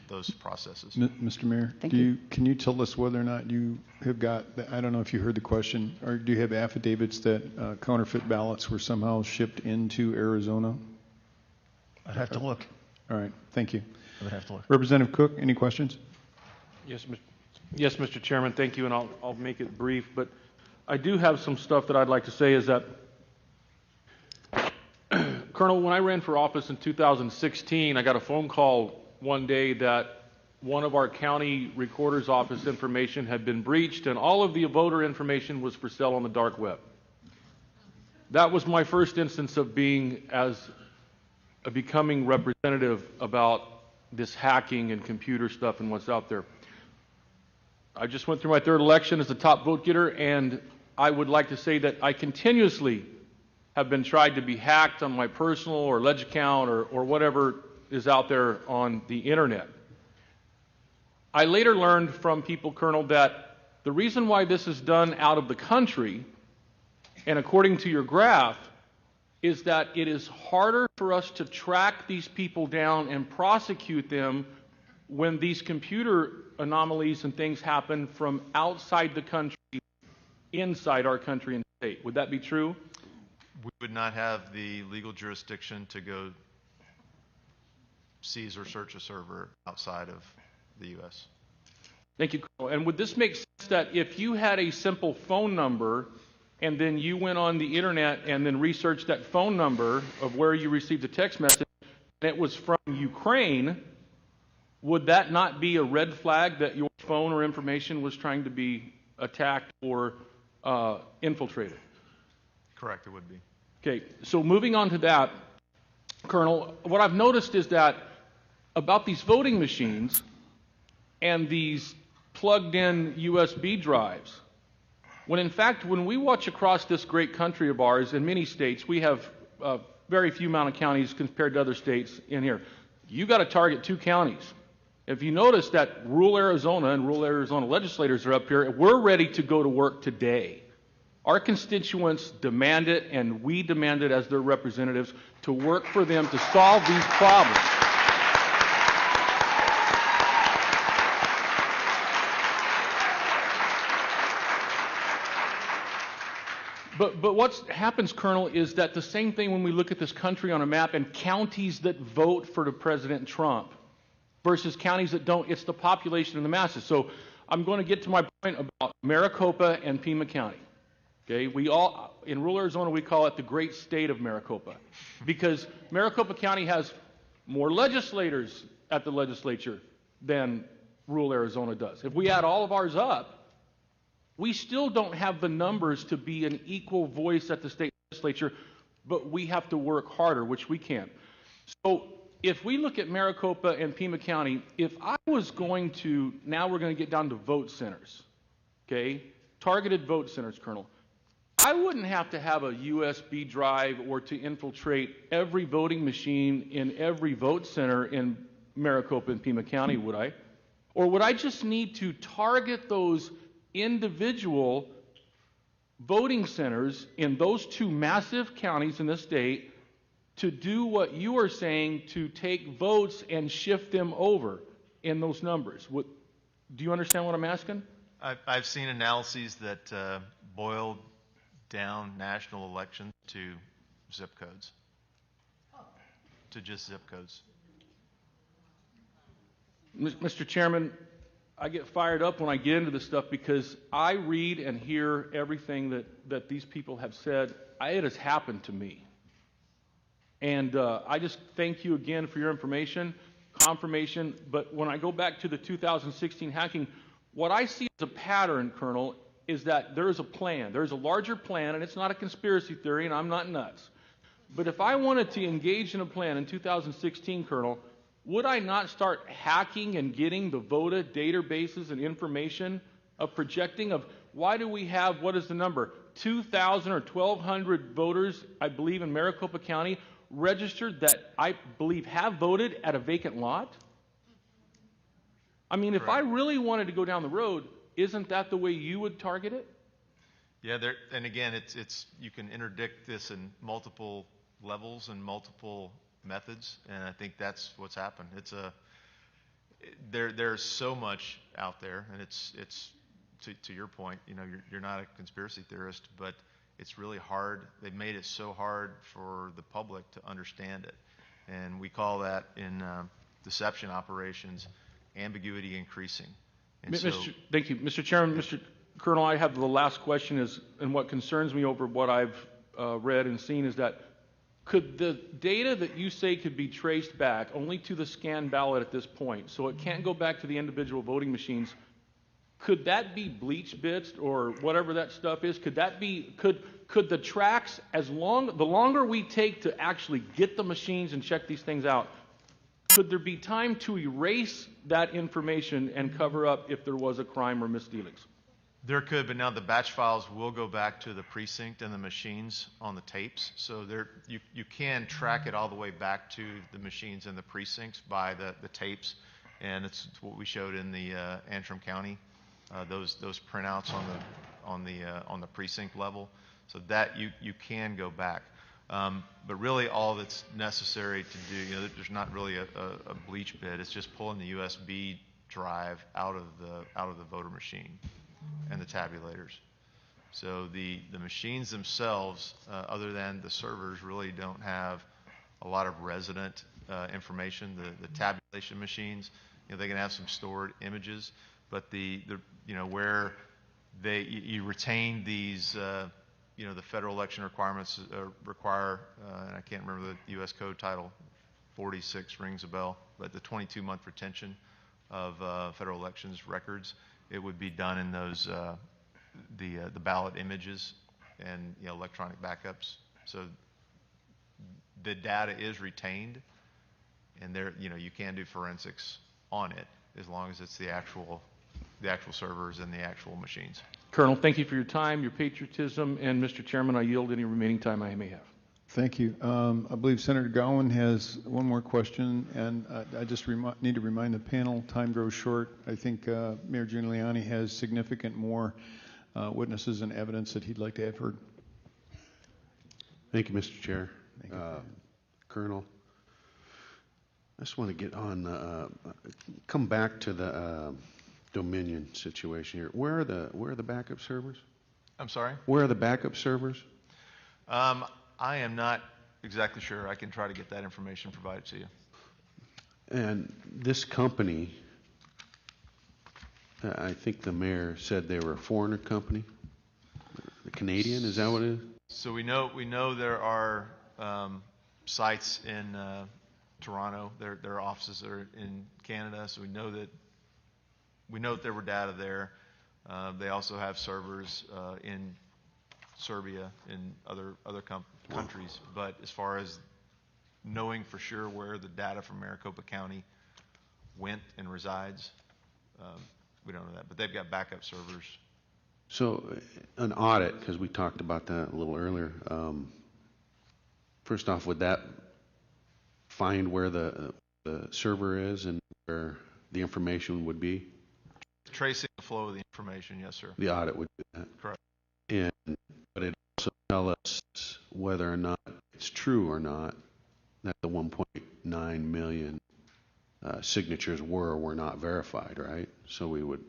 those processes. Mr. Mayor, can you tell us whether or not you have got, I don't know if you heard the question, or do you have affidavits that counterfeit ballots were somehow shipped into Arizona? I'd have to look. All right, thank you. I would have to look. Representative Cook, any questions? Yes, Mr. Chairman, thank you, and I'll make it brief, but I do have some stuff that I'd like to say. Is that, Colonel, when I ran for office in 2016, I got a phone call one day that one of our county recorder's office information had been breached and all of the voter information was for sale on the dark web. That was my first instance of becoming representative about this hacking and computer stuff and what's out there. I just went through my third election as a top vote getter, and I would like to say that I continuously have been tried to be hacked on my personal or ledge account or whatever is out there on the internet. I later learned from people, Colonel, that the reason why this is done out of the country, and according to your graph, is that it is harder for us to track these people down and prosecute them when these computer anomalies and things happen from outside the country, inside our country and state. Would that be true? We would not have the legal jurisdiction to go seize or search a server outside of the U.S. Thank you, Colonel. And would this make sense that if you had a simple phone number and then you went on the internet and then researched that phone number of where you received a text message and it was from Ukraine, would that not be a red flag that your phone or information was trying to be attacked or infiltrated? Correct, it would be. Okay, so moving on to that, Colonel, what I've noticed is that about these voting machines and these plugged-in USB drives, when in fact, when we watch across this great country of ours, in many states, we have very few amount of counties compared to other states in here. You got to target 2 counties. If you notice that rural Arizona and rural Arizona legislators are up here, we're ready to go to work today. Our constituents demand it, and we demand it as their representatives to work for them to solve these problems. But what happens, Colonel, is that the same thing when we look at this country on a map and counties that vote for the President Trump versus counties that don't, it's the population and the masses. So I'm going to get to my point about Maricopa and Pima County. Okay, we all, in rural Arizona, we call it the great state of Maricopa because Maricopa County has more legislators at the legislature than rural Arizona does. If we add all of ours up, we still don't have the numbers to be an equal voice at the state legislature, but we have to work harder, which we can. So if we look at Maricopa and Pima County, if I was going to, now we're going to get down to vote centers, okay, targeted vote centers, Colonel. I wouldn't have to have a USB drive or to infiltrate every voting machine in every vote center in Maricopa and Pima County, would I? Or would I just need to target those individual voting centers in those 2 massive counties in the state to do what you are saying, to take votes and shift them over in those numbers? Do you understand what I'm asking? I've seen analyses that boil down national elections to zip codes, to just zip codes. Mr. Chairman, I get fired up when I get into this stuff because I read and hear everything that these people have said. It has happened to me. And I just thank you again for your information, confirmation. But when I go back to the 2016 hacking, what I see as a pattern, Colonel, is that there is a plan. There's a larger plan, and it's not a conspiracy theory, and I'm not nuts. But if I wanted to engage in a plan in 2016, Colonel, would I not start hacking and getting the VOTA databases and information of projecting of why do we have, what is the number, 2,000 or 1,200 voters, I believe, in Maricopa County registered that I believe have voted at a vacant lot? I mean, if I really wanted to go down the road, isn't that the way you would target it? Yeah, and again, it's you can interdict this in multiple levels and multiple methods, and I think that's what's happened. There's so much out there, and it's to your point, you know, you're not a conspiracy theorist, but it's really hard. They've made it so hard for the public to understand it, and we call that in deception operations ambiguity increasing. And thank you, Mr. Chairman. Mr. Colonel, I have the last question and what concerns me over what I've read and seen is that could the data that you say could be traced back only to the scanned ballot at this point, so it can't go back to the individual voting machines, could that be bleach bits or whatever that stuff is? Could that be, could the tracks, the longer we take to actually get the machines and check these things out, could there be time to erase that information and cover up if there was a crime or misdealings? There could, but now the batch files will go back to the precinct and the machines on the tapes. So you can track it all the way back to the machines and the precincts by the tapes, and it's what we showed in the Antrim County, those printouts on the precinct level. So that you can go back. But really all that's necessary to do, there's not really a bleach bit. It's just pulling the USB drive out of the voter machine and the tabulators. So the machines themselves, other than the servers, really don't have a lot of resident information. The tabulation machines, they can have some stored images, but where you retain these. The federal election requirements require, and I can't remember the U.S. Code Title 46 rings a bell, but the 22-month retention of federal elections records, it would be done in those the ballot images and electronic backups. So the data is retained, and there you can do forensics on it as long as it's the actual servers and the actual machines. Colonel, thank you for your time, your patriotism, and Mr. Chairman, I yield any remaining time I may have. Thank you. I believe Senator Gowan has one more question, and I just need to remind the panel, time grows short. I think Mayor Giuliani has significant more witnesses and evidence that he'd like to have heard. Thank you, Mr. Chair. Colonel, I just want to get on, come back to the Dominion situation here. Where are the backup servers? I'm sorry? Where are the backup servers? I am not exactly sure. I can try to get that information provided to you. And this company, I think the mayor said they were a foreigner company. The Canadian, is that what it is? So we know there are sites in Toronto. Their offices are in Canada. So we know that there were data there. They also have servers in Serbia and other countries. But as far as knowing for sure where the data from Maricopa County went and resides, we don't know that. But they've got backup servers. So an audit, because we talked about that a little earlier. First off, would that find where the server is and where the information would be? Tracing the flow of the information, yes, sir. The audit would do that. Correct. But it also tell us whether or not it's true or not that the 1.9 million signatures were or were not verified, right? So we would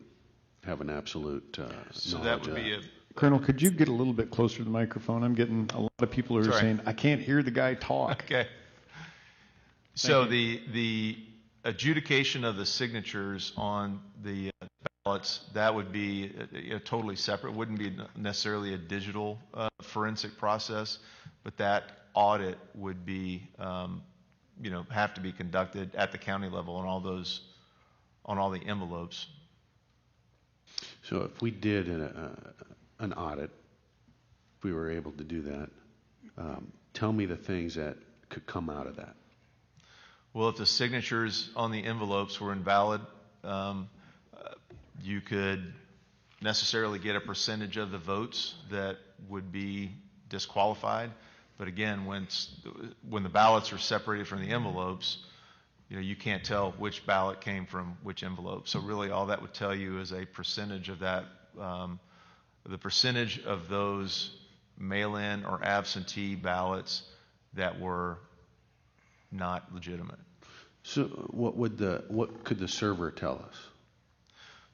have an absolute so knowledge that would be Colonel, could you get a little bit closer to the microphone? I'm getting a lot of people who are saying, I can't hear the guy talk. Okay. So the adjudication of the signatures on the ballots, that would be totally separate. It wouldn't be necessarily a digital forensic process, but that audit would be, have to be conducted at the county level on all the envelopes. So if we did an audit, if we were able to do that, tell me the things that could come out of that. Well, if the signatures on the envelopes were invalid, you could necessarily get a percentage of the votes that would be disqualified. But again, when the ballots are separated from the envelopes, you can't tell which ballot came from which envelope. So really all that would tell you is a percentage of that, the percentage of those mail-in or absentee ballots that were not legitimate. So what could the server tell us?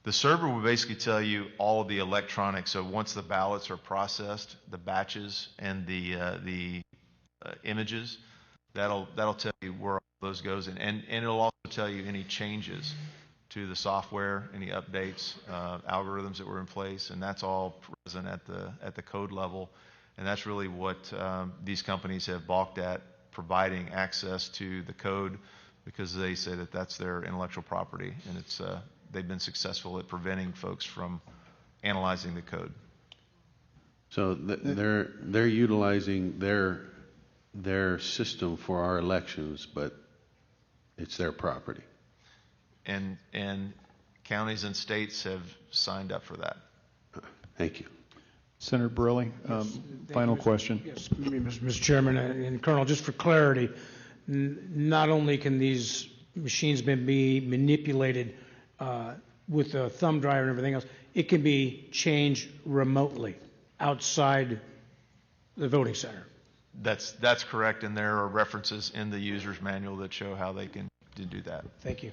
The server will basically tell you all of the electronics. So once the ballots are processed, the batches and the images, that'll tell you where all those goes, and it'll also tell you any changes to the software, any updates, algorithms that were in place, and that's all present at the code level. And that's really what these companies have balked at, providing access to the code, because they say that that's their intellectual property, and it's they've been successful at preventing folks from analyzing the code. So they're utilizing their system for our elections, but it's their property. And counties and states have signed up for that. Thank you. Senator Borelli, final question. Yes, Mr. Chairman and Colonel, just for clarity, not only can these machines be manipulated with a thumb drive and everything else, it can be changed remotely outside the voting center. That's correct, and there are references in the user's manual that show how they can do that. Thank you.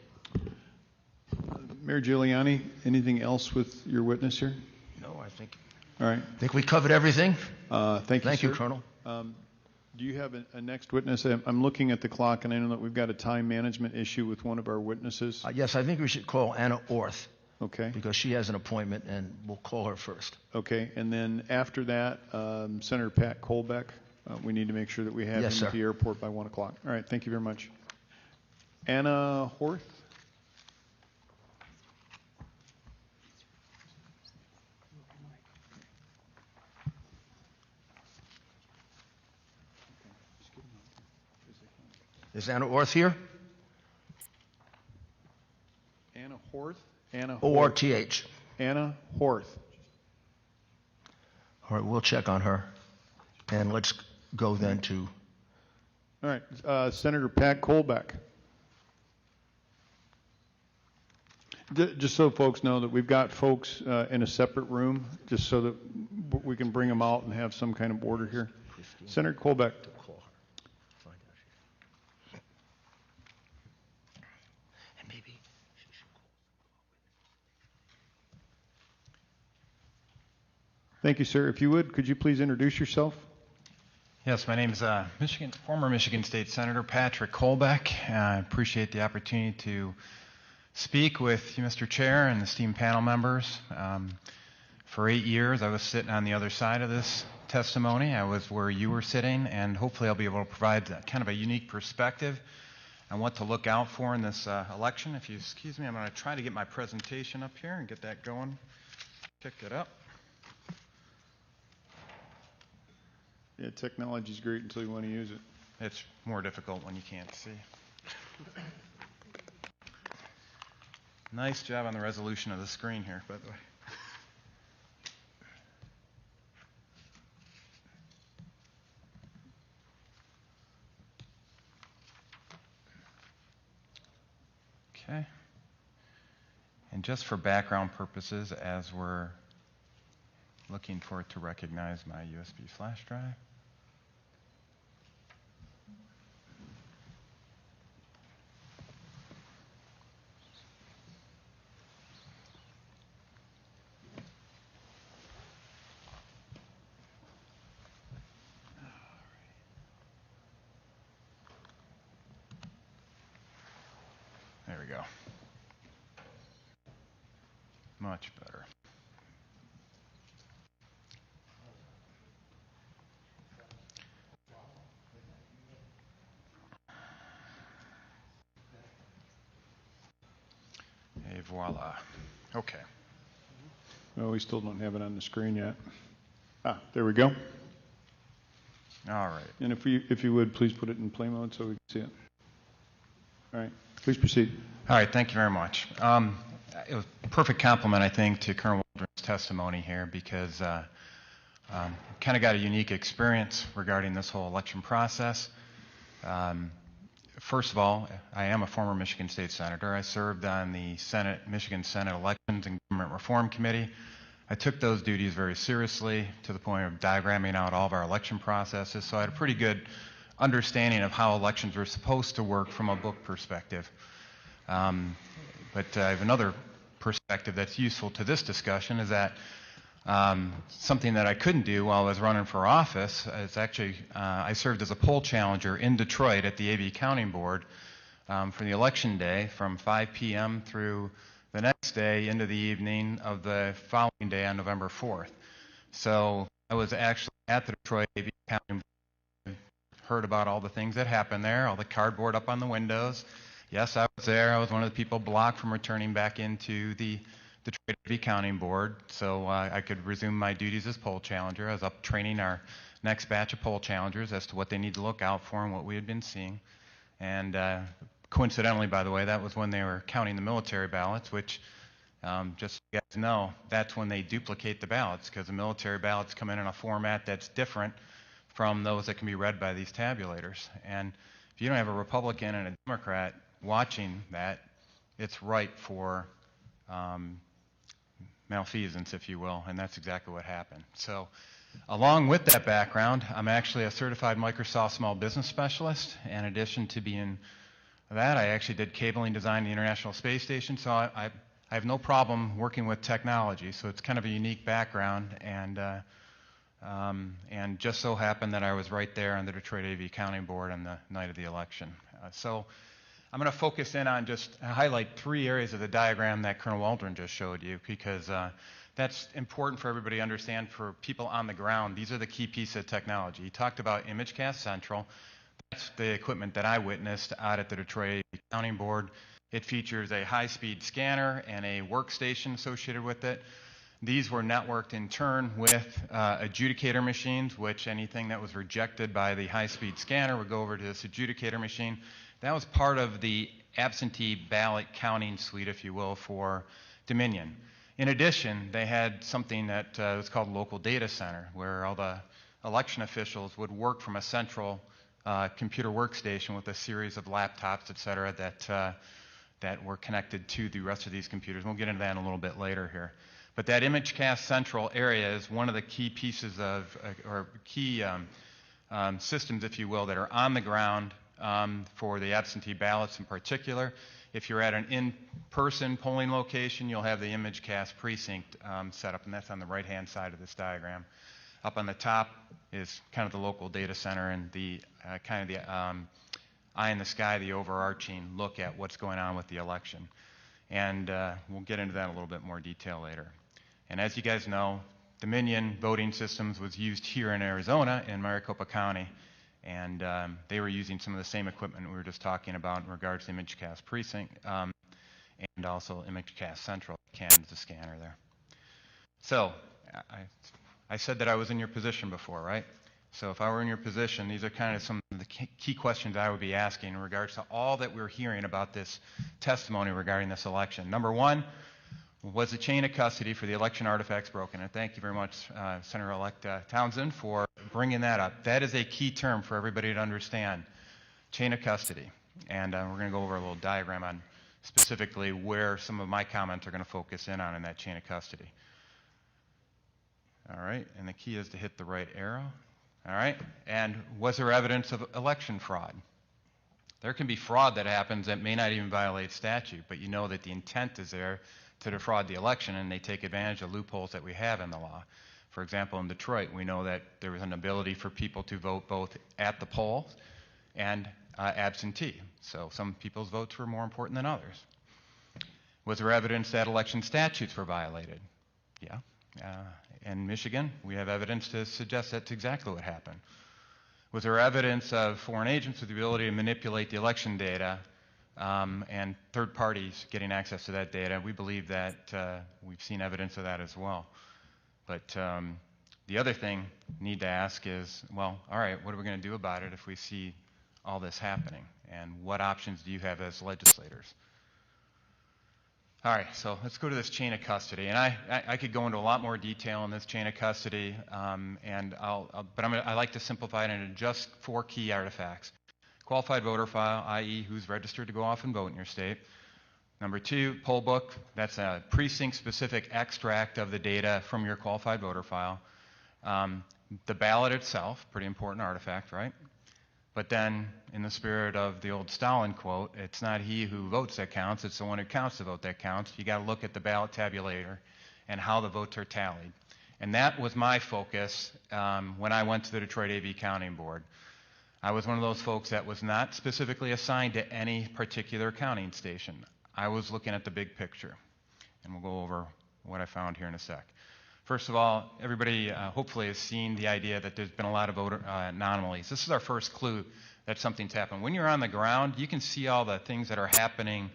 Mayor Giuliani, anything else with your witness here? No, I think. All right. I think we covered everything. Thank you, Colonel. Do you have a next witness? I'm looking at the clock, and I know that we've got a time management issue with one of our witnesses. Yes, I think we should call Anna Orth. Okay. Because she has an appointment, and we'll call her first. Okay, and then after that, Senator Pat Colbeck. We need to make sure that we have him at the airport by 1 o'clock. All right, thank you very much. Anna Horth. Is Anna Orth here? Anna Horth? Anna O-R-T-H. Anna Horth. All right, we'll check on her. And let's go then to... All right, Senator Pat Colbeck. Just so folks know that we've got folks in a separate room, just so that we can bring them out and have some kind of order here. Senator Colbeck. Thank you, sir. If you would, could you please introduce yourself? Yes, my name is former Michigan State Senator Patrick Colbeck. I appreciate the opportunity to speak with you, Mr. Chair, and the esteemed panel members. For 8 years, I was sitting on the other side of this testimony. I was where you were sitting, and hopefully I'll be able to provide kind of a unique perspective on what to look out for in this election. If you excuse me, I'm going to try to get my presentation up here and get that going. Pick it up. Yeah, technology's great until you want to use it. It's more difficult when you can't see. Nice job on the resolution of the screen here, by the way. Okay. And just for background purposes, as we're looking for it to recognize my USB flash drive. There we go. Much better. Et voila. Okay. Well, we still don't have it on the screen yet. Ah, there we go. All right. And if you would, please put it in play mode so we can see it. All right. Please proceed. All right. Thank you very much. It was a perfect compliment, I think, to Colonel Waldron's testimony here because kind of got a unique experience regarding this whole election process. First of all, I am a former Michigan State Senator. I served on the Michigan Senate Elections and Government Reform Committee. I took those duties very seriously to the point of diagramming out all of our election processes, so I had a pretty good understanding of how elections were supposed to work from a book perspective. But I have another perspective that's useful to this discussion is that something that I couldn't do while I was running for office is actually I served as a poll challenger in Detroit at the AV Counting Board for the election day from 5 p.m. through the next day into the evening of the following day on November 4th. So I was actually at the Detroit AV Counting Board, heard about all the things that happened there, all the cardboard up on the windows. Yes, I was there. I was one of the people blocked from returning back into the Detroit AV Counting Board, so I could resume my duties as poll challenger. I was up training our next batch of poll challengers as to what they need to look out for and what we had been seeing. And coincidentally, by the way, that was when they were counting the military ballots, which Just so you guys know, that's when they duplicate the ballots, because the military ballots come in a format that's different from those that can be read by these tabulators. And if you don't have a Republican and a Democrat watching that, it's ripe for malfeasance, if you will, and that's exactly what happened. So along with that background, I'm actually a certified Microsoft small business specialist. In addition to being that, I actually did cabling design in the International Space Station, so I have no problem working with technology. So it's kind of a unique background, and just so happened that I was right there on the Detroit AV County Board on the night of the election. So I'm going to focus in on just highlight 3 areas of the diagram that Colonel Waldron just showed you, because that's important for everybody to understand. For people on the ground, these are the key pieces of technology. He talked about ImageCast Central. That's the equipment that I witnessed out at the Detroit AV County Board. It features a high-speed scanner and a workstation associated with it. These were networked in turn with adjudicator machines, which anything that was rejected by the high-speed scanner would go over to this adjudicator machine. That was part of the absentee ballot counting suite, if you will, for Dominion. In addition, they had something that was called local data center, where all the election officials would work from a central computer workstation with a series of laptops, et cetera, that were connected to the rest of these computers. We'll get into that in a little bit later here. But that ImageCast Central area is one of the key pieces of, or key systems, if you will, that are on the ground for the absentee ballots in particular. If you're at an in-person polling location, you'll have the ImageCast precinct set up, and that's on the right-hand side of this diagram. Up on the top is kind of the local data center and the kind of the eye in the sky, the overarching look at what's going on with the election. And we'll get into that in a little bit more detail later. And as you guys know, Dominion voting systems was used here in Arizona in Maricopa County, and they were using some of the same equipment we were just talking about in regards to ImageCast Precinct and also ImageCast Central, the scanner there. So I said that I was in your position before, right? So if I were in your position, these are kind of some of the key questions I would be asking in regards to all that we're hearing about this testimony regarding this election. Number one, was the chain of custody for the election artifacts broken? And thank you very much, Senator-elect Townsend, for bringing that up. That is a key term for everybody to understand, chain of custody. And we're going to go over a little diagram on specifically where some of my comments are going to focus in on in that chain of custody. All right, and the key is to hit the right arrow. All right, and was there evidence of election fraud? There can be fraud that happens that may not even violate statute, but you know that the intent is there to defraud the election, and they take advantage of loopholes that we have in the law. For example, in Detroit, we know that there was an ability for people to vote both at the polls and absentee. So some people's votes were more important than others. Was there evidence that election statutes were violated? Yeah. In Michigan, we have evidence to suggest that's exactly what happened. Was there evidence of foreign agents with the ability to manipulate the election data and third parties getting access to that data? We believe that we've seen evidence of that as well. But the other thing we need to ask is, well, all right, what are we going to do about it if we see all this happening? And what options do you have as legislators? All right, so let's go to this chain of custody. And I could go into a lot more detail on this chain of custody, but I like to simplify it into just 4 key artifacts. Qualified voter file, i.e. who's registered to go off and vote in your state. Number 2, poll book. That's a precinct-specific extract of the data from your qualified voter file. The ballot itself, pretty important artifact, right? But then, in the spirit of the old Stalin quote, it's not he who votes that counts, it's the one who counts the vote that counts. You got to look at the ballot tabulator and how the votes are tallied. And that was my focus when I went to the Detroit AV County Board. I was one of those folks that was not specifically assigned to any particular counting station. I was looking at the big picture. And we'll go over what I found here in a sec. First of all, everybody hopefully has seen the idea that there's been a lot of voter anomalies. This is our first clue that something's happened. When you're on the ground, you can see all the things that are happening,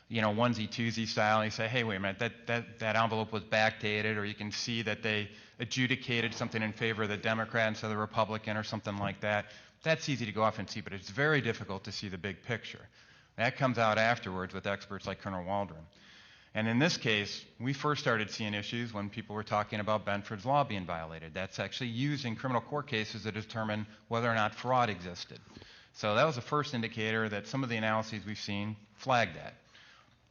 you know, onesie-twosie style. And you say, hey, wait a minute, that envelope was backdated, or you can see that they adjudicated something in favor of the Democrat instead of the Republican or something like that. That's easy to go off and see, but it's very difficult to see the big picture. That comes out afterwards with experts like Colonel Waldron. And in this case, we first started seeing issues when people were talking about Benford's law being violated. That's actually used in criminal court cases to determine whether or not fraud existed. So that was the first indicator that some of the analyses we've seen flagged that.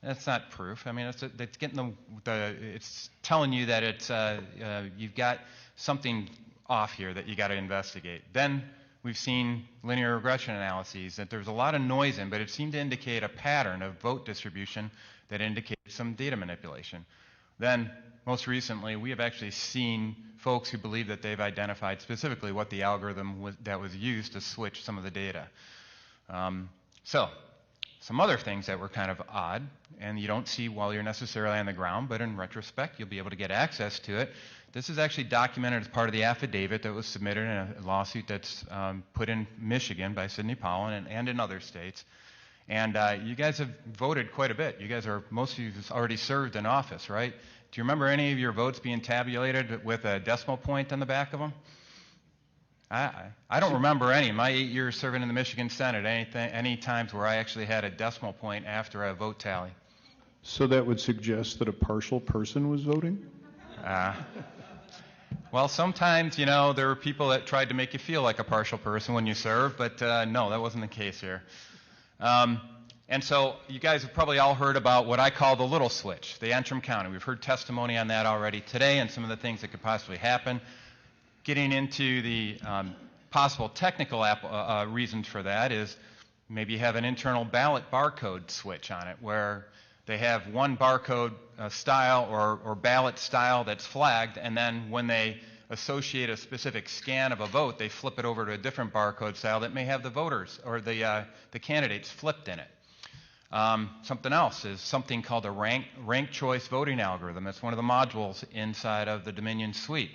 That's not proof. I mean, it's getting it's telling you that it's you've got something off here that you got to investigate. Then we've seen linear regression analyses that there's a lot of noise in, but it seemed to indicate a pattern of vote distribution that indicated some data manipulation. Then, most recently, we have actually seen folks who believe that they've identified specifically what the algorithm was that was used to switch some of the data. So, some other things that were kind of odd, and you don't see while you're necessarily on the ground, but in retrospect, you'll be able to get access to it. This is actually documented as part of the affidavit that was submitted in a lawsuit that's put in Michigan by Sidney Powell and in other states. And you guys have voted quite a bit. You guys are, most of you have already served in office, right? Do you remember any of your votes being tabulated with a decimal point on the back of them? I don't remember any. My 8 years serving in the Michigan Senate, any times where I actually had a decimal point after a vote tally. So that would suggest that a partial person was voting? Well, sometimes, you know, there were people that tried to make you feel like a partial person when you served, but no, that wasn't the case here. And so you guys have probably all heard about what I call the little switch, the Antrim County. We've heard testimony on that already today and some of the things that could possibly happen. Getting into the possible technical reasons for that is maybe you have an internal ballot barcode switch on it where they have one barcode style or ballot style that's flagged, and then when they associate a specific scan of a vote, they flip it over to a different barcode style that may have the voters or the candidates flipped in it. Something else is something called a ranked choice voting algorithm. It's one of the modules inside of the Dominion suite.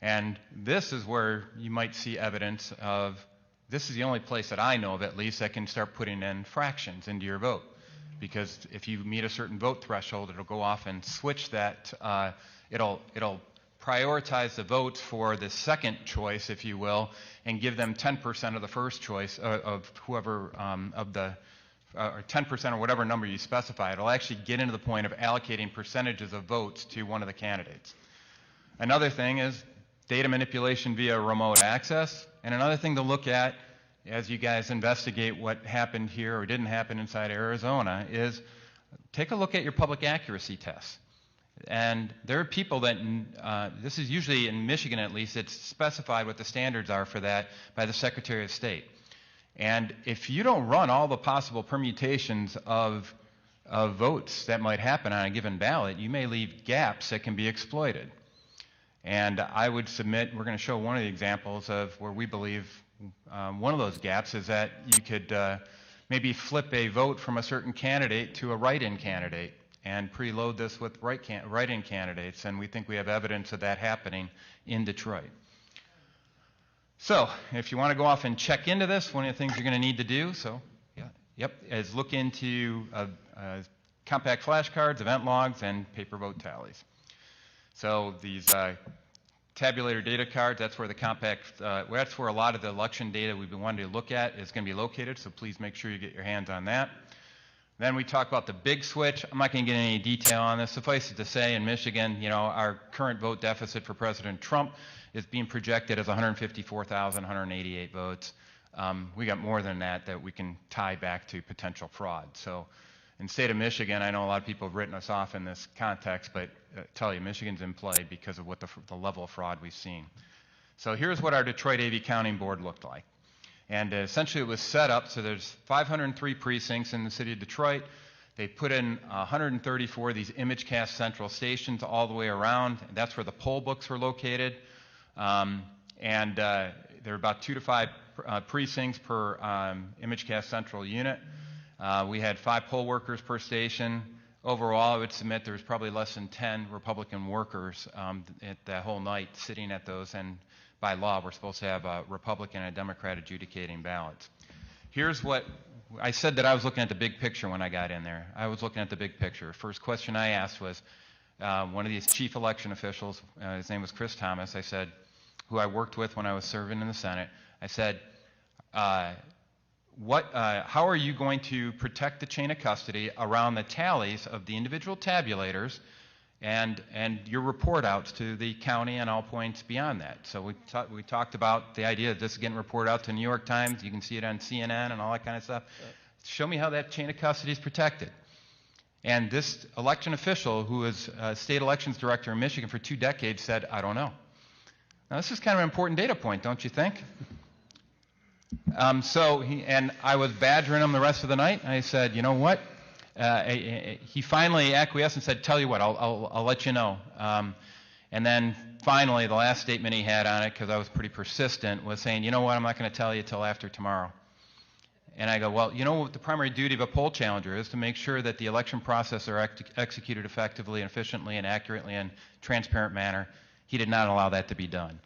And this is where you might see evidence of, this is the only place that I know of at least that can start putting in fractions into your vote. Because if you meet a certain vote threshold, it'll go off and switch that, it'll prioritize the votes for the second choice, if you will, and give them 10% of the first choice of whoever, or 10% or whatever number you specify. It'll actually get into the point of allocating percentages of votes to one of the candidates. Another thing is data manipulation via remote access. And another thing to look at as you guys investigate what happened here or didn't happen inside Arizona is take a look at your public accuracy tests. And there are people that, this is usually in Michigan at least, it's specified what the standards are for that by the Secretary of State. And if you don't run all the possible permutations of votes that might happen on a given ballot, you may leave gaps that can be exploited. And I would submit, we're going to show one of the examples of where we believe one of those gaps is that you could maybe flip a vote from a certain candidate to a write-in candidate and preload this with write-in candidates, and we think we have evidence of that happening in Detroit. So, if you want to go off and check into this, one of the things you're going to need to do, is look into compact flashcards, event logs, and paper vote tallies. So these tabulator data cards, that's where the compact, that's where a lot of the election data we've been wanting to look at is going to be located, so please make sure you get your hands on that. Then we talk about the big switch. I'm not going to get any detail on this. Suffice it to say, in Michigan, you know, our current vote deficit for President Trump is being projected as 154,188 votes. We got more than that we can tie back to potential fraud. So in the state of Michigan, I know a lot of people have written us off in this context, but I tell you, Michigan's in play because of what the level of fraud we've seen. So here's what our Detroit AV Counting Board looked like. And essentially it was set up, so there's 503 precincts in the city of Detroit. They put in 134 of these ImageCast central stations all the way around. That's where the poll books were located. There are about 2 to 5 precincts per ImageCast central unit. We had 5 poll workers per station. Overall, I would submit there was probably less than 10 Republican workers at that whole night sitting at those, and by law, we're supposed to have a Republican and a Democrat adjudicating ballots. Here's what, I said that I was looking at the big picture when I got in there. I was looking at the big picture. First question I asked was, one of these chief election officials, his name was Chris Thomas, I said, who I worked with when I was serving in the Senate, I said, how are you going to protect the chain of custody around the tallies of the individual tabulators and your report outs to the county and all points beyond that? So we talked about the idea that this is getting reported out to New York Times. You can see it on CNN and all that kind of stuff. Show me how that chain of custody is protected. And this election official, who was state elections director in Michigan for 2 decades, said, I don't know. Now, this is kind of an important data point, don't you think? And I was badgering him the rest of the night, and I said, you know what? He finally acquiesced and said, tell you what, I'll let you know. And then finally, the last statement he had on it, because I was pretty persistent, was saying, you know what, I'm not going to tell you till after tomorrow. And I go, well, you know what the primary duty of a poll challenger is? To make sure that the election process are executed effectively and efficiently and accurately and transparent manner. He did not allow that to be done.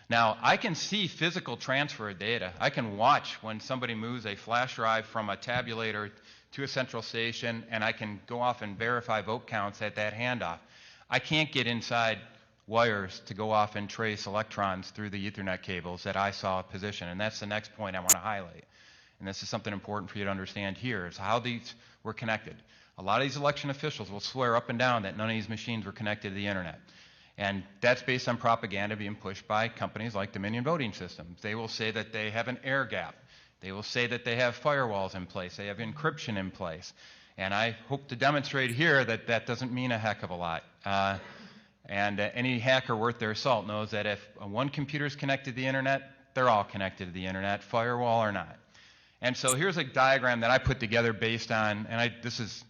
Now, I can see physical transfer of data. I can watch when somebody moves a flash drive from a tabulator to a central station, and I can go off and verify vote counts at that handoff. I can't get inside wires to go off and trace electrons through the Ethernet cables that I saw position, and that's the next point I want to highlight. And this is something important for you to understand here, is how these were connected. A lot of these election officials will swear up and down that none of these machines were connected to the internet. And that's based on propaganda being pushed by companies like Dominion Voting Systems. They will say that they have an air gap. They will say that they have firewalls in place. They have encryption in place. And I hope to demonstrate here that that doesn't mean a heck of a lot. Any hacker worth their salt knows that if one computer is connected to the internet, they're all connected to the internet, firewall or not. And so here's a diagram that I put together based on, and this is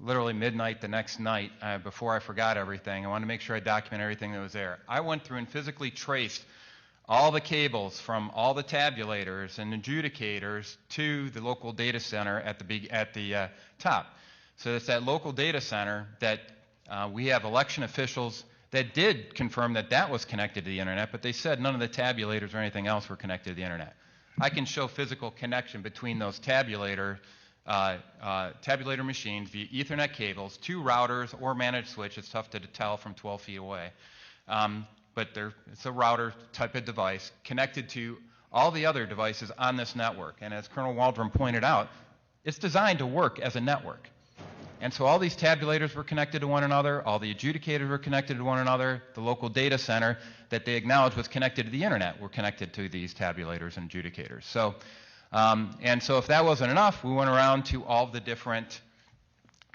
literally midnight the next night before I forgot everything. I wanted to make sure I document everything that was there. I went through and physically traced all the cables from all the tabulators and adjudicators to the local data center at the top. So it's that local data center that we have election officials that did confirm that that was connected to the internet, but they said none of the tabulators or anything else were connected to the internet. I can show physical connection between those tabulator machines via Ethernet cables, 2 routers or managed switch. It's tough to tell from 12 feet away. But it's a router type of device connected to all the other devices on this network. And as Colonel Waldron pointed out, it's designed to work as a network. And so all these tabulators were connected to one another, all the adjudicators were connected to one another, the local data center that they acknowledged was connected to the internet were connected to these tabulators and adjudicators. So, and so if that wasn't enough, we went around to all the different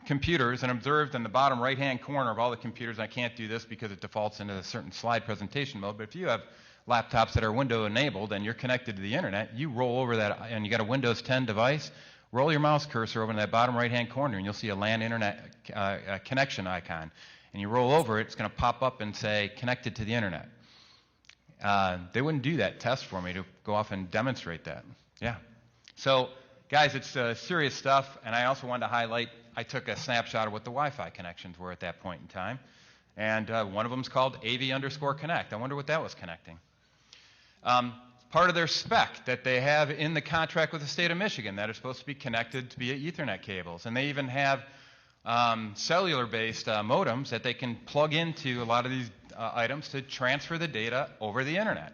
computers and observed in the bottom right-hand corner of all the computers, and I can't do this because it defaults into a certain slide presentation mode, but if you have laptops that are window enabled and you're connected to the internet, you roll over that, and you got a Windows 10 device, roll your mouse cursor over in that bottom right-hand corner and you'll see a LAN internet connection icon. And you roll over it, it's going to pop up and say, connected to the internet. They wouldn't do that test for me to go off and demonstrate that. Yeah. So, guys, it's serious stuff, and I also wanted to highlight, I took a snapshot of what the Wi-Fi connections were at that point in time. And one of them is called AV_connect. I wonder what that was connecting. Part of their spec that they have in the contract with the state of Michigan that are supposed to be connected via Ethernet cables. And they even have cellular-based modems that they can plug into a lot of these items to transfer the data over the internet.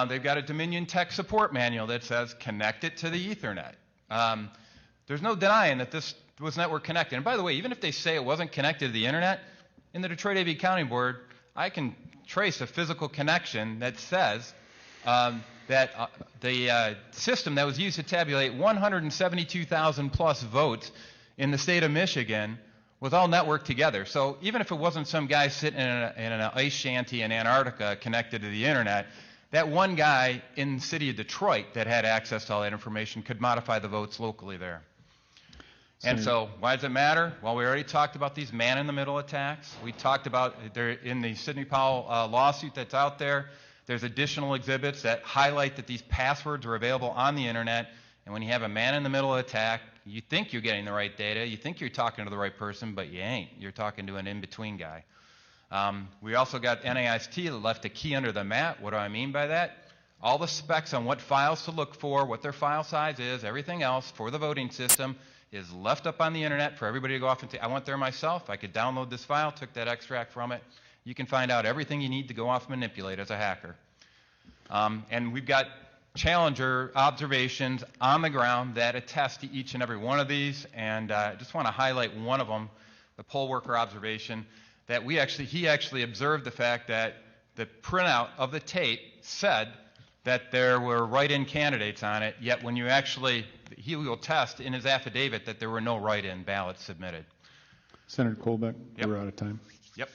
They've got a Dominion Tech support manual that says connect it to the Ethernet. There's no denying that this was network connected. And by the way, even if they say it wasn't connected to the internet, in the Detroit AV County Board, I can trace a physical connection that says that the system that was used to tabulate 172,000 plus votes in the state of Michigan was all networked together. So even if it wasn't some guy sitting in an ice shanty in Antarctica connected to the internet, that one guy in the city of Detroit that had access to all that information could modify the votes locally there. And so why does it matter? Well, we already talked about these man-in-the-middle attacks. We talked about, in the Sidney Powell lawsuit that's out there, there's additional exhibits that highlight that these passwords are available on the internet. And when you have a man-in-the-middle attack, you think you're getting the right data, you think you're talking to the right person, but you ain't. You're talking to an in-between guy. We also got NAIST that left a key under the mat. What do I mean by that? All the specs on what files to look for, what their file size is, everything else for the voting system is left up on the internet for everybody to go off and I went there myself. I could download this file, took that extract from it. You can find out everything you need to go off and manipulate as a hacker. And we've got Challenger observations on the ground that attest to each and every one of these, and I just want to highlight one of them, the poll worker observation, that he actually observed the fact that the printout of the tape said that there were write-in candidates on it, yet when he will test in his affidavit that there were no write-in ballots submitted. Senator Colbeck, Yep. we're out of time. Yep.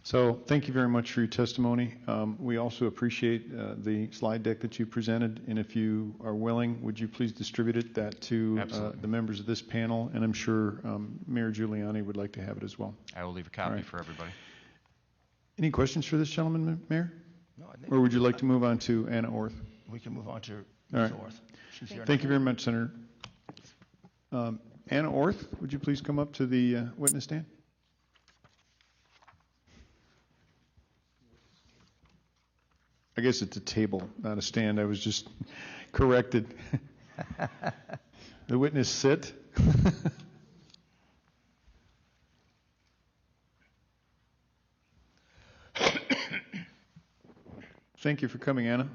So thank you very much for your testimony. We also appreciate the slide deck that you presented, and if you are willing, would you please distribute that to the members of this panel, and I'm sure Mayor Giuliani would like to have it as well. I will leave a copy for everybody. Any questions for this gentleman, Mayor? No, I think Or would you like to move on to Anna Orth? we can move on to All Ms. right. Orth. She's here Thank now. you very much, Senator. Anna Orth, would you please come up to the witness stand? I guess it's a table, not a stand. I was just corrected. The witness sit. Thank you for coming, Anna.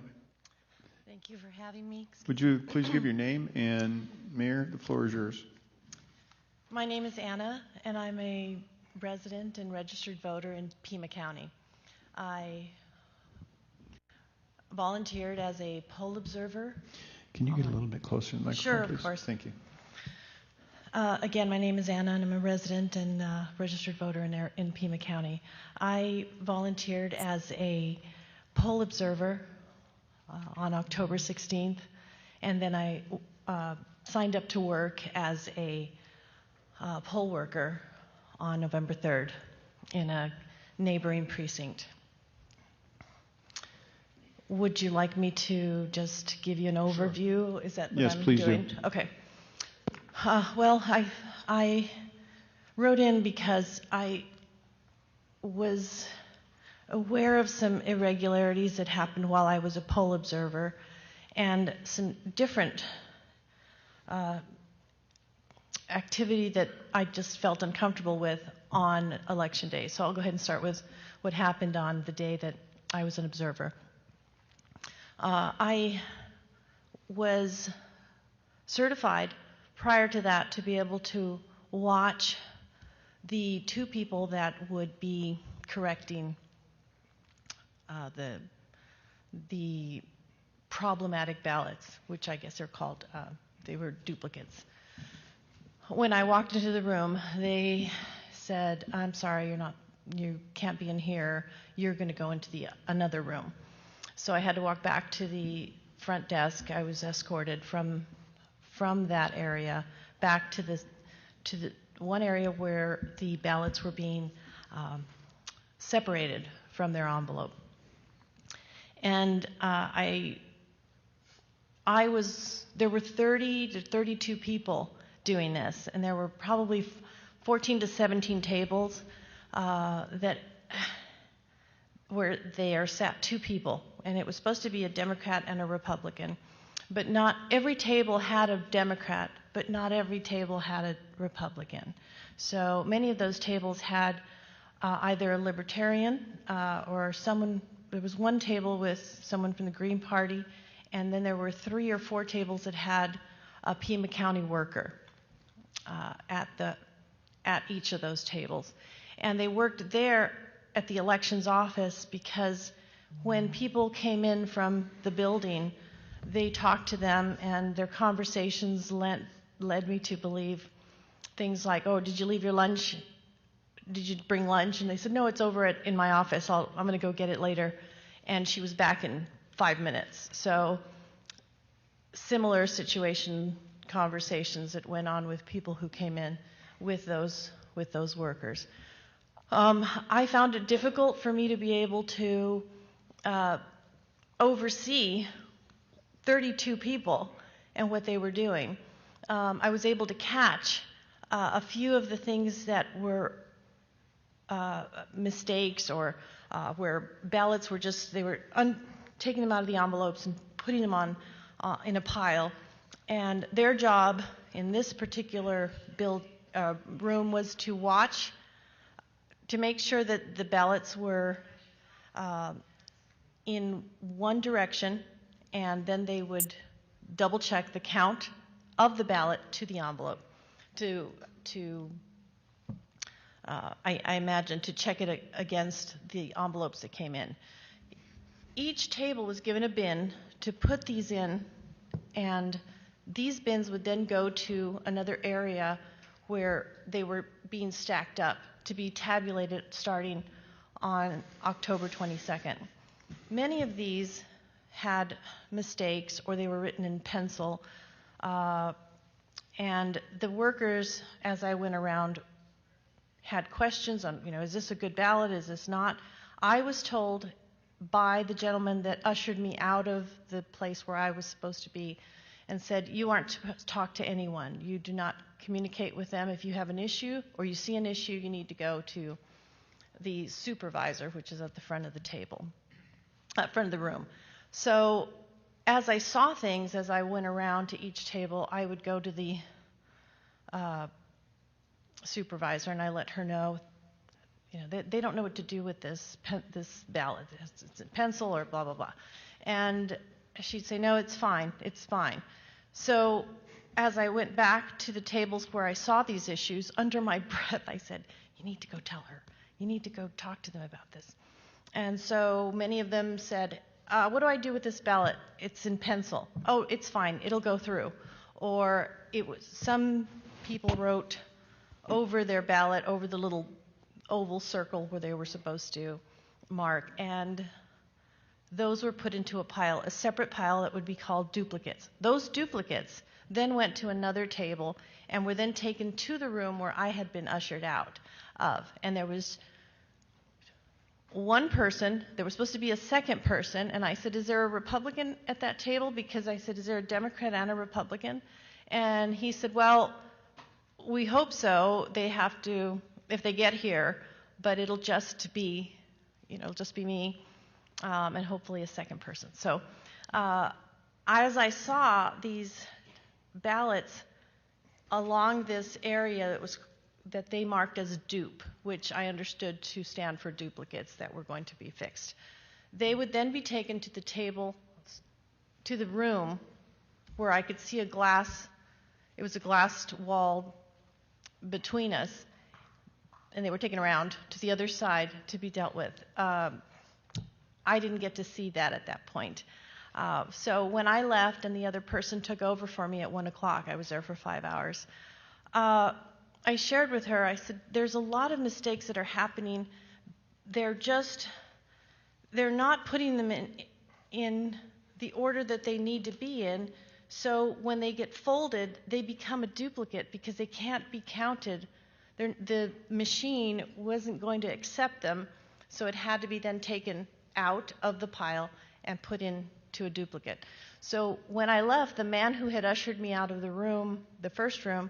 Thank you for having me. Would you please give your name, and Mayor, the floor is yours. My name is Anna, and I'm a resident and registered voter in Pima County. I volunteered as a poll observer. Can you get a little bit closer to the microphone, Sure, of please? course. Thank you. Again, my name is Anna, and I'm a resident and registered voter in Pima County. I volunteered as a poll observer on October 16th, and then I signed up to work as a poll worker on November 3rd in a neighboring precinct. Would you like me to just give you an overview? Is that what Yes, I'm please doing? do. Okay. Well, I wrote in because I was aware of some irregularities that happened while I was a poll observer, and some different activity that I just felt uncomfortable with on Election Day. So I'll go ahead and start with what happened on the day that I was an observer. I was certified prior to that to be able to watch the two people that would be correcting the problematic ballots, which I guess are called, they were duplicates. When I walked into the room, they said, "I'm sorry, you can't be in here. You're going to go into another room." So I had to walk back to the front desk. I was escorted from that area back to the one area where the ballots were being separated from their envelope. And there were 30 to 32 people doing this, and there were probably 14 to 17 tables where there sat two people, and it was supposed to be a Democrat and a Republican. But not every table had a Democrat, but not every table had a Republican. So many of those tables had either a Libertarian or someone. There was one table with someone from the Green Party, and then there were 3 or 4 tables that had a Pima County worker at each of those tables. And they worked there at the elections office because when people came in from the building, they talked to them, and their conversations led me to believe things like, "Oh, did you leave your lunch? Did you bring lunch?" And they said, "No, it's over in my office. I'm going to go get it later." And she was back in 5 minutes. So similar conversations that went on with people who came in with those workers. I found it difficult for me to be able to oversee 32 people and what they were doing. I was able to catch a few of the things that were mistakes, or where ballots were taking them out of the envelopes and putting them on in a pile. And their job in this particular room was to watch, to make sure that the ballots were in one direction and then they would double check the count of the ballot to the envelope I imagine, to check it against the envelopes that came in. Each table was given a bin to put these in, and these bins would then go to another area where they were being stacked up to be tabulated starting on October 22nd. Many of these had mistakes, or they were written in pencil, and the workers, as I went around, had questions on, is this a good ballot, is this not? I was told by the gentleman that ushered me out of the place where I was supposed to be and said, you aren't supposed to talk to anyone. You do not communicate with them. If you have an issue or you see an issue, you need to go to the supervisor, which is at the front of the table, front of the room. So as I saw things, as I went around to each table, I would go to the supervisor and I let her know, they don't know what to do with this ballot. It's in pencil or blah, blah, blah. And she'd say, no, it's fine, it's fine. So as I went back to the tables where I saw these issues, under my breath, I said, you need to go tell her. You need to go talk to them about this. And so many of them said, what do I do with this ballot? It's in pencil. Oh, it's fine, it'll go through. Or some people wrote over their ballot, over the little oval circle where they were supposed to mark, and those were put into a pile, a separate pile that would be called duplicates. Those duplicates then went to another table and were then taken to the room where I had been ushered out of. And there was one person, there was supposed to be a second person, and I said, is there a Republican at that table? Because I said, is there a Democrat and a Republican? And he said, well, we hope so. They have to, if they get here, but it'll just be, me, and hopefully a second person. So as I saw these ballots along this area that they marked as dupe, which I understood to stand for duplicates that were going to be fixed, they would then be taken to the table, to the room where I could see it was a glassed wall between us, and they were taken around to the other side to be dealt with. I didn't get to see that at that point. So when I left and the other person took over for me at 1 o'clock, I was there for 5 hours, I shared with her, I said, there's a lot of mistakes that are happening. They're not putting them in the order that they need to be in. So when they get folded, they become a duplicate because they can't be counted. The machine wasn't going to accept them, so it had to be then taken out of the pile and put into a duplicate. So when I left, the man who had ushered me out of the room, the first room,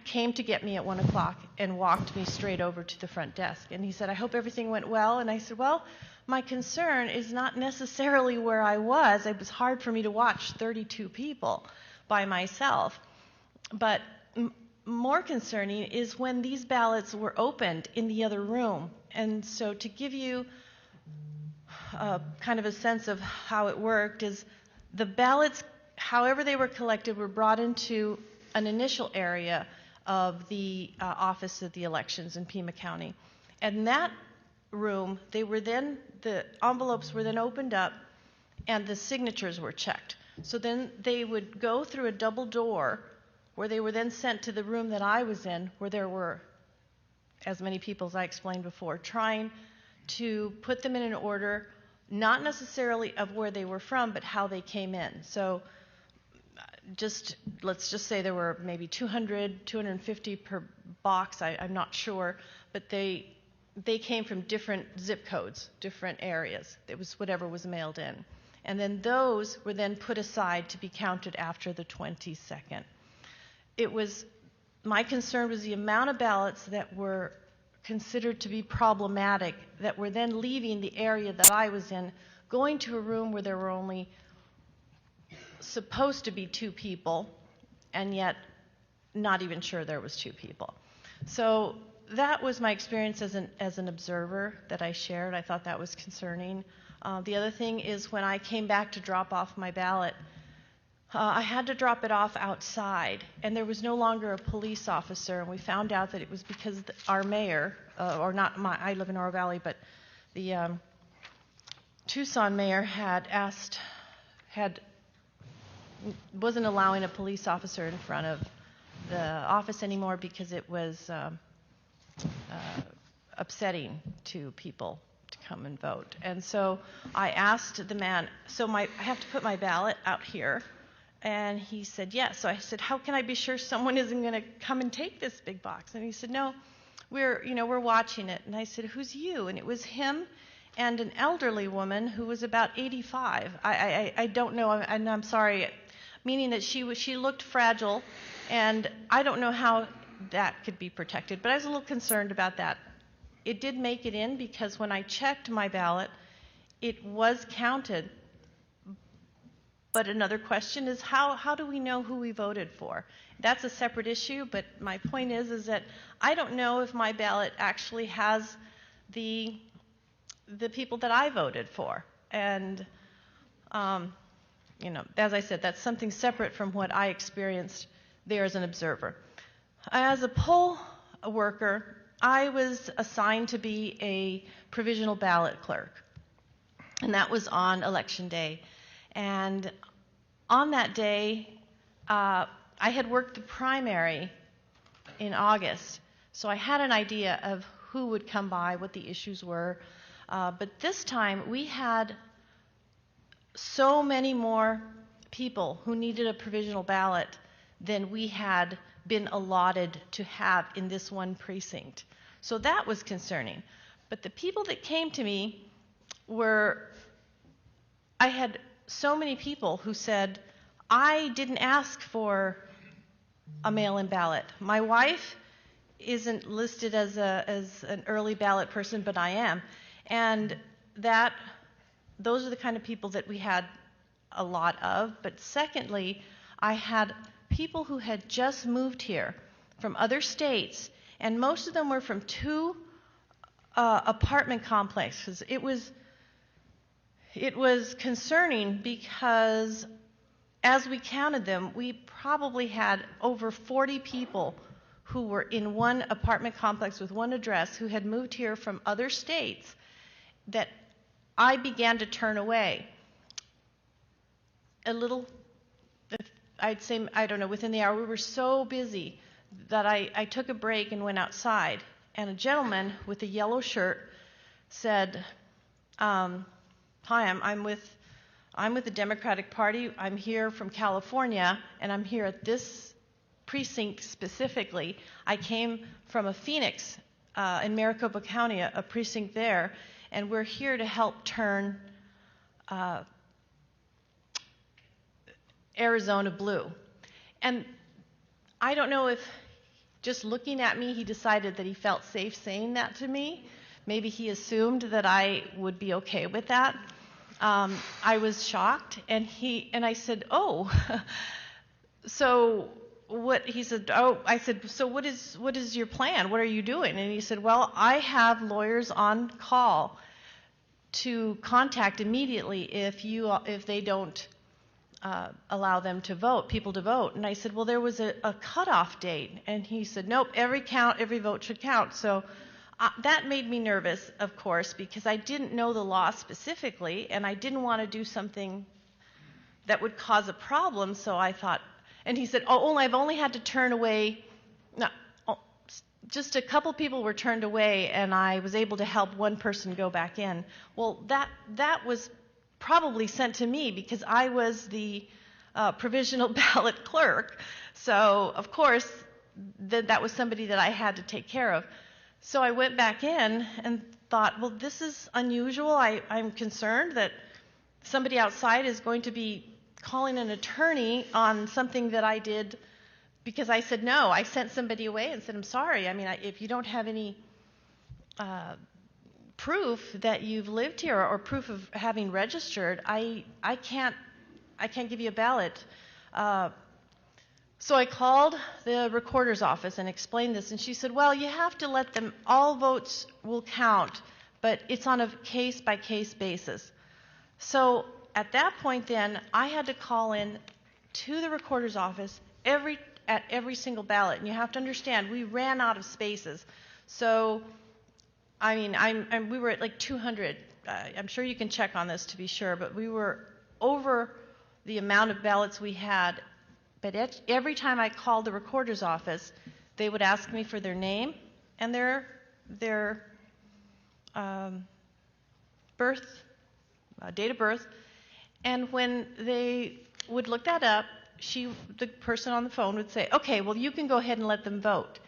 came to get me at 1 o'clock and walked me straight over to the front desk. And he said, I hope everything went well. And I said, well, my concern is not necessarily where I was. It was hard for me to watch 32 people by myself. But more concerning is when these ballots were opened in the other room. And so to give you kind of a sense of how it worked is the ballots, however they were collected, were brought into an initial area of the Office of the Elections in Pima County. And in that room, the envelopes were then opened up and the signatures were checked. So then they would go through a double door where they were then sent to the room that I was in, where there were as many people as I explained before, trying to put them in an order, not necessarily of where they were from, but how they came in. So let's just say there were maybe 200, 250 per box, I'm not sure, but they came from different zip codes, different areas. It was whatever was mailed in. And then those were then put aside to be counted after the 22nd. My concern was the amount of ballots that were considered to be problematic that were then leaving the area that I was in, going to a room where there were only supposed to be 2 people, and yet not even sure there was 2 people. So that was my experience as an observer that I shared. I thought that was concerning. The other thing is when I came back to drop off my ballot, I had to drop it off outside, and there was no longer a police officer, and we found out that it was because our mayor, or not my, I live in Oro Valley, but the Tucson mayor wasn't allowing a police officer in front of the office anymore because it was upsetting to people to come and vote. And so I asked the man, I have to put my ballot out here, and he said yes. So I said, how can I be sure someone isn't going to come and take this big box? And he said, no, we're watching it. And I said, who's you? And it was him and an elderly woman who was about 85. I don't know, and I'm sorry, meaning that she looked fragile, and I don't know how that could be protected, but I was a little concerned about that. It did make it in because when I checked my ballot, it was counted. But another question is how do we know who we voted for? That's a separate issue, but my point is that I don't know if my ballot actually has the people that I voted for. And as I said, that's something separate from what I experienced there as an observer. As a poll worker, I was assigned to be a provisional ballot clerk, and that was on Election Day. And on that day, I had worked the primary in August, so I had an idea of who would come by, what the issues were. But this time, we had so many more people who needed a provisional ballot than we had been allotted to have in this one precinct. So that was concerning. But the people that came to me I had so many people who said, I didn't ask for a mail-in ballot. My wife isn't listed as an early ballot person, but I am. And those are the kind of people that we had a lot of. But secondly, I had people who had just moved here from other states, and most of them were from 2 apartment complexes. It was concerning because as we counted them, we probably had over 40 people who were in one apartment complex with one address who had moved here from other states that I began to turn away. I'd say, I don't know, within the hour, we were so busy that I took a break and went outside. And a gentleman with a yellow shirt said, hi, I'm with the Democratic Party. I'm here from California, and I'm here at this precinct specifically. I came from a Phoenix in Maricopa County, a precinct there, and we're here to help turn Arizona blue. And I don't know if just looking at me, he decided that he felt safe saying that to me. Maybe he assumed that I would be okay with that. I was shocked, and I said, oh, so what? He said, oh, I said, so what is your plan? What are you doing? And he said, well, I have lawyers on call to contact immediately if they don't allow them to vote, people to vote. And I said, well, there was a cutoff date. And he said, nope, every vote should count. So that made me nervous, of course, because I didn't know the law specifically, and I didn't want to do something that would cause a problem. So I thought, and he said, oh, I've only had to turn away, just a couple people were turned away, and I was able to help one person go back in. Well, that was probably sent to me because I was the provisional ballot clerk. So, of course, that was somebody that I had to take care of. So I went back in and thought, well, this is unusual. I'm concerned that somebody outside is going to be calling an attorney on something that I did because I said no. I sent somebody away and said, I'm sorry. I mean, if you don't have any proof that you've lived here or proof of having registered, I can't give you a ballot. So I called the recorder's office and explained this, and she said, well, you have to let them, all votes will count, but it's on a case-by-case basis. So at that point then, I had to call in to the recorder's office at every single ballot. And you have to understand, we ran out of spaces. So, I mean, we were at like 200. I'm sure you can check on this to be sure, but we were over the amount of ballots we had. But every time I called the recorder's office, they would ask me for their name and their date of birth. And when they would look that up, the person on the phone would say, okay, well, you can go ahead and let them vote.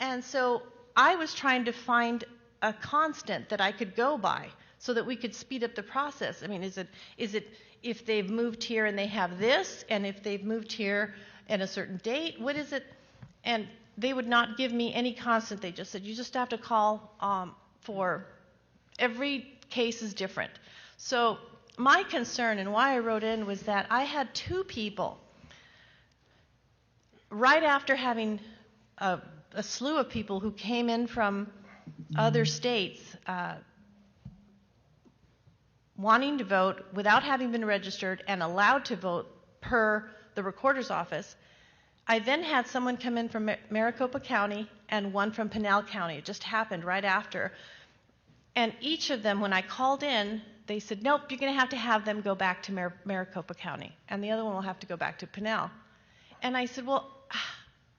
And so I was trying to find a constant that I could go by so that we could speed up the process. I mean, is it if they've moved here and they have this, and if they've moved here at a certain date, what is it? And they would not give me any constant. They just said, you just have to call for every case is different. So my concern and why I wrote in was that I had two people right after having a slew of people who came in from other states wanting to vote without having been registered and allowed to vote per the recorder's office. I then had someone come in from Maricopa County and one from Pinal County. It just happened right after. And each of them, when I called in, they said, nope, you're going to have them go back to Maricopa County, and the other one will have to go back to Pinal. And I said, well,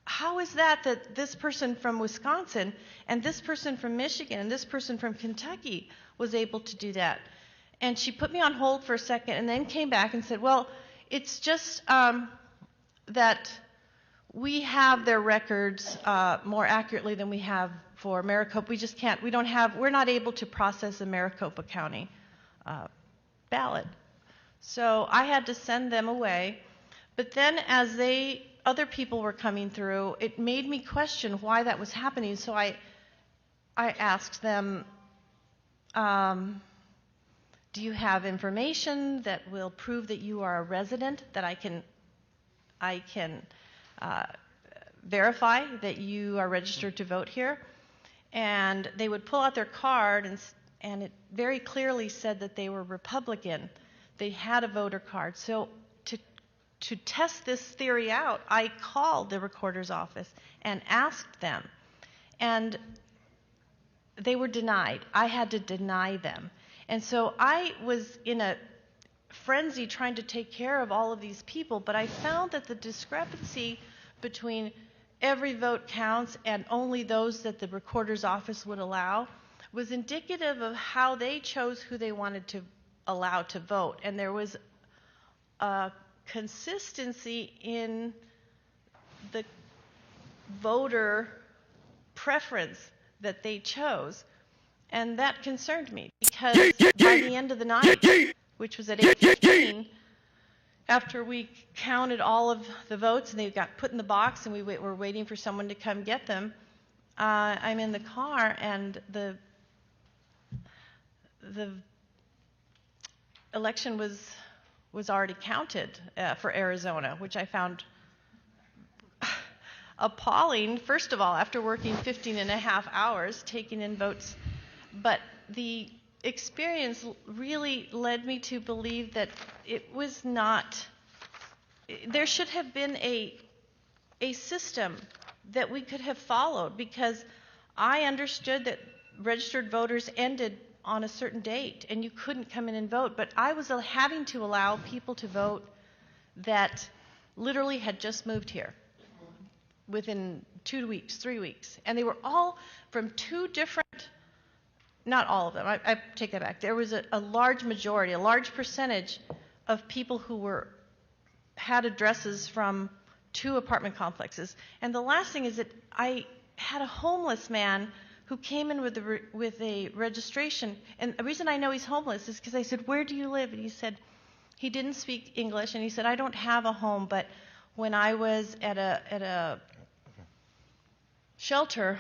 how is that this person from Wisconsin and this person from Michigan and this person from Kentucky was able to do that? And she put me on hold for a second and then came back and said, well, it's just that we have their records more accurately than we have for Maricopa. We just can't, we're not able to process a Maricopa County ballot. So I had to send them away. But then as other people were coming through, it made me question why that was happening. So I asked them, do you have information that will prove that you are a resident, that I can verify that you are registered to vote here? And they would pull out their card, and it very clearly said that they were Republican. They had a voter card. So to test this theory out, I called the recorder's office and asked them, and they were denied. I had to deny them. And so I was in a frenzy trying to take care of all of these people, but I found that the discrepancy between every vote counts and only those that the recorder's office would allow was indicative of how they chose who they wanted to allow to vote. And there was a consistency in the voter preference that they chose. And that concerned me because by the end of the night, which was at 8:15, after we counted all of the votes and they got put in the box and we were waiting for someone to come get them, I'm in the car and the election was already counted for Arizona, which I found appalling, first of all, after working 15 and a half hours taking in votes. But the experience really led me to believe that it was not, there should have been a system that we could have followed, because I understood that registered voters ended on a certain date and you couldn't come in and vote, but I was having to allow people to vote that literally had just moved here within 2 weeks, 3 weeks, and they were all from two different, not all of them, I take that back. There was a large majority, a large percentage of people who had addresses from 2 apartment complexes. And the last thing is that I had a homeless man who came in with a registration. And the reason I know he's homeless is because I said, "Where do you live?" And he said, he didn't speak English, and he said, "I don't have a home, but when I was at a shelter,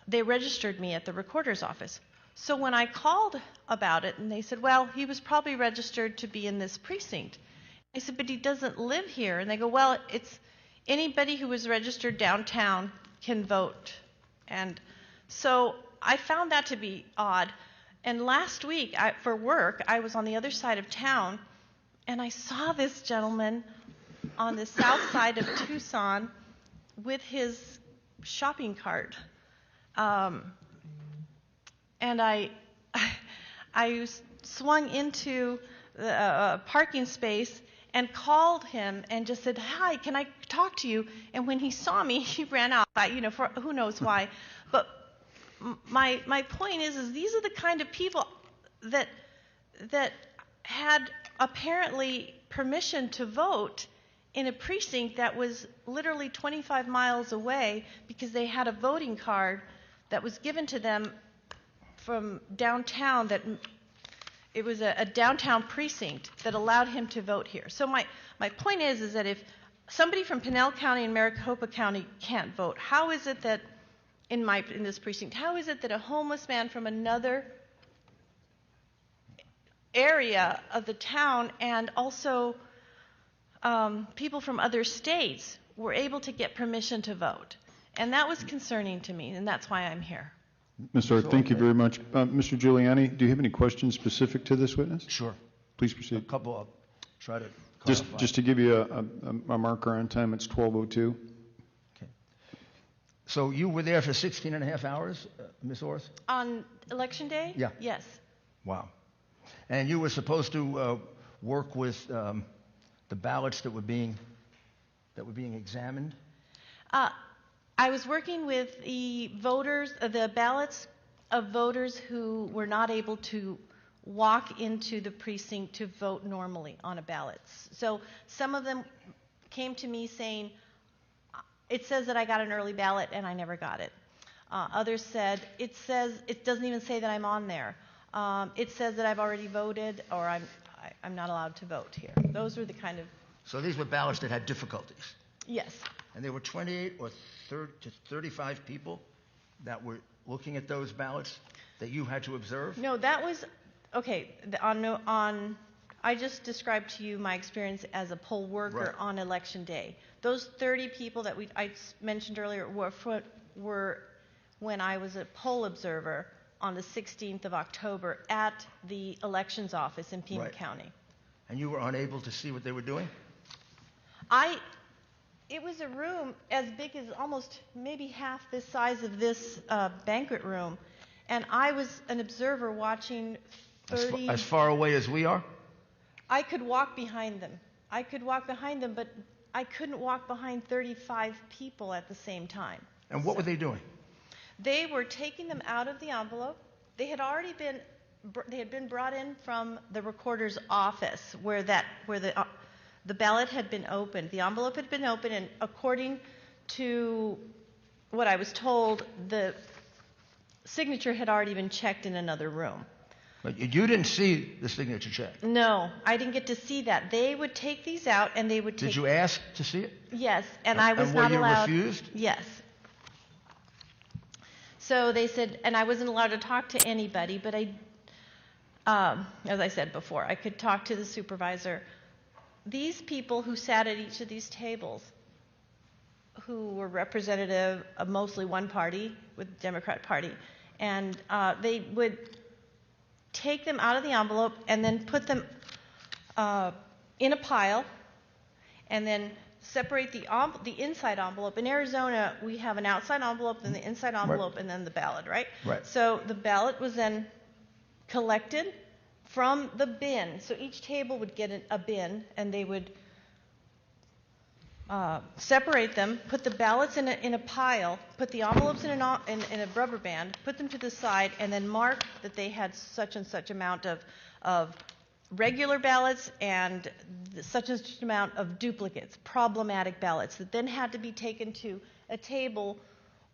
they registered me at the recorder's office." So when I called about it, and they said, "Well, he was probably registered to be in this precinct." I said, "But he doesn't live here." And they go, "Well, it's anybody who was registered downtown can vote." And so I found that to be odd. And last week, for work, I was on the other side of town, and I saw this gentleman on the south side of Tucson with his shopping cart. And I swung into the parking space and called him and just said, "Hi, can I talk to you?" And when he saw me, he ran out, for who knows why. But my point is these are the kind of people that had apparently permission to vote in a precinct that was literally 25 miles away because they had a voting card that was given to them from downtown. That it was a downtown precinct that allowed him to vote here. So my point is that if somebody from Pinal County and Maricopa County can't vote, how is it that in this precinct, how is it that a homeless man from another area of the town and also people from other states were able to get permission to vote? And that was concerning to me, and that's why I'm here. Ms. Orr, thank you very much. Mr. Giuliani, do you have any questions specific to this witness? Sure. Please proceed. A couple. I'll try to clarify. Just to give you a marker on time, it's 12:02. Okay. So you were there for 16 and a half hours, Ms. Orth? On election day? Yeah. Yes. Wow. And you were supposed to work with the ballots that were being examined? I was working with the voters, the ballots of voters who were not able to walk into the precinct to vote normally on a ballot. So some of them came to me saying, it says that I got an early ballot and I never got it. Others said, it doesn't even say that I'm on there. It says that I've already voted, or I'm not allowed to vote here. Those were the kind of... So these were ballots that had difficulties? Yes. And there were 28 or 30 to 35 people that were looking at those ballots that you had to observe? No, that was... Okay, I just described to you my experience as a poll worker on election day. Those 30 people that I mentioned earlier were when I was a poll observer on the 16th of October at the elections office in Pima County. And you were unable to see what they were doing? It was a room as big as almost maybe half the size of this banquet room, and I was an observer watching 30... As far away as we are? I could walk behind them. But I couldn't walk behind 35 people at the same time. And what were they doing? They were taking them out of the envelope. They had been brought in from the recorder's office where the ballot had been opened. The envelope had been opened, and according to what I was told, the signature had already been checked in another room. But you didn't see the signature check? No, I didn't get to see that. They would take these out, and they would take... Did you ask to see it? Yes, and I was not allowed... And were you refused? Yes. So they said, and I wasn't allowed to talk to anybody, but as I said before, I could talk to the supervisor. These people who sat at each of these tables, who were representative of mostly one party, with the Democrat Party, and they would take them out of the envelope and then put them in a pile, and then separate the inside envelope. In Arizona, we have an outside envelope, then the inside envelope, and then the ballot, right? Right. So the ballot was then collected from the bin. So each table would get a bin, and they would separate them, put the ballots in a pile, put the envelopes in a rubber band, put them to the side, and then mark that they had such and such amount of regular ballots and such and such amount of duplicates, problematic ballots, that then had to be taken to a table,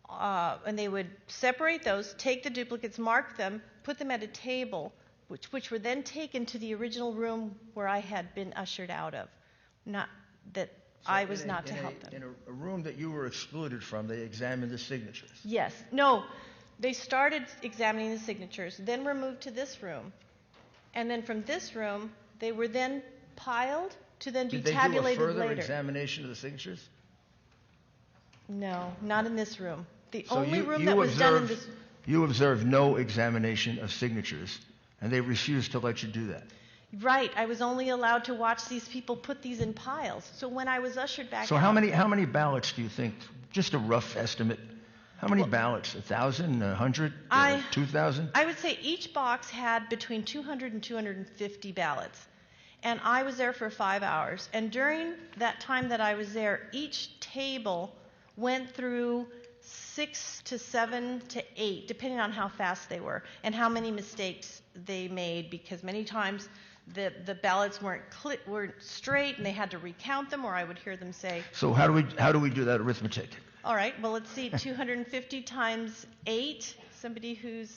and they would separate those, take the duplicates, mark them, put them at a table, which were then taken to the original room where I had been ushered out of. Not that I was not to help them. In a room that you were excluded from, they examined the signatures? Yes. No, they started examining the signatures, then were moved to this room. And then from this room, they were then piled to then be tabulated later. Did they do a further examination of the signatures? No, not in this room. The So only room that was done in this... you observed no examination of signatures, and they refused to let you do that. Right. I was only allowed to watch these people put these in piles. So when I was ushered back So out, how many ballots do you think, just a rough estimate, how many ballots, 1,000, 100, 2,000? I would say each box had between 200 and 250 ballots. And I was there for 5 hours. And during that time that I was there, each table went through 6 to 7 to 8, depending on how fast they were and how many mistakes they made, because many times the ballots weren't straight and they had to recount them, or I would hear them say, So how do we do that arithmetic? all right, well, let's see, 250 times 8. Somebody who's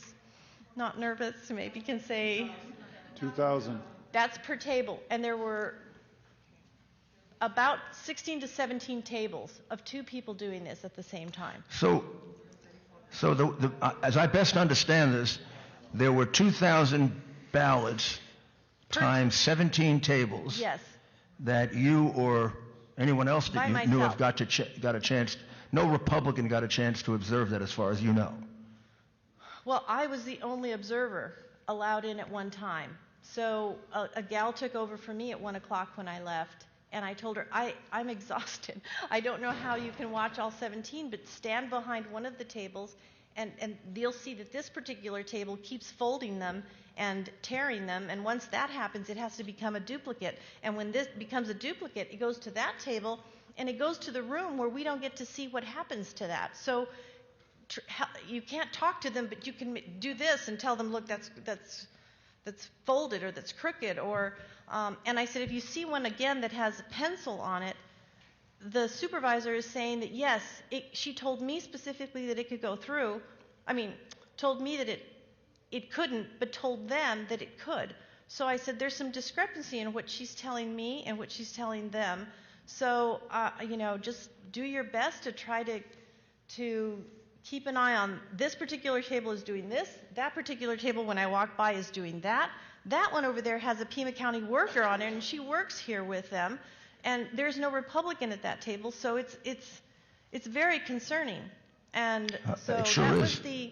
not nervous maybe can say 2,000. That's per table. And there were about 16 to 17 tables of 2 people doing this at the same time. So as I best understand this, there were 2,000 ballots times 17 tables. Yes. That you or anyone else that you knew of got a chance. No Republican got a chance to observe that, as far as you know. Well, I was the only observer allowed in at one time. So a gal took over for me at 1 o'clock when I left, and I told her, I'm exhausted. I don't know how you can watch all 17, but stand behind one of the tables, and you'll see that this particular table keeps folding them and tearing them, and once that happens, it has to become a duplicate. And when this becomes a duplicate, it goes to that table, and it goes to the room where we don't get to see what happens to that. So you can't talk to them, but you can do this and tell them, look, that's folded or that's crooked, or and I said, if you see one again that has a pencil on it, the supervisor is saying that yes, she told me specifically that it could go through. I mean, told me that it couldn't, but told them that it could. So I said, there's some discrepancy in what she's telling me and what she's telling them. So just do your best to try to keep an eye on this particular table is doing this, that particular table when I walk by is doing that. That one over there has a Pima County worker on it, and she works here with them, and there's no Republican at that table, so it's very concerning. And so it sure that is. was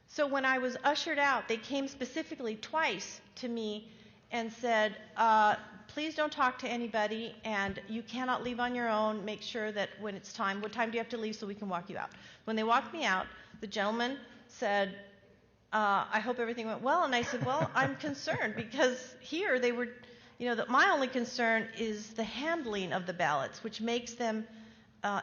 so when I was ushered out, they came specifically twice to me and said, please don't talk to anybody, and you cannot leave on your own. Make sure that when it's time, what time do you have to leave so we can walk you out? When they walked me out, the gentleman said, I hope everything went well. And I said, well, I'm concerned because here they were, my only concern is the handling of the ballots, which makes them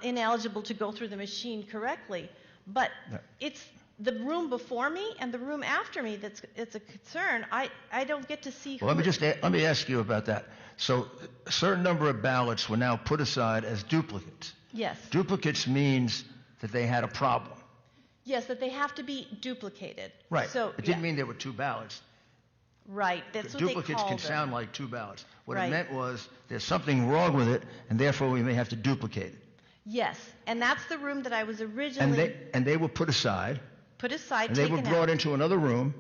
ineligible to go through the machine correctly. But it's the room before me and the room after me it's a concern. I don't get to see. Well, let me ask you about that. So a certain number of ballots were now put aside as duplicates. Yes. Duplicates means that they had a problem. Yes, that they have to be duplicated. Right. So it didn't mean there were 2 ballots. Right. That's what Duplicates they called can them. sound like 2 ballots. What Right. it meant was there's something wrong with it, and therefore we may have to duplicate it. Yes, and that's the room that I was originally And they were put aside. put aside. And they were brought into another room,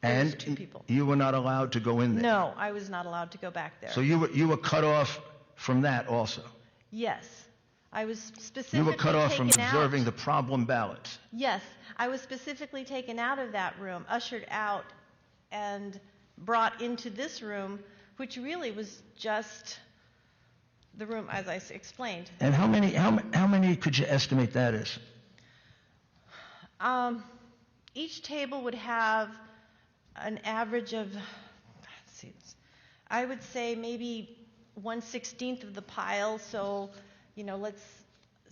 and 2 people. you were not allowed to go in there. No, I was not allowed to go back there. So you were cut off from that also. Yes, I was specifically You were cut off from taken observing out. the problem ballots. Yes, I was specifically taken out of that room, ushered out, and brought into this room, which really was just the room, as I explained. And how many could you estimate that is? Each table would have an average of, I would say maybe 1/16 of the pile. So, let's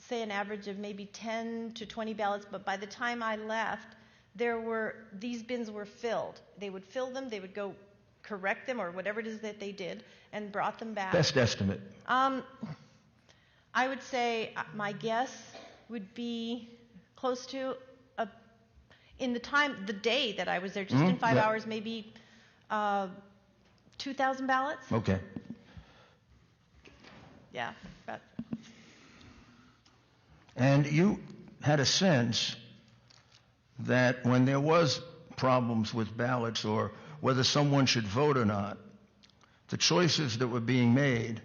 say an average of maybe 10 to 20 ballots. But by the time I left, these bins were filled. They would fill them. They would go correct them or whatever it is that they did and brought them back. Best estimate. I would say my guess would be close to in the day that I was there, just in 5 hours, maybe 2,000 ballots. Okay. Yeah. And you had a sense that when there was problems with ballots or whether someone should vote or not, the choices that were being made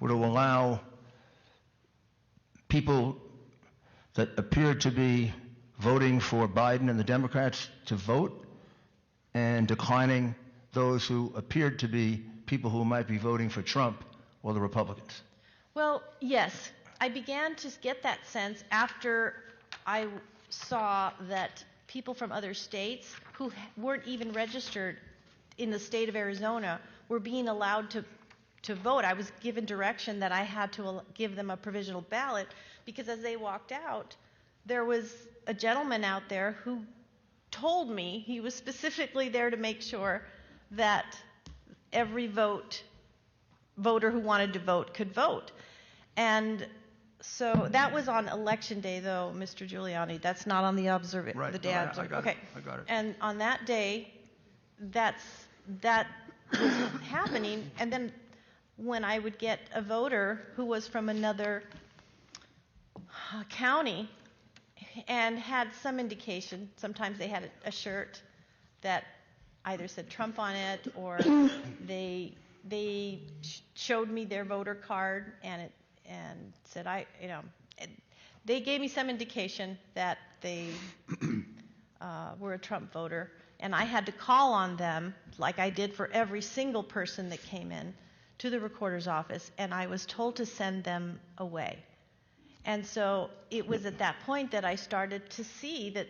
were to allow people that appeared to be voting for Biden and the Democrats to vote and declining those who appeared to be people who might be voting for Trump or the Republicans? Well, yes. I began to get that sense after I saw that people from other states who weren't even registered in the state of Arizona were being allowed to vote. I was given direction that I had to give them a provisional ballot because as they walked out, there was a gentleman out there who told me he was specifically there to make sure that every voter who wanted to vote could vote. And so that was on election day, though, Mr. Giuliani. That's not on the Right. the day. No, I got okay. it. I got it. And on that day, that was happening. And then when I would get a voter who was from another county and had some indication, sometimes they had a shirt that either said Trump on it or they showed me their voter card and said they gave me some indication that they were a Trump voter, and I had to call on them like I did for every single person that came in to the recorder's office, and I was told to send them away. And so it was at that point that I started to see that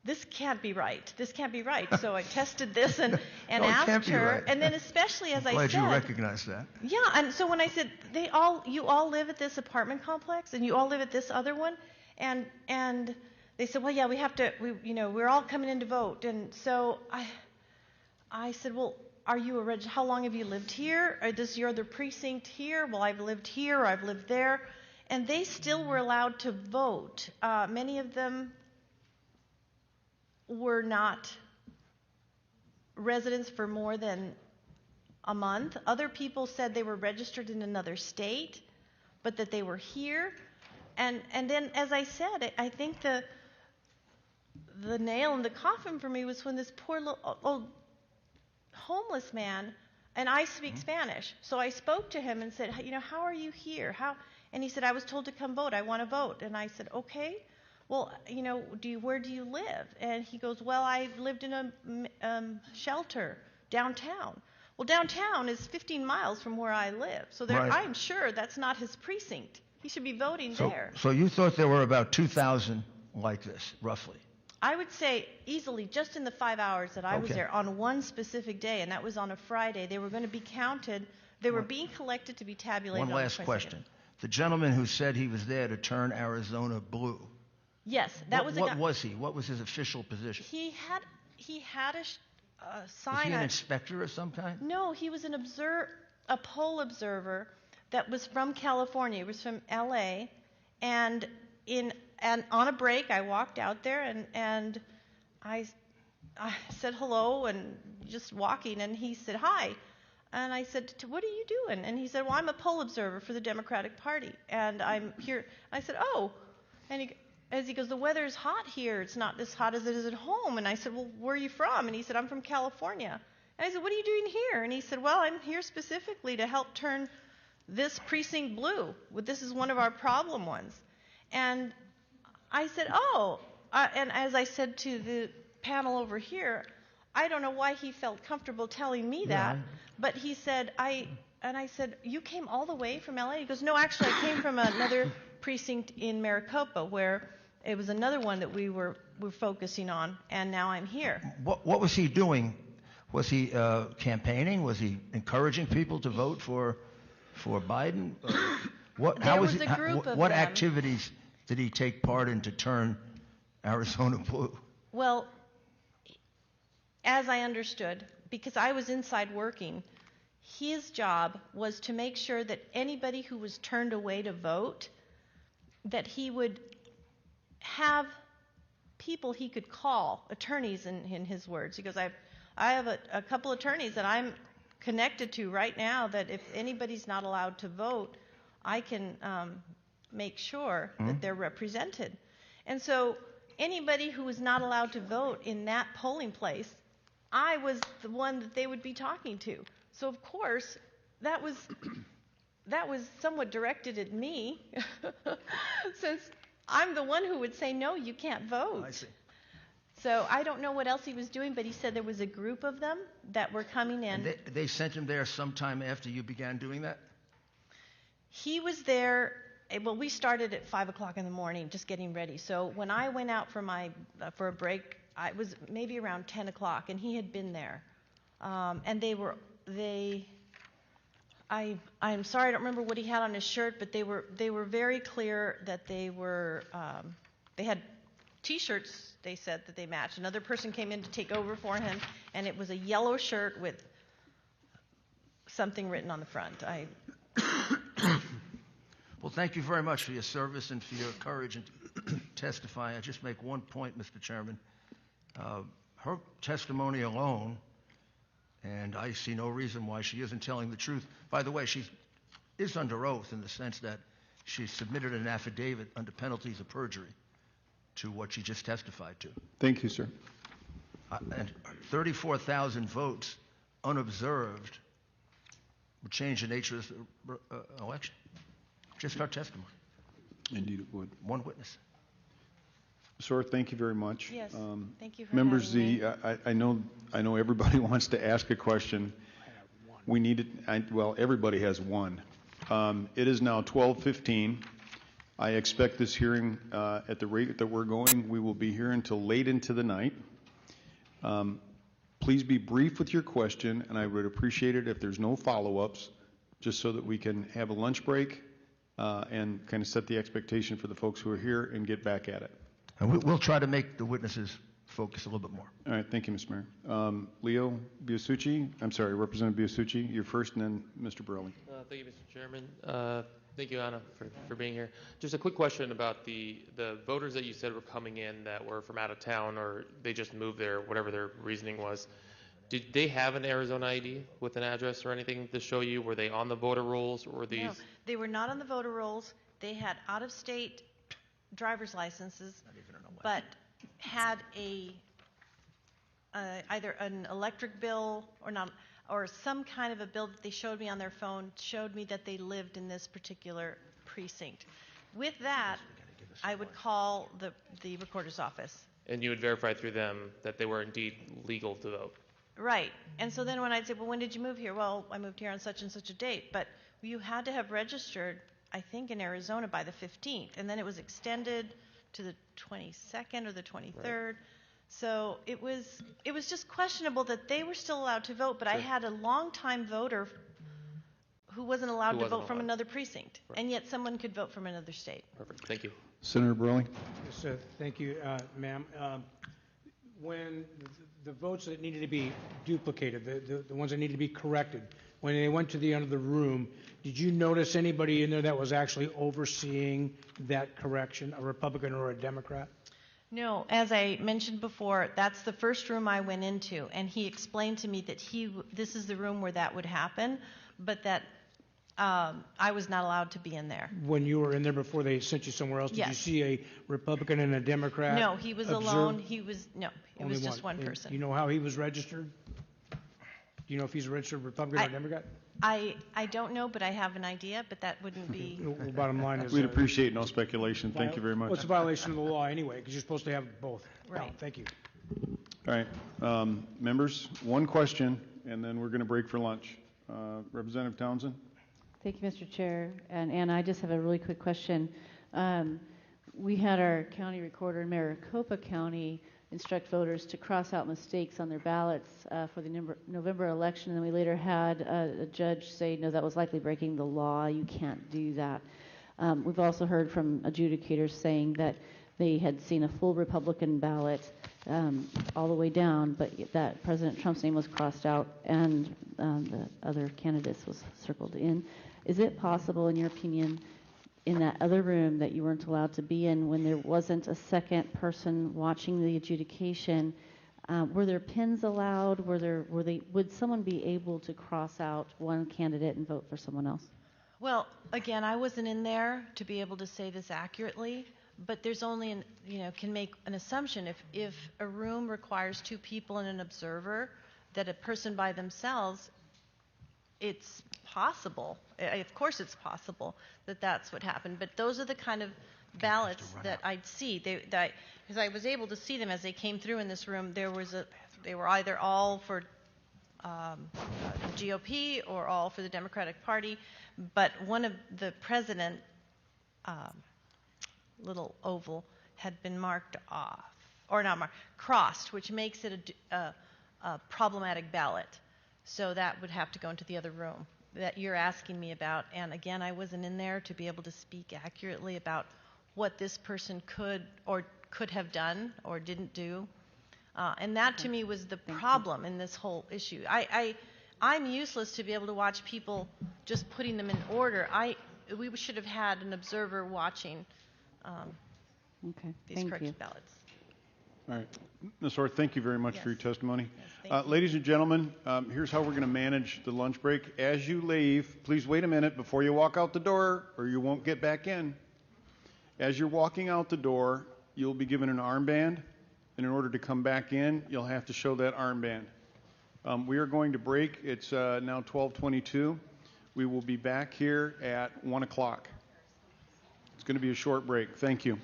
this can't be right. This can't be right. So I tested this and No, it asked can't be her, right. and then especially as I Glad said, you recognize that. yeah. And so when I said you all live at this apartment complex, and you all live at this other one, and they said, well, yeah, we're all coming in to vote, and so I said, well, are you how long have you lived here? Or is your other precinct here? Well, I've lived here, or I've lived there, and they still were allowed to vote. Many of them were not residents for more than a month. Other people said they were registered in another state, but that they were here. And then, as I said, I think the nail in the coffin for me was when this poor little old homeless man, and I speak Spanish, so I spoke to him and said, how are you here? And he said, I was told to come vote. I want to vote. And I said, okay. Well, where do you live? And he goes, well, I lived in a shelter downtown. Well, downtown is 15 miles from where I live. So Right. I'm sure that's not his precinct. He should be voting there. So you thought there were about 2,000 like this, roughly? I would say easily, just in the 5 hours that I was Okay. there on one specific day, and that was on a Friday, they were going to be counted. They were being collected to be tabulated. One on last the 22nd. question. The gentleman who said he was there to turn Arizona blue. Yes, that was a guy. What was he? What was his official position? He had a sign. Was he an inspector of some kind? No, he was a poll observer that was from California. He was from L.A. And on a break, I walked out there and I said hello and just walking, and he said hi. And I said, what are you doing? And he said, well, I'm a poll observer for the Democratic Party, and I'm here. I said, oh. And he goes, the weather's hot here. It's not as hot as it is at home. And I said, well, where are you from? And he said, I'm from California. And I said, what are you doing here? And he said, well, I'm here specifically to help turn this precinct blue. This is one of our problem ones. And I said, oh. And as I said to the panel over here, I don't know why he felt comfortable telling me that, but he said, and I said, you came all the way from LA? He goes, no, actually, I came from another precinct in Maricopa where it was another one that we were focusing on, and now I'm here. What was he doing? Was he campaigning? Was he encouraging people to vote for Biden? What activities did he take part in to turn Arizona blue? Well, as I understood, because I was inside working, his job was to make sure that anybody who was turned away to vote, that he would have people he could call, attorneys in his words. He goes, I have a couple attorneys that I'm connected to right now that if anybody's not allowed to vote, I can make sure that they're represented. And so anybody who was not allowed to vote in that polling place, I was the one that they would be talking to. So of course, that was that was somewhat directed at me, since I'm the one who would say, no, you can't vote. I see. So I don't know what else he was doing, but he said there was a group of them that were coming in. And they sent him there sometime after you began doing that? He was there, well, we started at 5 o'clock in the morning just getting ready. So when I went out for a break, it was maybe around 10 o'clock, and he had been there. And I'm sorry, I don't remember what he had on his shirt, but they were very clear that they had T-shirts, they said, that they matched. Another person came in to take over for him, and it was a yellow shirt with something written on the front. Well, thank you very much for your service and for your courage and testifying. I just make one point, Mr. Chairman. Her testimony alone, and I see no reason why she isn't telling the truth. By the way, she is under oath in the sense that she submitted an affidavit under penalties of perjury to what she just testified to. Thank you, sir. And 34,000 votes unobserved would change the nature of the election. Just her testimony. Indeed it would. One witness. Sir, thank you very much. Yes, thank you for Members, having me. I know everybody wants to ask a question. We need it. Well, everybody has one. It is now 12:15. I expect this hearing, at the rate that we're going, we will be here until late into the night. Please be brief with your question, and I would appreciate it if there's no follow-ups, just so that we can have a lunch break and kind of set the expectation for the folks who are here and get back at it. And we'll try to make the witnesses focus a little bit more. All right, thank you, Mr. Mayor. Leo Biasucci, I'm sorry, Representative Biasucci, you're first, and then Mr. Borelli. Thank you, Mr. Chairman. Thank you, Anna, for being here. Just a quick question about the voters that you said were coming in that were from out of town, or they just moved there, whatever their reasoning was. Did they have an Arizona ID with an address or anything to show you? Were they on the voter rolls, or were these? No, they were not on the voter rolls. They had out-of-state driver's licenses, but had either an electric bill or some kind of a bill that they showed me on their phone, showed me that they lived in this particular precinct. With that, I would call the recorder's office. And you would verify through them that they were indeed legal to vote. Right. And so then when I'd say, well, when did you move here? Well, I moved here on such and such a date. But you had to have registered, I think, in Arizona by the 15th. And then it was extended to the 22nd or the 23rd. Right. So it was just questionable that they were still allowed to vote, but sure. I had a longtime voter who wasn't allowed to vote from another precinct, right. And yet someone could vote from another state. Perfect. Thank you. Senator Borelli. Yes, thank you, ma'am. When the votes that needed to be duplicated, the ones that needed to be corrected, when they went to the end of the room, did you notice anybody in there that was actually overseeing that correction, a Republican or a Democrat? No, as I mentioned before, that's the first room I went into, and he explained to me that this is the room where that would happen, but that I was not allowed to be in there. When you were in there before they sent you somewhere else, yes. Did you see a Republican and a Democrat? No, he was alone. It was just one and person. You know how he was registered? Do you know if he's a registered Republican or Democrat? I don't know, but I have an idea, but that wouldn't be... The bottom line is... We'd appreciate no speculation. Thank you very much. Well, it's a violation of the law anyway, because you're supposed to have both. Right. No, thank you. All right. Members, one question, and then we're going to break for lunch. Representative Townsend? Thank you, Mr. Chair. And Anna, I just have a really quick question. We had our county recorder in Maricopa County instruct voters to cross out mistakes on their ballots for the November election, and then we later had a judge say, no, that was likely breaking the law. You can't do that. We've also heard from adjudicators saying that they had seen a full Republican ballot all the way down, but that President Trump's name was crossed out and the other candidates was circled in. Is it possible, in your opinion, in that other room that you weren't allowed to be in when there wasn't a second person watching the adjudication, were there pins allowed? Would someone be able to cross out one candidate and vote for someone else? Well, again, I wasn't in there to be able to say this accurately, but there's only can make an assumption. If a room requires two people and an observer, that a person by themselves, it's possible. Of course it's possible that that's what happened, but those are the kind of ballots that I'd see. Because I was able to see them as they came through in this room. They were either all for the GOP or all for the Democratic Party, but one of the president little oval had been marked off, or not marked, crossed, which makes it a problematic ballot. So that would have to go into the other room that you're asking me about. And again, I wasn't in there to be able to speak accurately about what this person could have done or didn't do. And that to me was the problem in this whole issue. I'm useless to be able to watch people just putting them in order. We should have had an observer watching these corrected ballots. All right. Ms. Orth, thank you very much for your testimony. Yes, thank you. Ladies and gentlemen, here's how we're going to manage the lunch break. As you leave, please wait a minute before you walk out the door or you won't get back in. As you're walking out the door, you'll be given an armband, and in order to come back in, you'll have to show that armband. We are going to break. It's now 12:22. We will be back here at 1 o'clock. It's going to be a short break. Thank you.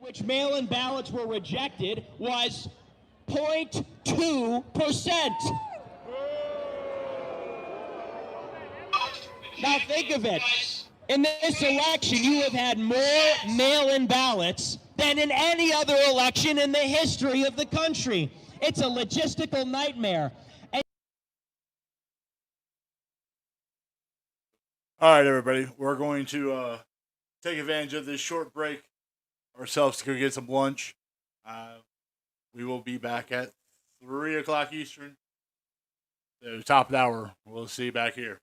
Which mail-in ballots were rejected was 0.2%. Now think of it. In this election, you have had more mail-in ballots than in any other election in the history of the country. It's a logistical nightmare. All right, everybody. We're going to take advantage of this short break ourselves to go get some lunch. We will be back at 3 o'clock Eastern. The top of the hour. We'll see you back here.